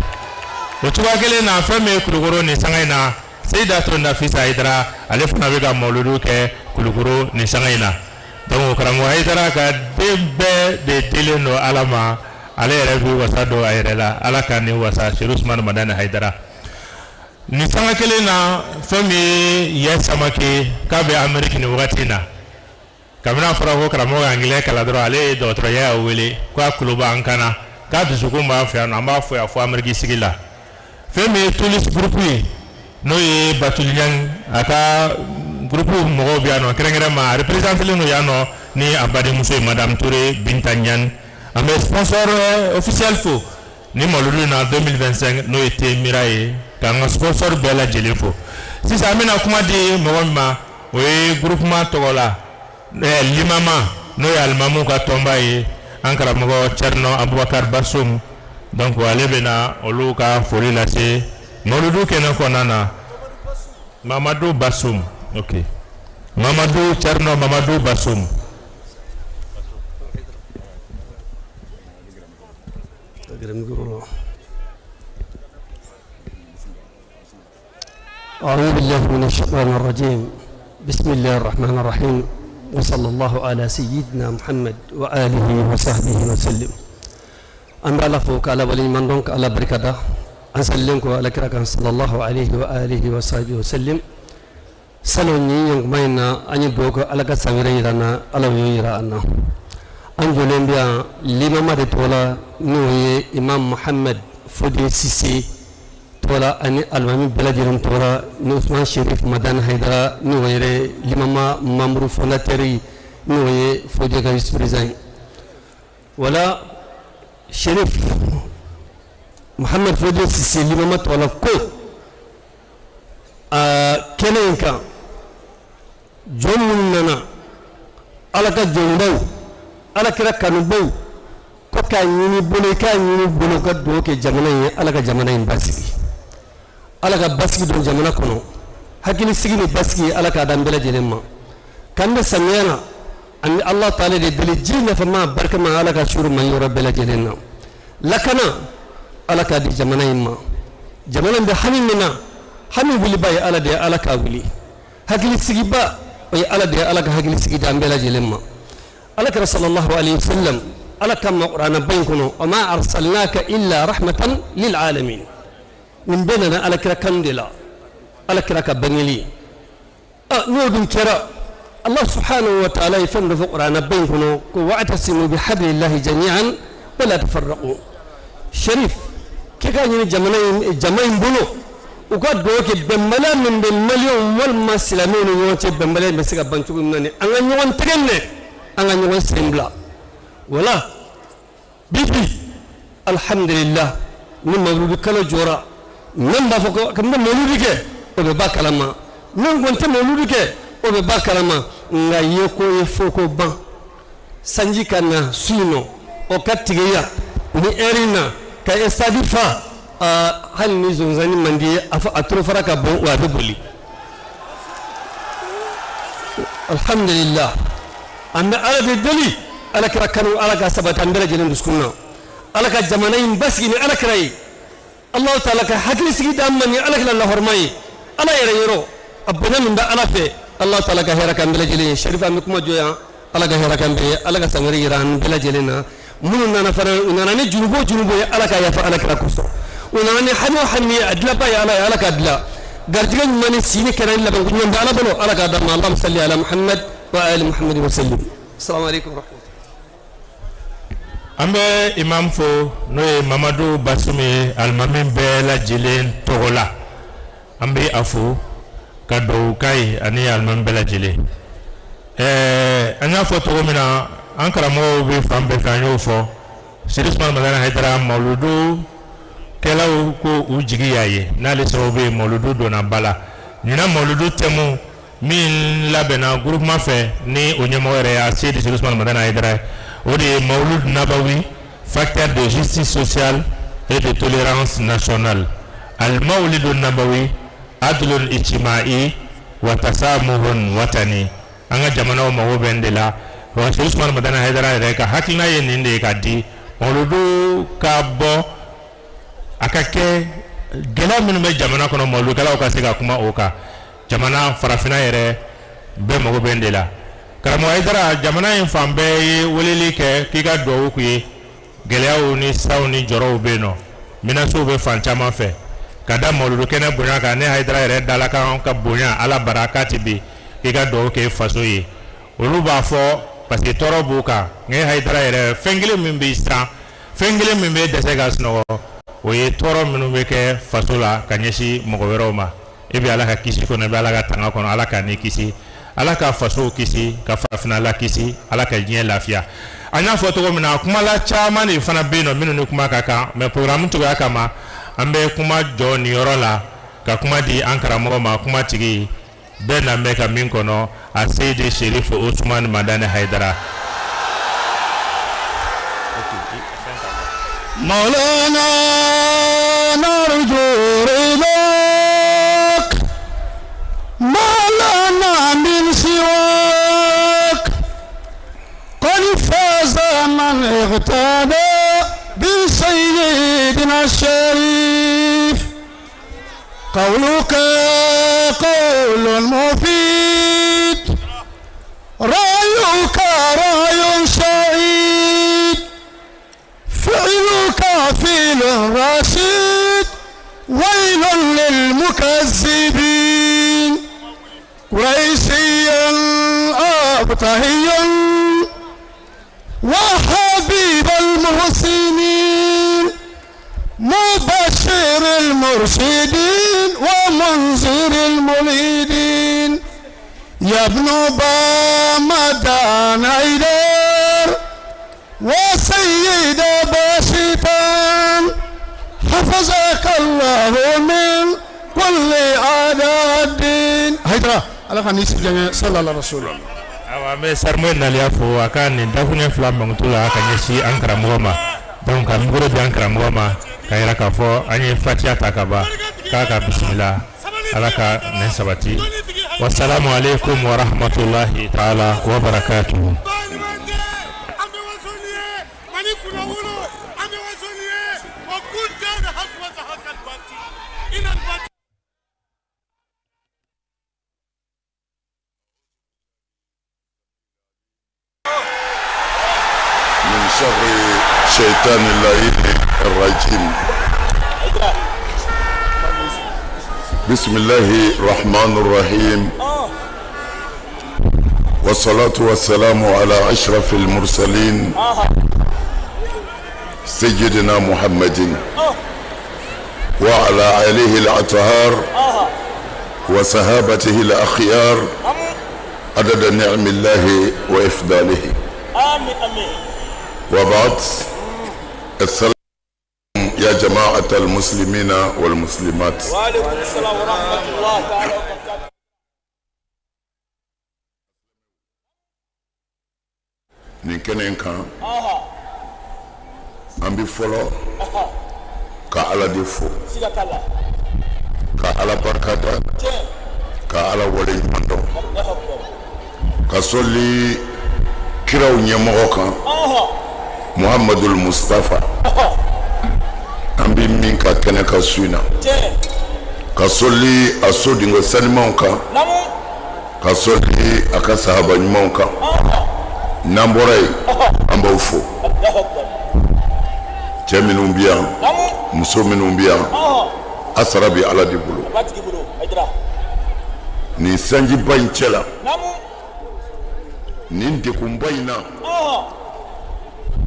o cogoya kelen na fɛn min ye Kulukoro nin sanga in na Seyidatu Nafisa Aidara ale fana bɛ ka mawuludu kɛ Kulukoro nin sanga in na donc karamɔgɔ Aidara ka den bɛɛ de dilen don ala ma ale yɛrɛ bɛ wasa don a yɛrɛ la ala ka nin wasa Sherif Usman Madani Aidara nin sanga kelen na fɛn min ye Yɛ Samake k'a bɛ Amérique nin wagati in na kabini a fɔra ko karamɔgɔ angilɛ kalan dɔrɔn ale ye dɔgɔtɔrɔya y'a wele k'a tulo b'an kan na k'a dusukun b'an fɛ yan nɔ an b'a fɔ yan fɔ Amérique sigi la fɛn min ye Tunis groupe ye n'o ye Batuliɲang a ka groupe mɔgɔw bɛ yan nɔ kɛrɛnkɛrɛnma a représentelen don yan nɔ ni a badenmuso ye Madame Touré Binta Ɲani an bɛ sponsor officiel fo ni mawuludu na 2025 n'o ye Temira ye k'an ka sponsor bɛɛ lajɛlen fo sisan an bɛna kuma di mɔgɔ min ma o ye groupement tɔgɔ la limama n'o ye alimamu ka tɔnba ye an karamɔgɔ Cerno Abubakar Basum donc ale bɛna olu ka foli lase mawludu kɛnɛ kɔnɔna na Mamadou Basum. Ok, Mamadou Cerno Mamadou Basum. أعوذ بالله من الشيطان الرجيم. بسم الله الرحمن الرحيم، وصلى الله على سيدنا محمد وآله وصحبه وسلم. أما لفوك على ولي من دونك على بركة أنسلمك على كراك صلى الله عليه وآله وصحبه وسلم. سلوني يوم ماينا أني دوك على كساميري رانا على ويرا أنا أنجولين بيا لما ما تقولا نوي إمام محمد فودي سيسي تولا أني المامي بلاديرم تولا نوسمان شريف مدان هيدرا نويري لما ما مامرو فوناتري نوي فودي كايس بريزاي ولا شريف محمد فودي سيسي لما ما تولا كو كنينكا جمعنا على كجنبو على كذا كنبو كأني بني كأني بنو كدو كجمعنا على كجمعنا باسكي على كباسكي دون جمعنا كنو هكذا سيجي باسكي على كادم بلا جنما كان سمينا أن الله تعالى يدل جينا فما بركة ما على كشور ما يورا بلا جننا لكنا على كادي جمعنا إما جمعنا بحنينا حمي ولي باي على دي على كاولي هكذا سيجي با وي على دي على هكذا سيجي دام بلا جنما على رسول الله عليه وسلم على كم قرآن بينكم وما أرسلناك إلا رحمة للعالمين من بيننا على كرا كندلا على كرا كبنيلي نود كرا الله سبحانه وتعالى يفند في قرآن بينكم واعتصموا بحبل الله جميعا ولا تفرقوا شريف كيف كان جمعين بلو وقد دوك بملا من بمليون والما سلامين يوانتي بملا بسيقى بانتوك مناني أنا يوان تغنى أنا يوان سيمبلا ولا بيبي الحمد لله من مولود كلا جورا من بافوك كم مولودك وبباك لما من كنت مولودك وبباك لما نايكو يفوكو بان سنجي كان سينو وكاتيجيا ni erina ka estadifa hal ni zonzani mandi atrofara ka bon wa boli alhamdulillah anda ala de dali ala kra kanu ala ka sabata ndara jelen duskunna ala ka jamanain basgi ni ala krai allah taala ka hakli sigi damani ala kala la hormai ala yere yero abuna min da ala fe allah taala ka hera kan bela jelen sharifa mi kuma joya ala ka hera kan be ala ka sangari iran bela jelena munu nana fara nana ni junubo ala ka yafa ala kra kuso nana ni hanu hanni adla ba ya ala ka adla garjigan mani sini kenan la bangu nyamba ala bolo ala ka dama allah salli ala muhammad wa ali muhammad wa sallim assalamu alaikum wa rahmatullahi ambe imam fo noye Mamadou Basumi almamin bela jilen togola ambe afu kado kai ani almamin bela jile anya fo togo mina ankara mo be fambe kanyo fo Sirisman Madana Haidara mawludu kelaw ko ujigi yaye nale sobe mawludu dona bala nina mawludu temu min labena groupement fe ni onyemo re a Sidi Sirisman Madana Haidara odi mawlud nabawi facteur de justice sociale et de tolérance nationale al mawlid nabawi adlun ijtimai wa tasamuhun watani anga jamana o mawo bendela wa Sirisman Madana Haidara re ka hakina yeninde ka di mawludu ka bo akake gela min be jamana kono mawludu kala ka se ka kuma o ka jamana farafina yere be mawo bendela karamo Haidara jamana in fambe woleli ke kiga do ku ye geleawo ni saw ni joro be no mina so be fanchama fe kada mawludu kene bunya ka ne Haidara yere dala ka bunya ala barakati bi kiga do ke faso ye olu ba fo parce que toro buka nge Haidara yere fengile min be istra fengile min be dese gas no o ye toro minu be ke faso la kanyeshi mogowero ma ebi ala ka kisi kono be ala ka tanga kono ala ka ni kisi ala ka faso kisi ka farafina la kisi ala ka diɲɛ lafiya anya fo to mina kuma la chama ni fana be no minu ni kuma ka kan mais programme to ya kama ambe kuma jo ni yoro la ka kuma di ankara mo ma kuma tigi bɛɛ na bɛ ka min kɔnɔ a Seydi Sherif Ousmane Madani Haidara. مولانا نرجو رضاك ما لنا من سواك قد فاز من اغتدى بسيدنا الشريف قولك قول مفيد رأيك رأي سعيد فعلك فعل رشيد ويل للمكذبين قريشيا أبطهيا وحبيب المحسنين مبشر المرشدين ومنذر المريدين يا ابن بامدان عيدر وسيد باشتان حفظك الله من كل أعداء الدين. هيدرا على خنيس جميع صلى الله عليه وسلم. awa me sarmo nalia fo aka ni dafunya flam mangtula aka nyeshi ankara mugoma donc am goro bi ankara mugoma kayira ka fo anye fatiha takaba kaka bismillah alaka ne sabati wassalamu alaikum wa rahmatullahi ta'ala wa barakatuh. شر شيطان اللعين الرجيم. بسم الله الرحمن الرحيم والصلاة والسلام على أشرف المرسلين سيدنا محمد وعلى آله الأطهار وصحابته الأخيار عدد نعم الله وإفضاله. آمين آمين. وبعد السلام يا جماعة المسلمين والمسلمات. وعليكم السلام ورحمة الله تعالى وبركاته. نكنن كان أمبي فلو كعلى دفو كعلى بركة كعلى ولي مندو كسولي كراو نيموكا Muhammadul Mustafa ambi minka kene ka suina ka soli asodi ngo sanimanka ka soli aka sahaba nyumanka namborai amba ufo cheminumbia musominumbia asarabi ala dibulu ni sanji banchela ni ndekumbaina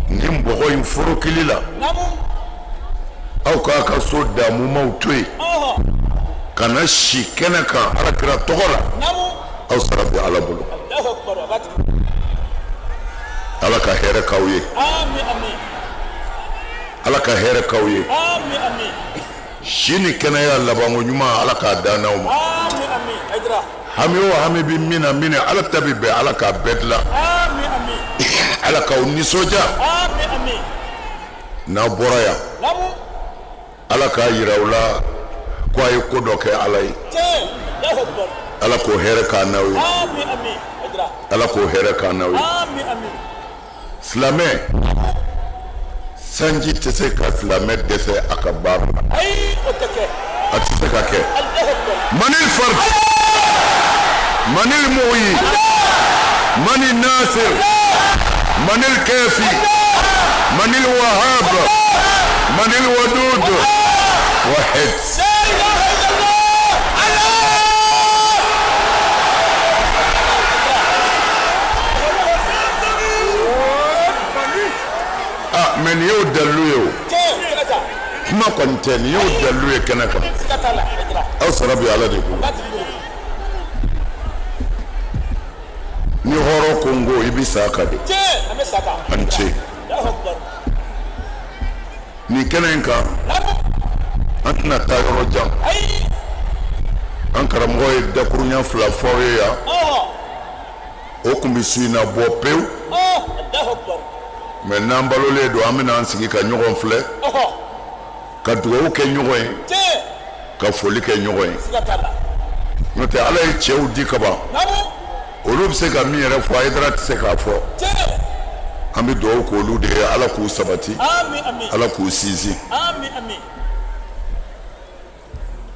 nimbogo infuro kilila au ka so damu mautwe kana shikena ka harakira togola au sarabi ala bulu ala ka here kauye amin amin ala ka here kauye amin amin shini kana ya labango nyuma ala ka dana uma amin amin aidra hamiyo hamibi mina ala tabibe ala ka bedla amin amin ala ka unisoja amin amin na boraya lamu ala ka yirawla ko ay ko doke alay ala ko here ka nawi amin amin adra ala ko here ka nawi amin amin slame sanji tese ka slame dese akabar ay otake ataka ke manil fard manil muyi manil nasir من الكافي من الوهاب من الودود واحد من يودلو ما كنت يودلو كنك أصربي على دي ni horo Kongo ibisaka de anche ni kenenka atna tagoro jam an karamɔgɔ ye dakuruɲa fila fɔ ye yan o kun bɛ su in na bɔ pewu mɛ n'an balolen don an bɛna an sigi ka ɲɔgɔn filɛ ka dugawu kɛ ɲɔgɔn ye ka foli kɛ ɲɔgɔn ye n'o tɛ ala ye cɛw di kaban olu bɛ se ka min yɛrɛ fɔ Hayidara tɛ se k'a fɔ an bɛ dugawu k'olu de ye ala k'u sabati ala k'u sinsin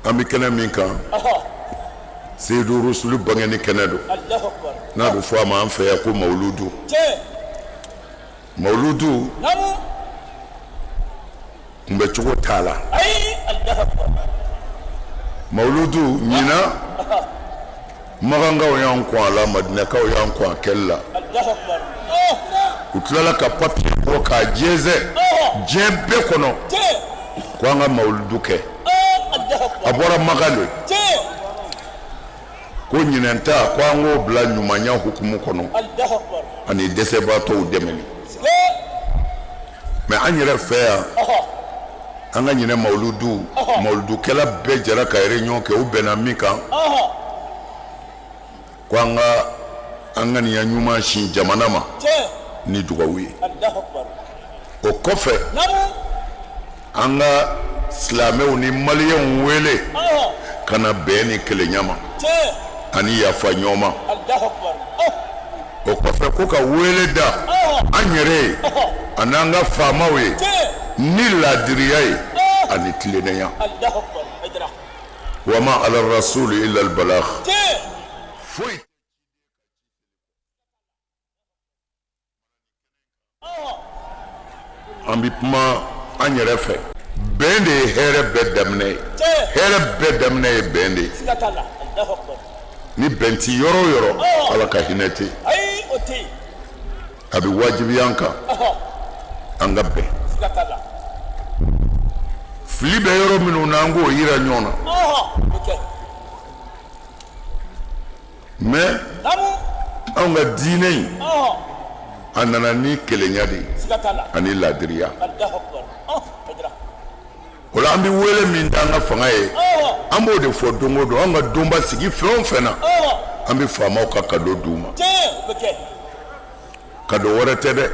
an bɛ kɛnɛ min kan Seyidu Rusulu bangeni kɛnɛ don n'a bɛ fɔ a ma an fɛ yan ko mawuludu mawuludu kunbɛcogo t'a la mawuludu ɲinan magankaw y'an kɔn a la madinakaw y'an kɔn a kɛli la u tilala ka papiye bɔ k'a jɛnsɛn diɲɛ bɛɛ kɔnɔ ko an ka mawuludu kɛ a bɔra Makan de ko ɲinɛn ta ko an k'o bila ɲumanya hukumu kɔnɔ ani dɛsɛbaatɔw dɛmɛli mɛ an yɛrɛ fɛ yan an ka ɲinɛ mawuludukɛla bɛɛ jɛra ka réunion kɛ u bɛnna min kan ko an ka ŋaniya ɲuman sin jamana ma ni dugawu ye o kɔfɛ an ka silamɛw ni maliyɛnw wele ka na bɛn ni kelenya ma ani yafa ɲɔgɔn ma o kɔfɛ ko ka wele da an yɛrɛ ye ani an ka faamaw ye ni laadiriya ye ani tilennenya wa ma ala rasuli illa al balagh foyi an bɛ kuma an yɛrɛ fɛ bɛn de ye hɛrɛ bɛɛ daminɛ ye hɛrɛ bɛɛ daminɛ ye bɛn de ye ni bɛn ti yɔrɔ o yɔrɔ ala ka hinɛ tɛ a bɛ wajibiya an kan an ka bɛn fili bɛ yɔrɔ minnu na an k'o yira ɲɔgɔn na mais anw ka diinɛ in a nana ni kelenya de ye ani laadiriya o la an bɛ wele min da an ka fanga ye an b'o de fɔ don o don an ka donba sigi fɛn o fɛn na an bɛ faamaw ka kado d'u ma kado wɛrɛ tɛ dɛ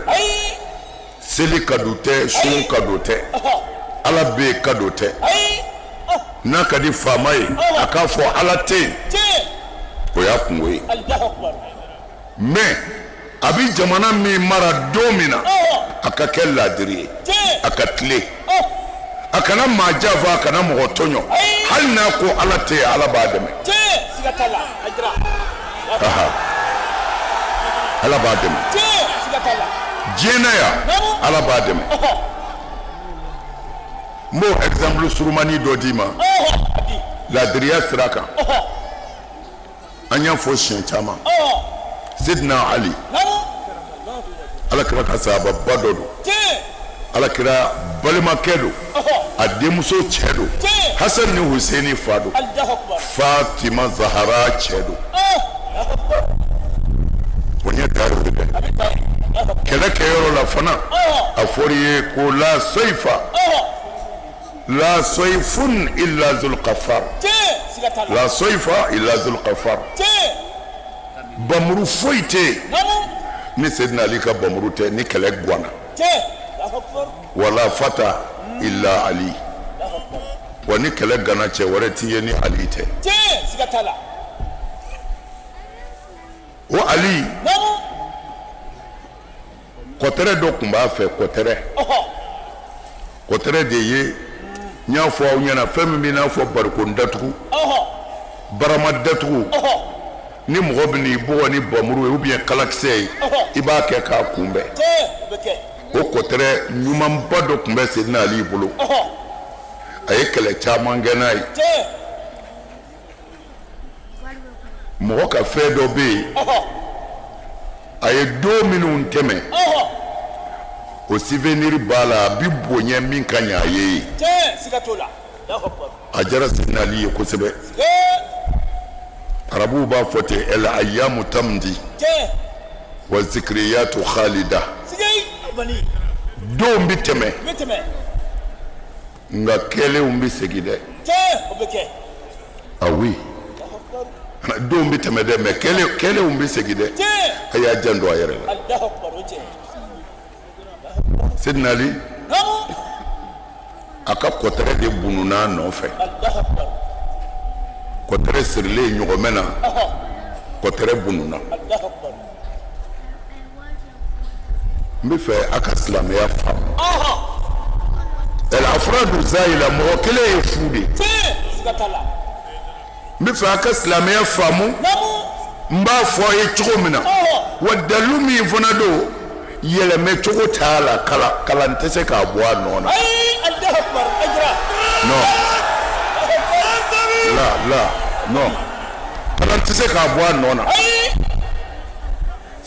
seli kado tɛ sun kado tɛ ala bɛ kado tɛ n'a ka di faama ye a k'a fɔ ala tɛ yen o y'a kungo ye mais a bɛ jamana min mara don min na a ka kɛ laadiri ye a ka tile a kana maa janfa a kana mɔgɔ tɔɲɔ hali n'a ko ala tɛ yen ala b'a dɛmɛ ala b'a dɛmɛ diɲɛ yan ala b'a dɛmɛ n b'o exemple surumani dɔ d'i ma laadiriya sira kan an y'a fɔ siɲɛ caman Sidina Ali ala kira ka sahababa dɔ don ala kira balimakɛ don a denmuso cɛ don Hasan ni Husaini fa don Fatima Zahara cɛ don o ɲɛ da yɔrɔ dɛ kɛlɛ kɛyɔrɔ la fana a fɔra ye ko la soifa la soifun illa zulqafar la soifa illa zulqafar bamuru foyi tɛ ni Seydina Ali ka bamuru tɛ ni kɛlɛ ganna wala fata illa Ali wa ni kɛlɛ ganna cɛ wɛrɛ t'i ye ni Ali tɛ o Ali kɔtɛrɛ dɔ tun b'a fɛ kɔtɛrɛ de ye n y'a fɔ aw ɲɛna fɛn min bɛ n'a fɔ barikon datugu barama datugu ni mɔgɔ bɛ n'i bugɔ ni bamuru ye ou bien kalakisɛ ye i b'a kɛ k'a kunbɛn o kɔtɛrɛ ɲumanba dɔ tun bɛ Seydina Ali bolo a ye kɛlɛ caman kɛ n'a ye mɔgɔ ka fɛn dɔ bɛ yen a ye don minnu tɛmɛ o souvenir b'a la a bɛ bonya min ka ɲɛ a ye a diyara Seydina Ali ye kosɛbɛ arabuw b'a fɔ ten el ayamu tamdi wa zikriyatu khalida don bɛ tɛmɛ nka kɛlenw bɛ segin dɛ ah oui don bi tɛmɛ dɛ mais kɛlɛw bɛ segin dɛ a y'a jan don a yɛrɛ la Seydina Ali a ka kɔtɛrɛ de bununa nɔfɛ kɔtɛrɛ sirilen ɲɔgɔmɛ na kɔtɛrɛ bununa n bɛ fɛ a ka silamɛya faamu al-afradu zayila mɔgɔ kelen ye fu de n bɛ fɛ a ka silamɛya faamu n b'a fɔ a ye cogo min na wa dalu min fana don yɛlɛmɛ cogo t'a la kalan tɛ se k'a bɔ a nɔ na non kalan tɛ se k'a bɔ a nɔ na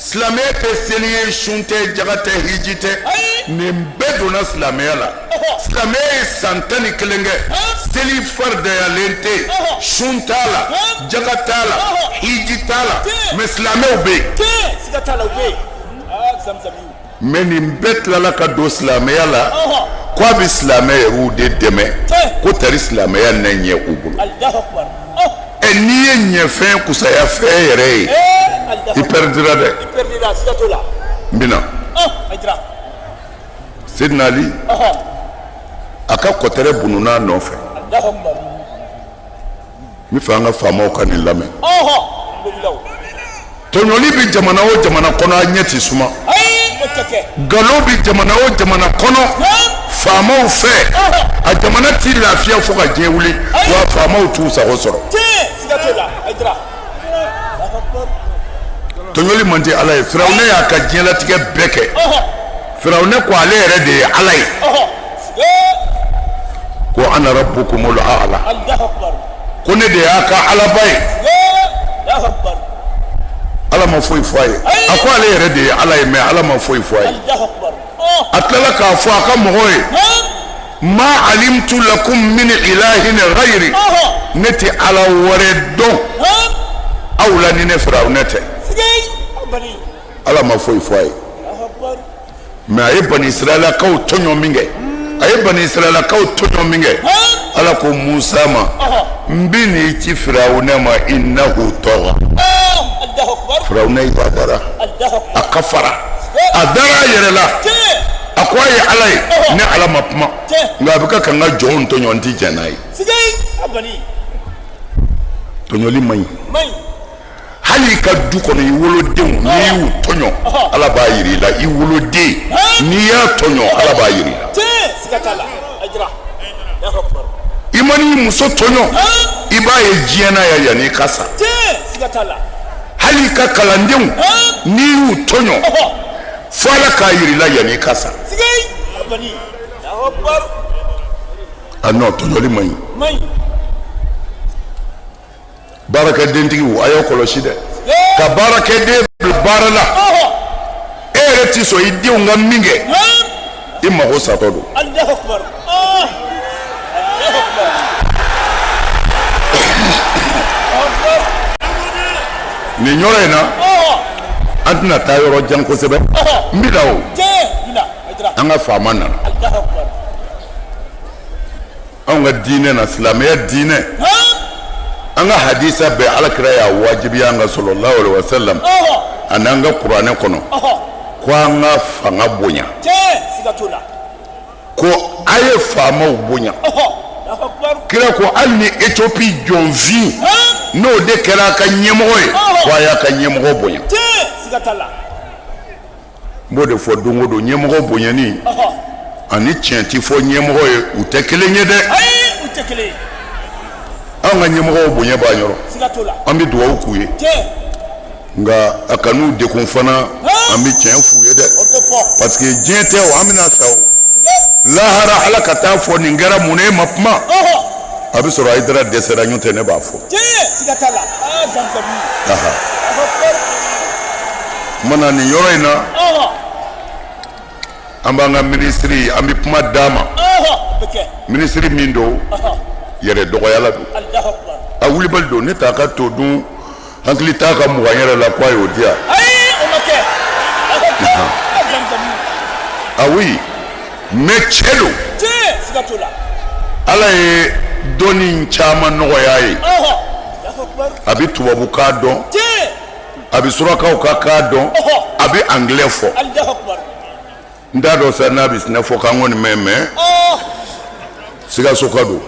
silamɛya tɛ seli ye sun tɛ jaga tɛ hiji tɛ nin bɛɛ donna silamɛya la silamɛya ye san 11 kɛ seli faridayalen tɛ sun t'a la jaga t'a la hiji t'a la mais silamɛw bɛ yen mais nin bɛɛ tilala ka don silamɛya la ko a bɛ silamɛ yɛrɛw de dɛmɛ ko tari silamɛya na ɲɛ u bolo n'i ye ɲɛfɛn kusaya fɛn yɛrɛ ye i perdira dɛ n bɛna Seydina Ali a ka kɔtɛrɛ bununa nɔfɛ n bɛ fɛ an ka faamaw ka nin lamɛn tɔɲɔli bɛ jamana o jamana kɔnɔ a ɲɛ tɛ suma nkalon bɛ jamana o jamana kɔnɔ faamaw fɛ a jamana tɛ lafiya fo ka diɲɛ wuli wa faamaw t'u sago sɔrɔ tɔɲɔli man di Ala ye Firawuna y'a ka diɲɛlatigɛ bɛɛ kɛ Firawuna ko ale yɛrɛ de ye Ala ye ko ana rabbukumul a'la ko ne de y'a ka Alaba ye Ala ma foyi fɔ a ye a ko ale yɛrɛ de ye Ala ye mais Ala ma foyi fɔ a ye a tilala k'a fɔ a ka mɔgɔw ye ma alimtu lakum min ilahin ghayri ne tɛ Ala wɛrɛ dɔn aw la ni ne Firawuna tɛ Ala ma foyi fɔ a ye mais a ye Bani Israɛlakaw tɔɲɔ min kɛ a ye Bani Israɛlakaw tɔɲɔ min kɛ Ala ko Musa ma n bɛ n'i ci Firawuna ma innahu tagha Firawuna yi dara a kafara a dara a yɛrɛ la a ko a ye Ala ye ne Ala ma kuma nka a bɛ ka n ka jɔnw tɔɲɔ n tɛ jɛn n'a ye tɔɲɔli man ɲi hali ka du kɔnɔ i wolodenw n'i y'u tɔɲɔ Ala b'a yir'i la i woloden n'i y'a tɔɲɔ Ala b'a yir'i la i ma n'i muso tɔɲɔ i b'a ye diɲɛ na yan yan'i ka sa hali ka kalandenw n'i y'u tɔɲɔ fo Ala k'a yir'i la yan'i ka sa a non tɔɲɔli man ɲi baarakɛdentigiw a y'aw kɔlɔsi dɛ ka baarakɛden bila baara la e yɛrɛ tɛ sɔn i denw ka min kɛ i mago satɔ don nin yɔrɔ in na an tɛna taa yɔrɔ jan kosɛbɛ n bɛ na o an ka faama nana anw ka diinɛ na silamɛya diinɛ an ka hadisa bɛɛ Alakira y'a wajibiya an ka sallallahu alaihi wasallam ani an ka kuranɛ kɔnɔ ko an ka fanga bonya ko a ye faamaw bonya kira ko hali ni Éthiopie jɔnfin n'o de kɛra a ka ɲɛmɔgɔ ye ko a y'a ka ɲɛmɔgɔ bonya n b'o de fɔ don o don ɲɛmɔgɔ bonyani ani tiɲɛ ti fɔ ɲɛmɔgɔ ye u tɛ kelen ye dɛ an ka ɲɛmɔgɔw bonya b'a yɔrɔ an bɛ dugawu k'u ye nka a kan'u dekun fana an bɛ tiɲɛ f'u ye dɛ parce que diɲɛ tɛ o an bɛna sa o lahara Ala ka taa fɔ nin kɛra mun na e ma kuma a bɛ sɔrɔ Hayidara dɛsɛra ɲɔgɔn tɛ ne b'a fɔ mana nin yɔrɔ in na an b'an ka minisiri an bɛ kuma d'a ma minisiri min don yɛrɛ dɔgɔyala don a wulibali don ne t'a ka to dun hakili t'a ka mugan yɛrɛ la ko a y'o di yan ah oui mais cɛ don Ala ye dɔnni caman nɔgɔya ye a bɛ tubabukan dɔn a bɛ surakaw ka kan dɔn a bɛ anglais fɔ n t'a dɔn sa n'a bɛ sinɛ fɔ k'an kɔni mɛn mais Sikaso ka don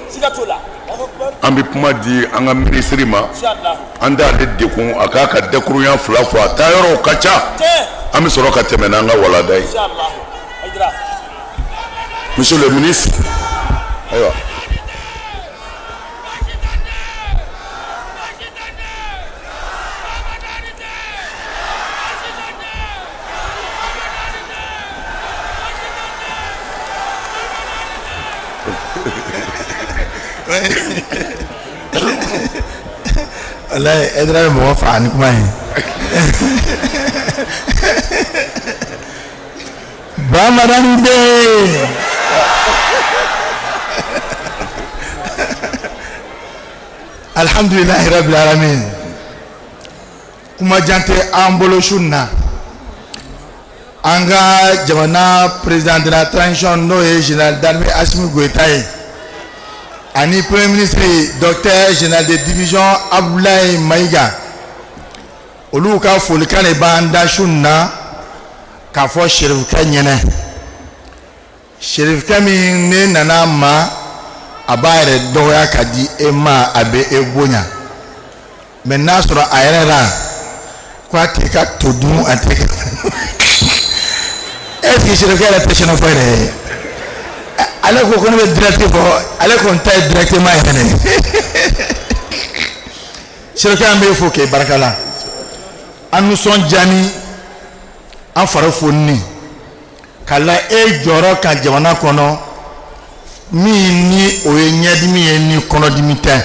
an bɛ kuma di an ka ministre ma an t'ale dekun a k'a ka dakurunya 2 fɔ a taa yɔrɔw ka ca an bɛ sɔrɔ ka tɛmɛ n'an ka walanda ye monsieur le ministre ayiwa. Wallahi Edra mo fa ni kuma yi Ramadan day Alhamdulillah rabbil alamin kuma jante an bolo sunna anga jamana président de la transition no ye général d'armée Assimi Goïta ani premier ministre docteur général de division Abdoulaye Maïga olu ka folikan de b'an da sunna k'a fɔ Serifukɛ ɲɛnɛ Serifukɛ min ne nana ma a b'a yɛrɛ dɔgɔya ka di e ma a bɛ e bonya mais n'a sɔrɔ a yɛrɛ la ko a tɛ ka to dun a tɛ ka est-ce que Serifukɛ yɛrɛ tɛ sɛnɛfɔ yɛrɛ ye ale ko ko ne bɛ direct fɔ ale ko n ta ye directement yɛrɛ de Serifukɛ an bɛ fo k'e barika la an nisɔndiya ni an fari foni ka la e jɔyɔrɔ kan jamana kɔnɔ min ni o ye ɲɛdimi ye ni kɔnɔdimi tɛ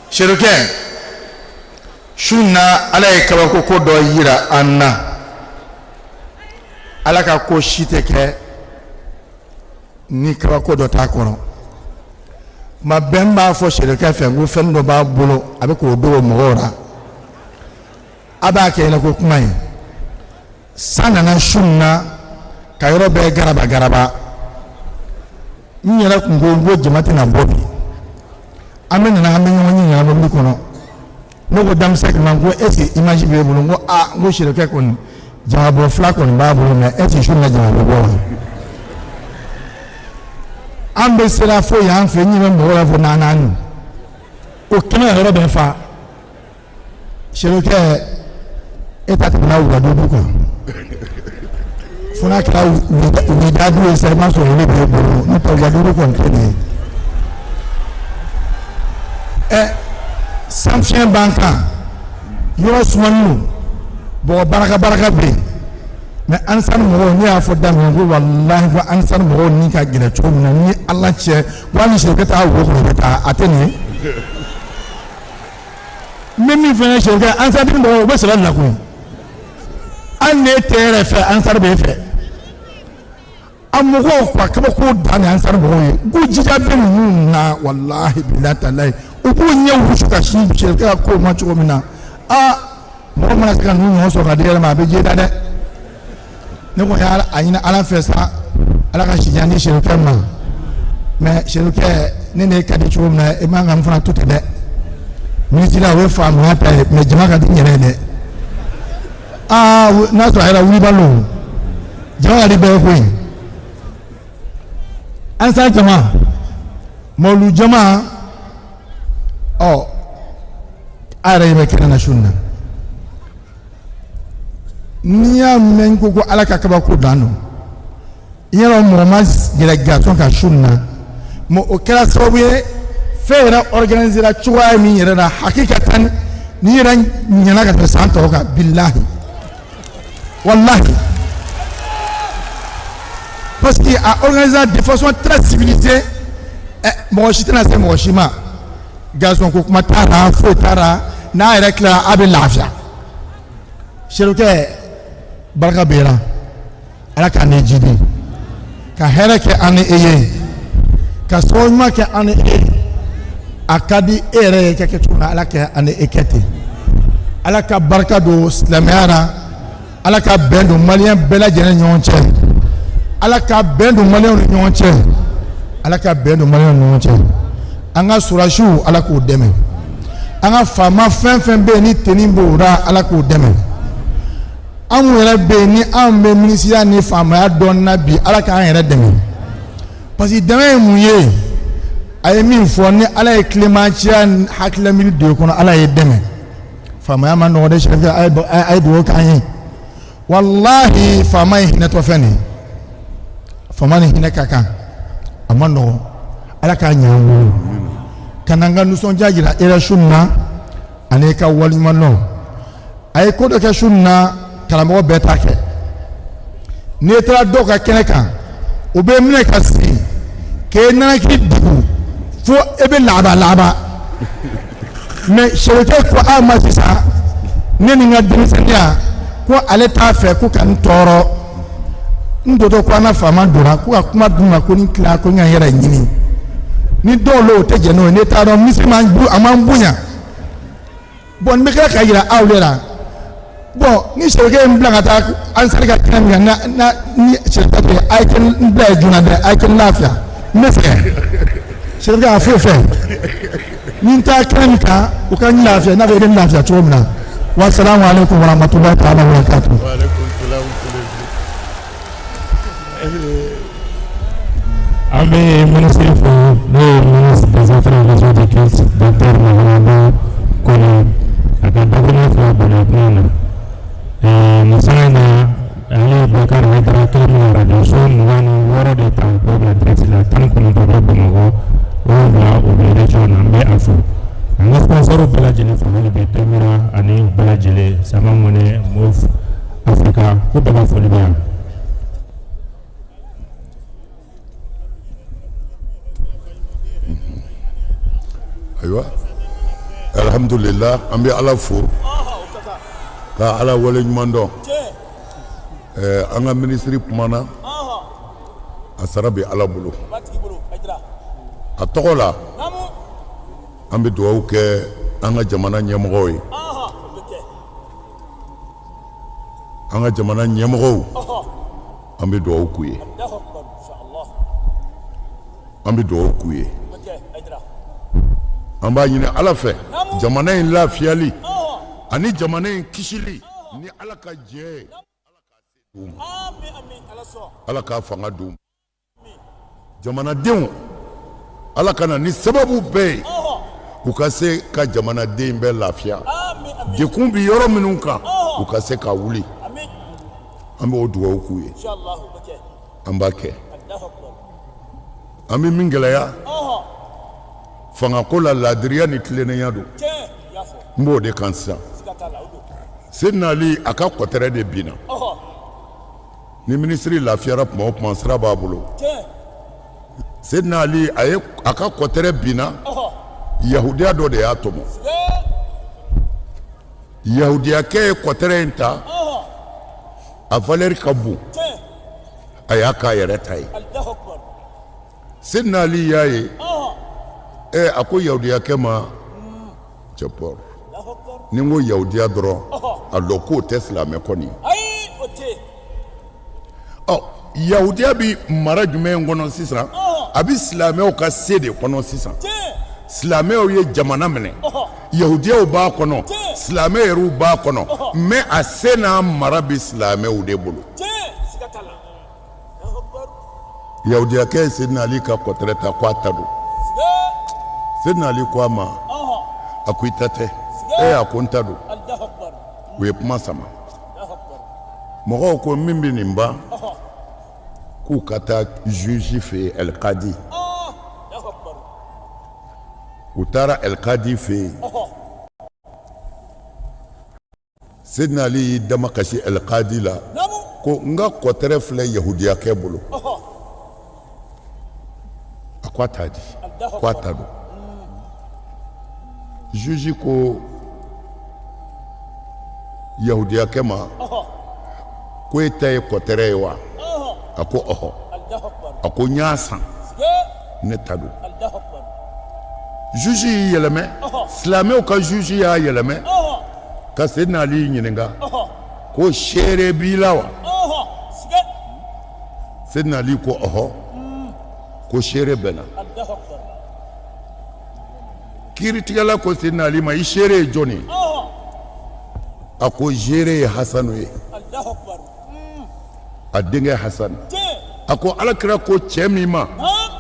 Serifukɛ su na ala ye kabako ko dɔ yira an na ala ka ko si tɛ kɛ ni kabako dɔ t'a kɔrɔ ma bɛn b'a fɔ Serifukɛ fɛ ko fɛn dɔ b'a bolo a bɛ k'o dogo mɔgɔw la a b'a kɛ ɲɛna ko kuma ye san nana su na ka yɔrɔ bɛɛ garaba garaba n yɛrɛ kun ko n ko jama tɛna bɔ bi an bɛ nana an bɛ ɲɔgɔn ɲininka mobili kɔnɔ ne ko denmisɛnnin ma ko est ce que image b'e bolo n ko a n ko Serifukɛ kɔni jamabɔ fila kɔni b'a bolo mais est ce que su na jama bɛ bɔ wa an bɛ sera fo yan fɛ n ɲɛ bɛ mɔgɔw la fo naani o kɛmɛ yɔrɔ bɛ fa Serifukɛ e ta tɛmɛna wuladugu kan fo n'a kɛra wulidadu ye sa i ma sɔrɔ ne b'e bolo n'o tɛ wuladugu kɔni tɛ nin ye sanfiɲɛ b'an kan yɔrɔ sumani don bɔgɔ baraka baraka bɛ yen mais ansar mɔgɔw ne y'a fɔ daminɛ ko walahi ko ansar mɔgɔw ni ka gɛrɛ cogo min na ni ala cɛ ko hali Serifukɛ taa wo kɔnɔ bɛ taa a tɛ nin ye n bɛ min fɛnɛ Serifukɛ ansar mɔgɔw u bɛ sɛbɛn na koyi an ne tɛ yɛrɛ fɛ ansar bɛ fɛ a mɔgɔw ka kabako dan ni ansar mɔgɔw ye ko jija bɛ ninnu na walahi bilahi talahi u b'u ɲɛ wusu ka sin Serifukɛ ka ko ma cogo min na mɔgɔ mana se ka ninnu ɲɔgɔn sɔrɔ ka di yɛrɛ ma a bɛ jeda dɛ ne ko a ɲini ala fɛ sa ala ka sijan di Serifukɛ ma mais Serifukɛ ne ne ka di cogo min na e man ka n fana to ten dɛ ministre la o ye faamuya ta ye mais jama ka di n yɛrɛ ye dɛ n'a sɔrɔ a yɛrɛ wulibalo jama ka di bɛɛ ye koyi an sa jama mɔlu jama a yɛrɛ bɛ kɛnɛ na su na n'i y'a mɛn ko ala ka kabako dan don i yɛrɛ mɔgɔ ma yɛrɛ gasɔn ka su na mais o kɛra sababu ye fɛn yɛrɛ organisera cogoya min yɛrɛ la hakikatan n'i yɛrɛ ɲɛna ka tɛmɛ san tɔw kan bilahi wallahi parce que a organisé de façon très civilisée mɔgɔ si tɛna se mɔgɔ si ma gasɔn ko kuma t'a la foyi t'a la n'a yɛrɛ tilara a bɛ lafiya Serifukɛ barika b'i la ala k'an ni jidi ka hɛrɛ kɛ an ni e ye ka sababu ɲuman kɛ an ni e ye a ka di e yɛrɛ ye kɛ cogo min na ala kɛ an ni e kɛ ten ala ka barika don silamɛya la ala ka bɛn don maliyɛn bɛɛ lajɛlen ni ɲɔgɔn cɛ ala ka bɛn don maliyɛnw ni ɲɔgɔn cɛ ala ka bɛn don maliyɛnw ni ɲɔgɔn cɛ an ka surasiw ala k'u dɛmɛ an ka faama fɛn fɛn bɛ yen ni teni b'o la ala k'o dɛmɛ anw yɛrɛ bɛ yen ni anw bɛ minisiriya ni faamaya dɔɔnin na bi ala k'an yɛrɛ dɛmɛ parce que dɛmɛ ye mun ye a ye min fɔ ni ala ye tilemaciya hakilila miiri don kɔnɔ ala ye dɛmɛ faamaya ma nɔgɔ dɛ sɛfɛ a ye dugawu k'an ye walahi faama ye hinɛtɔ fɛn de ye faama ni hinɛ ka kan a ma nɔgɔ ala k'a ɲɛ an bolo ka na n ka nisɔndiya jira élection na ani ka waliɲuman dɔn a ye ko dɔ kɛ su na karamɔgɔ bɛɛ t'a kɛ n'i taara dɔw ka kɛnɛ kan o bɛ minɛ ka sigi k'e nanakili dugu fo e bɛ laaba mais sɛbɛkɛ ko a ma sisan ne ni n ka denmisɛnniya ko ale t'a fɛ ko ka n tɔɔrɔ n dɔtɔ ko an na faama donna ko ka kuma d'u ma ko ni tila ko n ka n yɛrɛ ɲini ni dɔw lo o tɛ jɛn n'o ye ne t'a dɔn misi a man bonya bon n bɛ kila ka yira aw de la bon ni sɛbɛkɛ ye n bila ka taa an sari ka kɛnɛ min kan ni sɛbɛkɛ tɛ a ye kɛ n bila ye joona dɛ a ye kɛ n lafiya n bɛ fɛ sɛbɛkɛ a foyi fɛ ni n taa kɛnɛ min kan u ka n lafiya i n'a fɔ i bɛ n lafiya cogo min na wa salamu aleykum wa rahmatulahi ta'ala wa barakatuh. An bɛ minisiri fo n'o ye ministre des affaires étrangères du culte docteur Mahamadu Kone a ka dakuruɲɛ fila bɛnna kuma na nin sanga in na ale Bakari Hayidara kelen bɛ arajoso 26 de ta k'o bila direct la 19 bɛ Bamakɔ 7 o bɛ région na an bɛ a fo an ka sponsor bɛɛ lajɛlen fo hali bi Temira ani bɛɛ lajɛlen Sama Mɔnɛ Move Africa ko bɛɛ ka foli bɛ yan. Ayiwa alhamdulillah an bɛ ala fo ka ala wale ɲuman dɔn an ka minisiri kumana a sara bɛ ala bolo a tɔgɔ la an bɛ dugawu kɛ an ka jamana ɲɛmɔgɔw ye an ka jamana ɲɛmɔgɔw an bɛ dugawu k'u ye an bɛ dugawu k'u ye an b'a ɲini ala fɛ jamana in lafiyali ani jamana in kisili ni ala ka jɛ ye ala k'a fanga d'u ma jamanadenw ala ka na ni sababu bɛɛ ye u ka se ka jamanaden bɛɛ lafiya dekun bi yɔrɔ minnu kan u ka se ka wuli an b'o dugawu k'u ye an b'a kɛ an bɛ min gɛlɛya fangako la ladiriya ni tilennenya don n b'o de kan sisan Seydina Ali a ka kɔtɛrɛ de binna ni minisiri lafiyara tuma o tuma sira b'a bolo Seydina Ali a ka kɔtɛrɛ binna yahudiya dɔ de y'a tɔmɔ yahudiyakɛ ye kɔtɛrɛ in ta a valeur ka bon a y'a k'a yɛrɛ ta ye Seydina Ali y'a ye a ko yahudiyakɛ ma cɛ pɔr ni n ko yahudiya dɔrɔn a dɔn k'o tɛ silamɛ kɔni yahudiya bi mara jumɛn kɔnɔ sisan a bi silamɛw ka se de kɔnɔ sisan silamɛw ye jamana minɛ yahudiyaw b'a kɔnɔ silamɛ yɛrɛw b'a kɔnɔ mais a se n'a mara bi silamɛw de bolo yahudiyakɛ ye Seydina Ali ka kɔtɛrɛ ta k'a ta don Seydina Ali ko a ma a ko i ta tɛ a ko n ta don u ye kuma sama mɔgɔw ko min bɛ nin ban k'u ka taa juge fɛ yen Elkadi u taara Elkadi fɛ yen Seydina Ali y'i dama kasi Elkadi la ko n ka kɔtɛrɛ filɛ yahudiyakɛ bolo a ko a t'a di ko a ta don juge ko yahudiyakɛ ma ko e ta ye kɔtɛrɛ ye wa a ko ɔhɔ a ko n y'a san ne ta don juge y'i yɛlɛmɛ silamɛw ka juge y'a yɛlɛmɛ ka Seydina Ali ɲininka ko seere b'i la wa Seydina Ali ko ɔhɔ ko seere bɛ n na kiiritigɛla ko Seydina Ali ma i seere ye jɔn ye a ko seere ye Hasanu ye a denkɛ Hasanu a ko Alakira ko cɛ min ma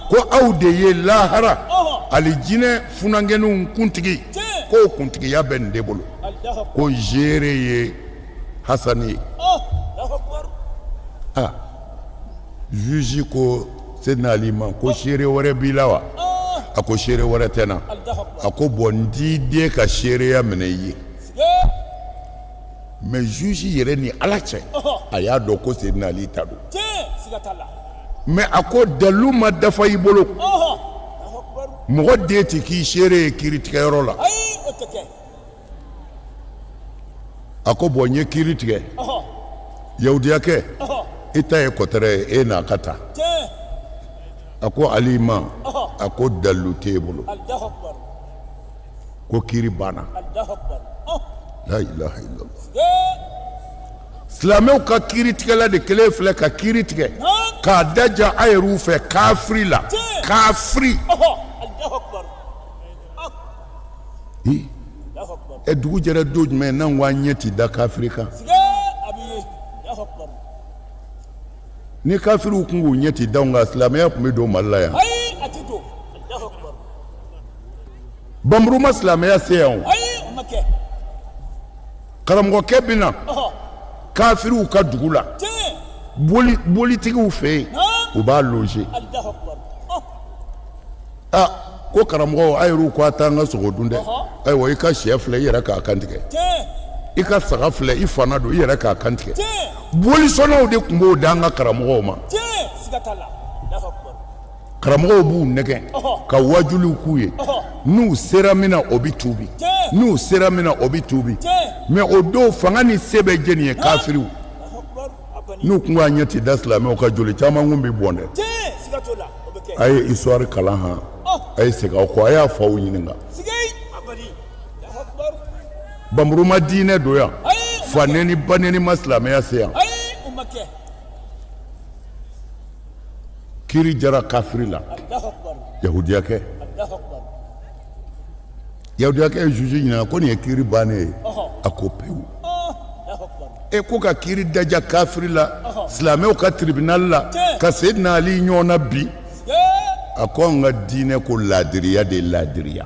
ko aw de ye lahara alijinɛ funankɛninw kuntigi k'o kuntigiya bɛ nin de bolo ko seere ye Hasanu ye juge ko Seydina Ali ma ko seere wɛrɛ b'i la wa a ko seere wɛrɛ tɛ na a ko bɔn n t'i den ka seereya minɛ i ye mais juge yɛrɛ ni Ala cɛ a y'a dɔn ko Seydina Ali ta don mais a ko dalu ma dafa i bolo mɔgɔ den tɛ k'i seere ye kiiritigɛyɔrɔ la a ko bɔn n ye kiiri tigɛ yahudiyakɛ i ta ye kɔtɛrɛ ye e n'a ka taa a ko Ali ma a ko dalu t'e bolo ko kiiri banna la ilaha illallah silamɛw ka kiiritigɛla de kelen filɛ ka kiiri tigɛ k'a daja a yɛrɛw fɛ kafiri la kafiri dugu jɛra don jumɛn n'an ko an ɲɛ ti da kafiri kan ni kafiriw tun k'u ɲɛ ti da nka silamɛya tun bɛ don Mali la yan Banburu ma silamɛya se yan karamɔgɔkɛ bɛ na kafiriw ka dugu la bolitigiw fɛ yen u b'a loger ko karamɔgɔ a yɛrɛw ko a t'an ka sogo dun dɛ ayiwa i ka sɛ filɛ i yɛrɛ k'a kantigɛ i ka saga filɛ i fana don i yɛrɛ k'a kantigɛ bolisɔnnaw de tun b'o d'an ka karamɔgɔw ma karamɔgɔw b'u nɛgɛn ka wajuliw k'u ye n'u sera min na o bɛ tuubi n'u sera min na o bɛ tuubi mais o don fanga ni se bɛ jɛni ye kafiriw n'u tun k'a ɲɛ ti da silamɛw ka joli caman kun bɛ bɔn dɛ a ye histoire kalan han a ye segin aw kɔ a y'a faw ɲininka Banburu ma diinɛ don yan fa nɛni ba nɛni ma silamɛya se yan kiiri jara kafiri la yahudiyakɛ ye juge ɲininka ko nin ye kiiri bannen ye a ko pewu ko ka kiiri daja kafiri la silamɛw ka tribunal la ka Seydina Ali ɲɔgɔnna bi a ko an ka diinɛ ko laadiriya de ye laadiriya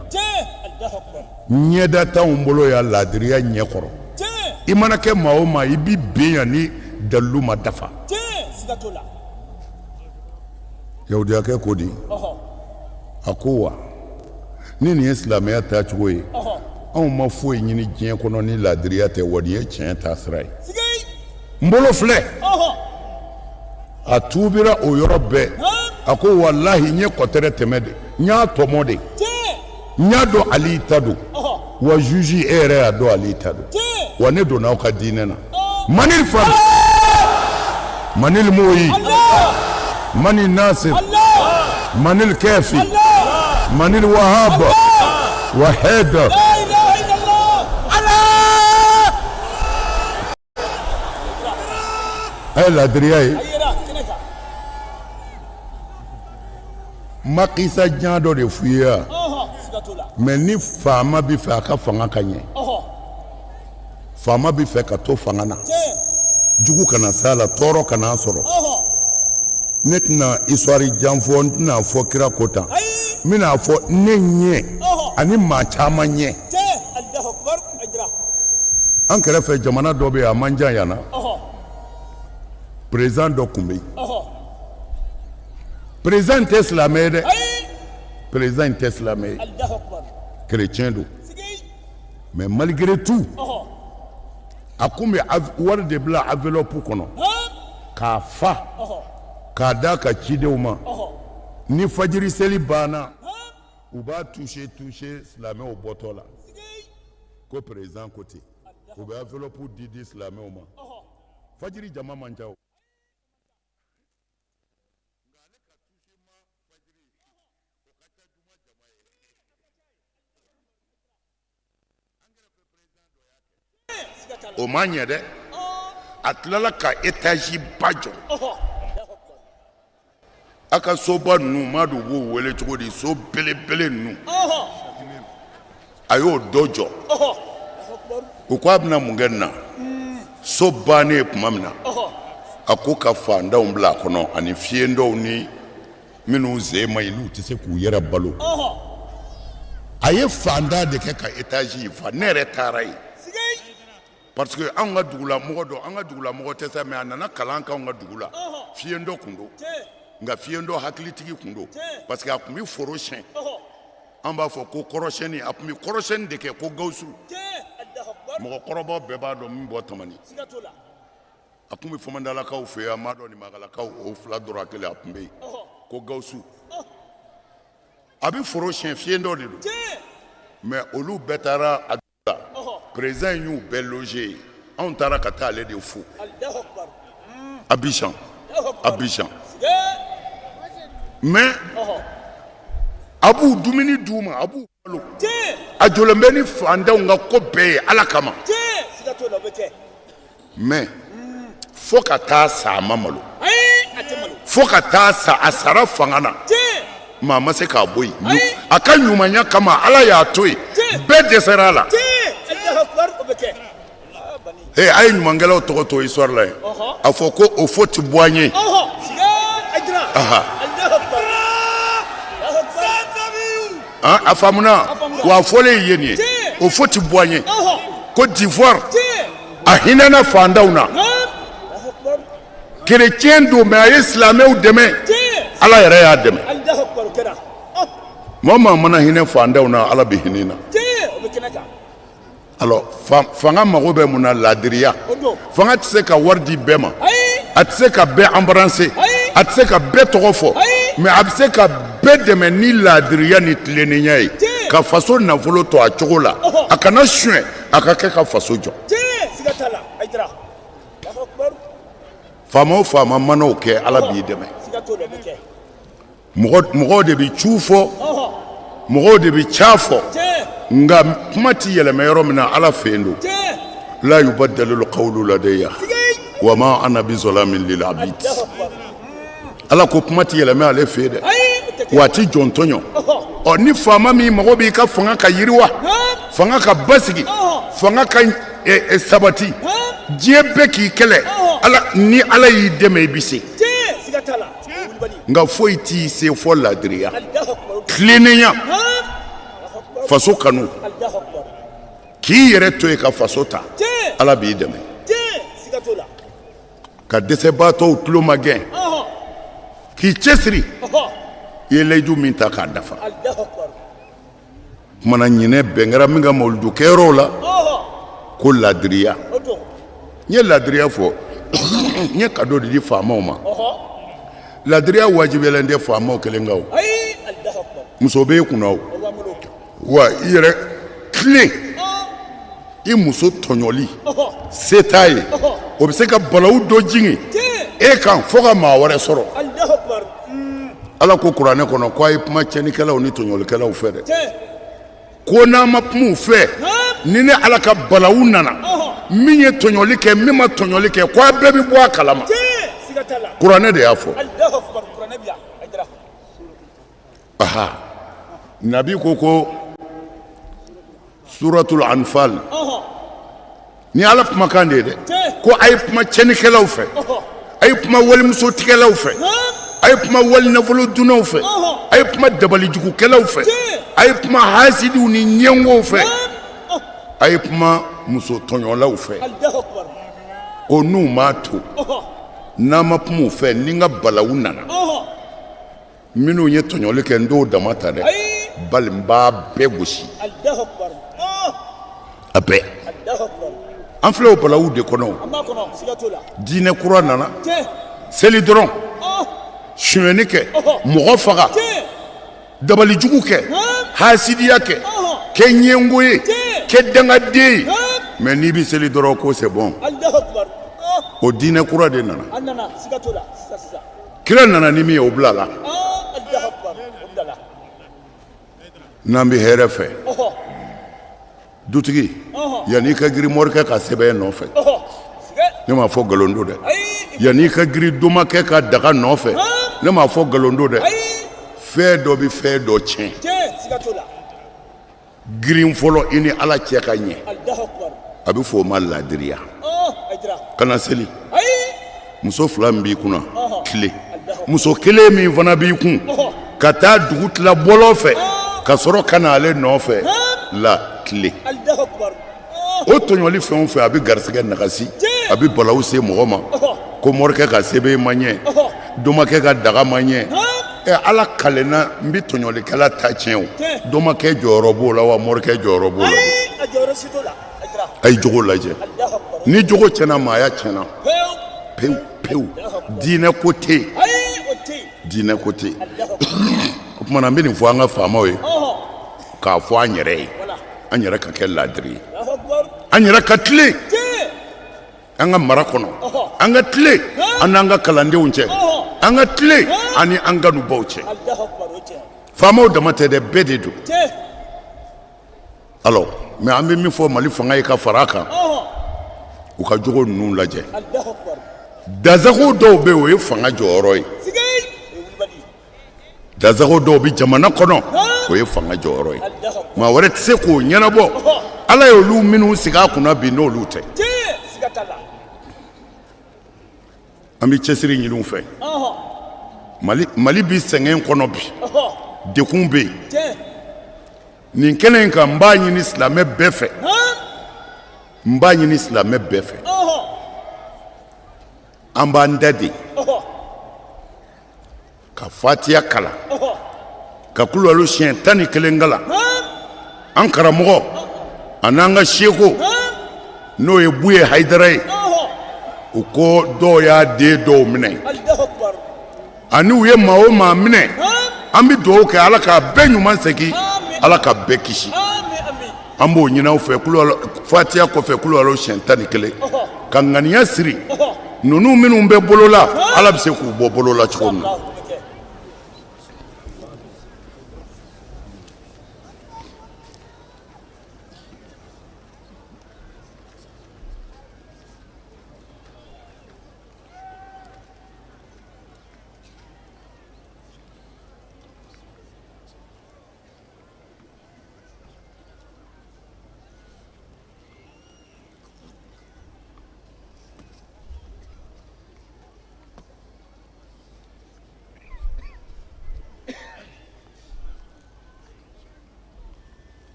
ɲɛda t'anw bolo yan laadiriya ɲɛkɔrɔ i mana kɛ maa o maa i b'i ben yan ni dalilu ma dafa yahudiyakɛ ko di a ko wa ni nin ye silamɛya taacogo ye anw ma foyi ɲini diɲɛ kɔnɔ ni laadiriya tɛ wa nin ye tiɲɛ taasira ye n bolo filɛ a tuubira o yɔrɔ bɛɛ a ko walahi n ye kɔtɛrɛ tɛmɛ de n y'a tɔmɔ de n y'a dɔn Ali ta don wa juge e yɛrɛ y'a dɔn Ali ta don wa ne donna aw ka diinɛ na Manil Fam Manil Moyi Manil Nasir Manil Kefi Manil Wahab Wahed ay laadiriya ye makisa jan dɔ de f'u ye yan mais ni faama bɛ fɛ a ka fanga ka ɲɛ faama bɛ fɛ ka to fanga na jugu kana s'a la tɔɔrɔ kana sɔrɔ ne tɛna histoire jan fɔ n tɛna fɔ kira ko tan n bɛna fɔ ne ɲɛ ani maa caman ɲɛ an kɛrɛfɛ jamana dɔ bɛ yen a man jan yan na président dɔ tun bɛ yen président tɛ silamɛ ye dɛ président tɛ silamɛ ye chrétien don mais malgré tout a kun bɛ wari de bila enveloppe kɔnɔ k'a fa k'a d'a ka cidenw ma ni fajiri seli banna u b'a toucher silamɛw bɔtɔ la ko président ko ten u bɛ enveloppe di silamɛw ma fajiri jama man ca o. o ma ɲɛ dɛ a tilala ka étage ba jɔ a ka soba ninnu ma dɔn u b'o wele cogo di so belebele ninnu a y'o dɔ jɔ u ko a bɛna mun kɛ nin na so bannen tuma min na a ko ka fandanw bila a kɔnɔ ani fiyendɔw ni minnu sen ma ɲi n'u tɛ se k'u yɛrɛ balo a ye fandan de kɛ ka etazi fa ne yɛrɛ taara yen parce que anw ka dugulamɔgɔ dɔ an ka dugulamɔgɔ tɛ sa mais a nana kalan k'anw ka dugu la fiyendɔ kun don nka fiyendɔ hakilitigi kun don parce que a kun bɛ foro siyɛn an b'a fɔ ko kɔrɔsiyɛnni a kun bɛ kɔrɔsiyɛnni de kɛ ko Gawusu mɔgɔkɔrɔbaw bɛɛ b'a dɔn min bɔ tamani a kun bɛ Fɔmandalakaw fɛ yen Amadu ni Magalakaw o fila dɔrɔn a kelen a kun bɛ yen ko Gawusu a bɛ foro siyɛn fiyendɔ de don mais olu bɛɛ taara a la président y'u bɛɛ loger anw taara ka taa ale de fo Abidjan mais a b'u dumuni d'u ma a b'u balo a jɔlen bɛ ni fantanw ka ko bɛɛ ye Ala kama mais fo ka taa sa a ma malo fo ka taa sa a sara fanga na maa ma se k'a bɔ yen a ka ɲumanya kama Ala y'a to yen bɛɛ dɛsɛra a la a ye ɲumankɛlaw tɔgɔ to histoire la yen a fɔ ko o fo tɛ bɔ an ye a faamuna wa a fɔlen ye nin ye o fo tɛ bɔ an ye ko d'Ivoire a hinɛna fantanw na chrétien don mais a ye silamɛw dɛmɛ Ala yɛrɛ y'a dɛmɛ maa maa mana hinɛ fantanw na Ala bɛ hinɛ na alors fanga mago bɛ mun na ladiriya fanga tɛ se ka wari di bɛɛ ma a tɛ se ka bɛɛ embrasser a tɛ se ka bɛɛ tɔgɔ fɔ mais a bɛ se ka bɛɛ dɛmɛ ni ladiriya ni tilennenya ye ka faso nafolo to a cogo la a kana suɲɛ a ka kɛ ka faso jɔ faama o faama mana o kɛ Ala b'i dɛmɛ mɔgɔw de bɛ cu fɔ mɔgɔw de bɛ ca fɔ nka kuma tɛ yɛlɛma yɔrɔ min na Ala fɛ yen don la yubaddalu qawlu ladayya wa ma ana bizalamin lil abid Ala ko kuma tɛ yɛlɛma ale fɛ yen dɛ wa a tɛ jɔn tɔɲɔ ni faama min mago b'i ka fanga ka yiriwa fanga ka basigi fanga ka sabati diɲɛ bɛɛ k'i kɛlɛ ni Ala y'i dɛmɛ i bɛ se nka foyi t'i se fɔ ladiriya tilennenya faso kanu k'i yɛrɛ to yen ka faso ta Ala b'i dɛmɛ ka dɛsɛbaatɔw tulo ma gɛn k'i cɛsiri i ye layidu min ta k'a dafa kumana ɲinɛ bɛn kɛra min ka mawuludu kɛyɔrɔw la ko ladiriya n ye ladiriya fɔ n ye cadeau de di faamaw ma ladiriya wajibiyalen tɛ faamaw kelen kan o muso b'e kunna o wa i yɛrɛ tilen i muso tɔɲɔli se t'a ye o bɛ se ka balawu dɔ jigin e kan fo ka maa wɛrɛ sɔrɔ Ala ko kuranɛ kɔnɔ ko a ye kuma tiɲɛnikɛlaw ni tɔɲɔlikɛlaw fɛ dɛ ko n'a ma kuma u fɛ ni ne Ala ka balawu nana min ye tɔɲɔli kɛ min ma tɔɲɔli kɛ ko a bɛɛ bɛ bɔ a kalama kuranɛ de y'a fɔ aha nabi ko suratul anfal ni Ala kumakan de ye dɛ ko a ye kuma tiɲɛnikɛlaw fɛ a ye kuma walimusotigɛlaw fɛ a ye kuma wali nafolo dunnaw fɛ a ye kuma dabalijugukɛlaw fɛ a ye kuma hasidiw ni ɲɛngow fɛ a ye kuma muso tɔɲɔlaw fɛ ko n'u m'a to n'a ma kuma u fɛ ni n ka balawu nana minnu ye tɔɲɔli kɛ n t'o dama ta dɛ bali n b'a bɛɛ gosi a bɛɛ an filɛ o balawu de kɔnɔ diinɛ kura nana seli dɔrɔn suɲɛni kɛ mɔgɔ faga dabalijugu kɛ hasidiya kɛ kɛ ɲɛngo ye kɛ dangaden ye mais n'i bɛ seli dɔrɔn ko c'est bon o diinɛ kura de nana kira nana ni min ye o bila la n'an bɛ hɛrɛ fɛ dutigi yanni i ka girin morikɛ ka sɛbɛn nɔfɛ ne m'a fɔ nkalon don dɛ yanni i ka girin domakɛ ka daga nɔfɛ ne m'a fɔ nkalon don dɛ fɛn dɔ bɛ fɛn dɔ tiɲɛ girin fɔlɔ i ni ala cɛ ka ɲɛ a bɛ fɔ o ma ladiriya kana seli muso fila min b'i kunna tile muso kelen min fana b'i kun ka taa dugu tila bɔlɔ fɛ ka sɔrɔ ka na ale nɔfɛ la tile o tɔɲɔli fɛn o fɛn a bɛ garisɛgɛ nagasi a bɛ balawu se mɔgɔ ma ko morikɛ ka sebe ma ɲɛ domakɛ ka daga ma ɲɛ ala kalenna n bɛ tɔɲɔlikɛla ta tiɲɛ o domakɛ jɔyɔrɔ b'o la wa morikɛ jɔyɔrɔ b'o la a ye jogo lajɛ ni jogo tiɲɛna maaya tiɲɛna pewu pewu diinɛ ko tɛ yen diinɛ ko tɛ yen o tuma na n bɛ nin fɔ an ka faamaw ye k'a fɔ an yɛrɛ ye an yɛrɛ ka kɛ ladiri ye an yɛrɛ ka tilen an ka mara kɔnɔ an ka tilen an n'an ka kalandenw cɛ an ka tilen an ni an ganubaw cɛ faamaw dama tɛ dɛ bɛɛ de don alors mais an bɛ min fɔ mali fanga ye ka fara a kan u ka jogo ninnu lajɛ dazago dɔw bɛ yen o ye fanga jɔyɔrɔ ye dazago dɔw bɛ jamana kɔnɔ o ye fanga jɔyɔrɔ ye maa wɛrɛ tɛ se k'o ɲɛnabɔ ala ye olu minnu sigi a kunna bi n'olu tɛ an bɛ cɛsiri ɲini u fɛ mali bi sɛgɛn kɔnɔ bi dekun bɛ yen nin kɛnɛ in kan n b'a ɲini silamɛ bɛɛ fɛ n b'a ɲini silamɛ bɛɛ fɛ an b'an da de ka fatiya kalan ka kulubaliw siɲɛ 11 kalan an karamɔgɔ a n'an ka seko n'o ye buye hayidara ye u ko dɔw y'a den dɔw minɛ ani u ye maa o maa minɛ an bɛ dugawu kɛ ala k'a bɛɛ ɲuman segin ala ka bɛɛ kisi an b'o ɲini aw fɛ fatiya kɔfɛ kulubaliw siɲɛ 11 ka ŋaniya siri ninnu minnu bɛ bolola ala bɛ se k'u bɔ bolola cogo min na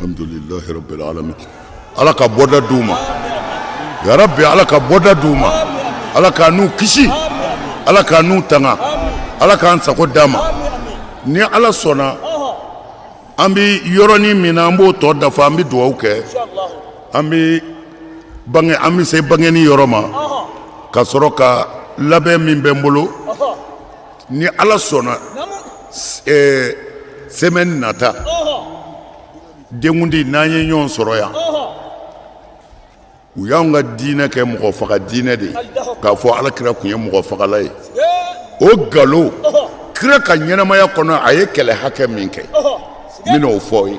alhamdulillahi rabbil alamin ala ka bɔda d'u ma ya rabbi ala ka bɔda d'u ma ala ka n'u kisi ala ka n'u tanga ala k'an sago d'a ma ni ala sɔnna an bɛ yɔrɔnin min na an b'o tɔ dafa an bɛ dugawu kɛ an bɛ se bangeni yɔrɔ ma ka sɔrɔ ka labɛn min bɛ n bolo ni ala sɔnna semaine nata denkundi n'an ye ɲɔgɔn sɔrɔ yan u y'anw ka diinɛ kɛ mɔgɔ faga diinɛ de ye k'a fɔ alakira tun ye mɔgɔ fagala ye o nkalon kira ka ɲɛnamaya kɔnɔ a ye kɛlɛ hakɛ min kɛ n bɛna o fɔ ye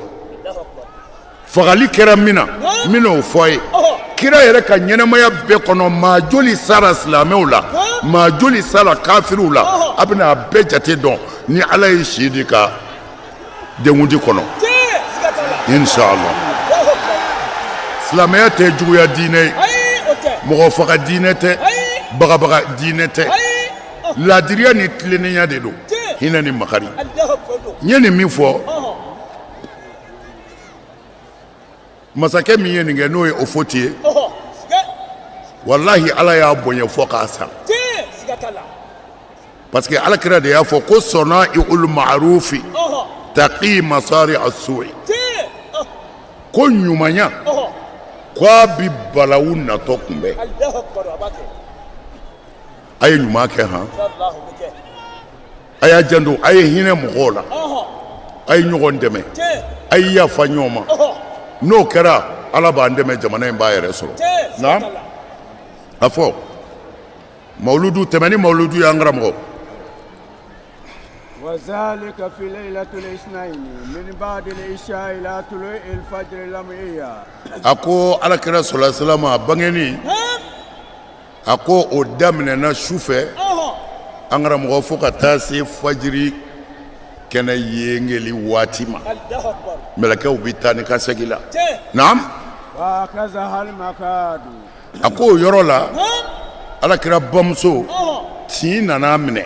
fagali kɛra min na n bɛna o fɔ ye kira yɛrɛ ka ɲɛnamaya bɛɛ kɔnɔ maa joli sara silamɛw la maa joli sara kafiriw la a bɛna a bɛɛ jate dɔn ni ala ye si di ka denkundi kɔnɔ inshallah silamɛya tɛ juguya diinɛ ye mɔgɔ faga diinɛ tɛ bagabaga diinɛ tɛ ladiriya ni tilennenya de don hinɛ ni makari n ye nin min fɔ masakɛ min ye nin kɛ n'o ye Ofoti ye wallahi ala y'a bonya fɔ k'a sa parce que alakira de y'a fɔ ko sɔna'ul ma'rufi taqi masari as-su'i ko ɲumanya k'a bi balawu natɔ kunbɛn a ye ɲuman kɛ han a y'a janto a ye hinɛ mɔgɔw la a ye ɲɔgɔn dɛmɛ a ye yafa ɲɔgɔn ma n'o kɛra ala b'an dɛmɛ jamana in b'a yɛrɛ sɔrɔ na a fɔ mawuludu tɛmɛni mawuludu y'an karamɔgɔ وذلك في ليلة الاثنين من بعد العشاء إلى طلوع الفجر الأمئية. أكو على كرا صلى الله عليه وسلم بانيني أكو قدامنا شوفه أنغرا مغفوق تاسي فجري كنا ينجلي واتما ملكه بيتاني كاسجلا نعم وكذا المكاد أكو يرولا على كرا بامسو تينا نامنه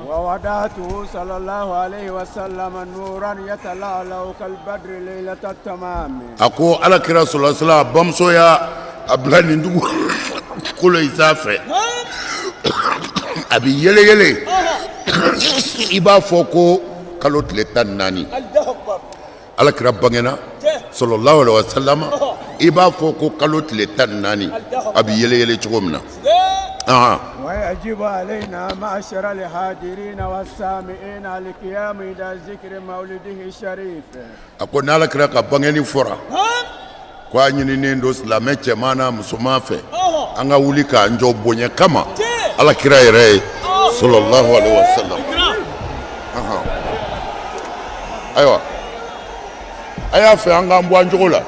وودعته صلى الله عليه وسلم نورا يتلألأ كالبدر ليلة التمام. أكو على كرا صلى الله عليه وسلم بامسو يا أبلان ندو كل إسافة أبي يلي يلي إبا فوكو كالوت لتان ناني على كرا بانينا صلى الله عليه وسلم إبا فوكو كالوت لتان ناني أبي يلي يلي تقومنا ويجب علينا معشر الحاضرين والسامعين القيام إلى ذكر مولده الشريف. أقول لك رك بانيني فورا. كواني نيندوس لا متى مانا مسومافة. أنا أقول لك أنجو بونيا كما على كراي صلى الله عليه وسلم. أيوة. أيوة في أنغام بوانجولا.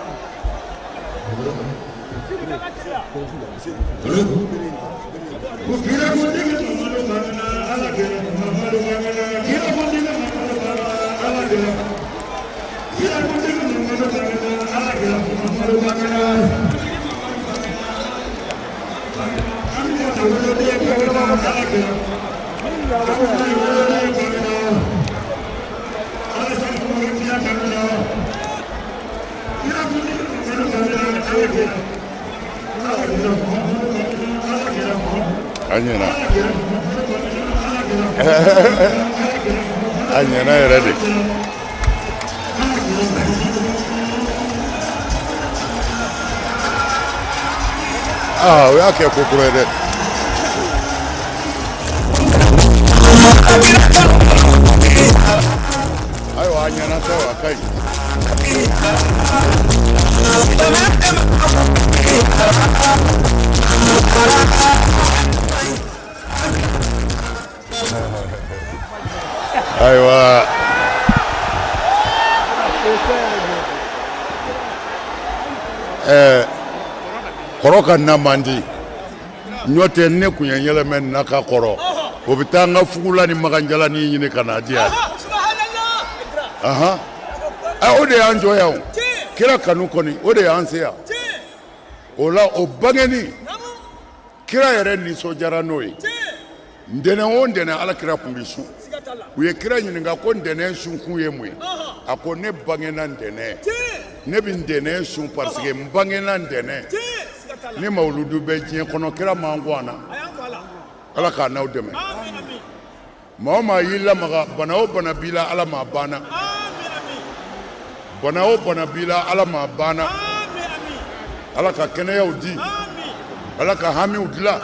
Anyana ya ready. We are careful for it. Ayo anyana sawa kai. Aywa koroka na mandi nyote ne kunyanyela men naka koro obitanga fugula ni maganjala ni nyine kana dia aha ode anjo yawo kira kanu koni ode anse ya ola obangeni kira yere ni sojara noyi ndene ondene ala kira kumbisu uye kira nyininga ko ndene sunku yemwe akone bangena ndene ne bindene sun parce que mbangena ndene ni mauludu be jien kono kira mangwana ala ka naw deme mama yilla maga banawo bana bila ala ma bana banawo bana bila ala ma bana ala ka kene yaudi ala ka hami udla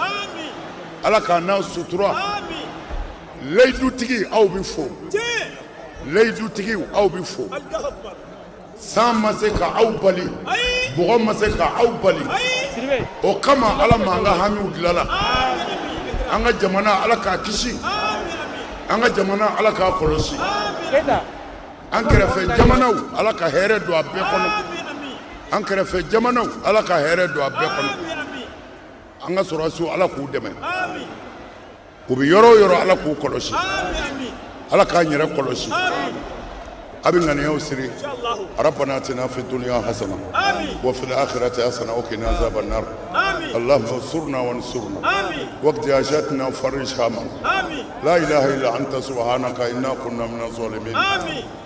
ala ka naw sutura leidu tigi aw bi fo leidu tigi aw bi fo sama se ka aw bali bugo ma se ka aw bali o kama ala ma nga hami udlala anga jamana ala ka kisi anga jamana ala ka kolosi an kɛrɛfɛ jamanaw ala ka hɛrɛ don a bɛɛ kɔnɔ an kɛrɛfɛ jamanaw ala ka hɛrɛ don a bɛɛ kɔnɔ an ka sɔrɔsiw ala k'u dɛmɛ u bɛ yɔrɔ o yɔrɔ ala k'u kɔlɔsi ala k'an yɛrɛ kɔlɔsi a bɛ ŋaniyaw siri rabbana atina fi dunya hasana wa fil akhirati hasana wa qina azaban nar allahumma ansurna wansurna waqti hajatina wa farij hamana la ilaha illa anta subhanaka inna kunna minaz zalimin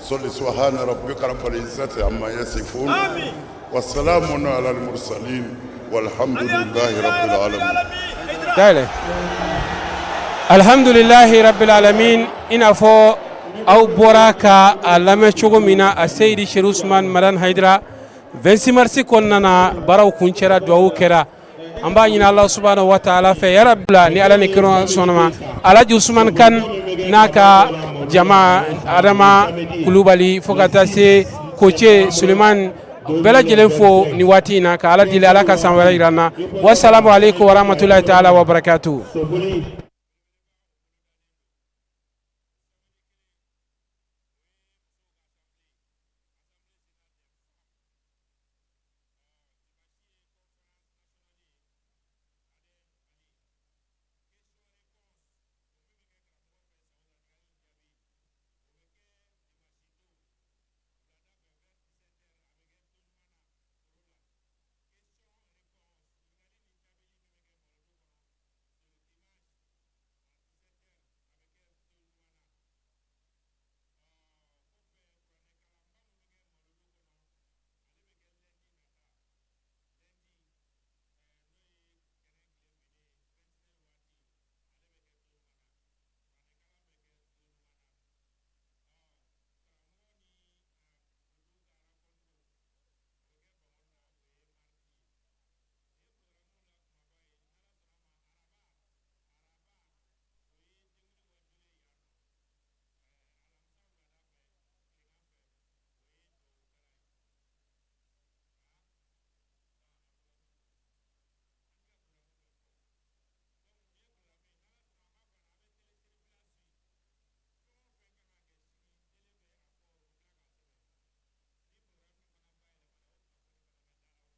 salli subhana rabbika rabbil izzati amma yasifun wassalamun ala al mursalin walhamdulillahi rabbil alamin alhamdulillahi rabbil alamin ina fo aw bora ka a lamɛn cogo min na a seyidi sheikh usman madan haidara 26 mars kɔnɔna na baaraw kuncɛra duwawu kɛra an b'a ɲini ala subhanahu wa ta'ala fɛ yarabila ni ala ni kira sɔnnama Alhaji Usman Kan n'a ka jama Adama Kulubali fo ka taa se Koce Suleman bɛɛ lajɛlen fo ni waati in na ka ala deli ala ka san wɛrɛ yira an na wassalamu alaikum warahmatullahi ta'ala wa barakatuh.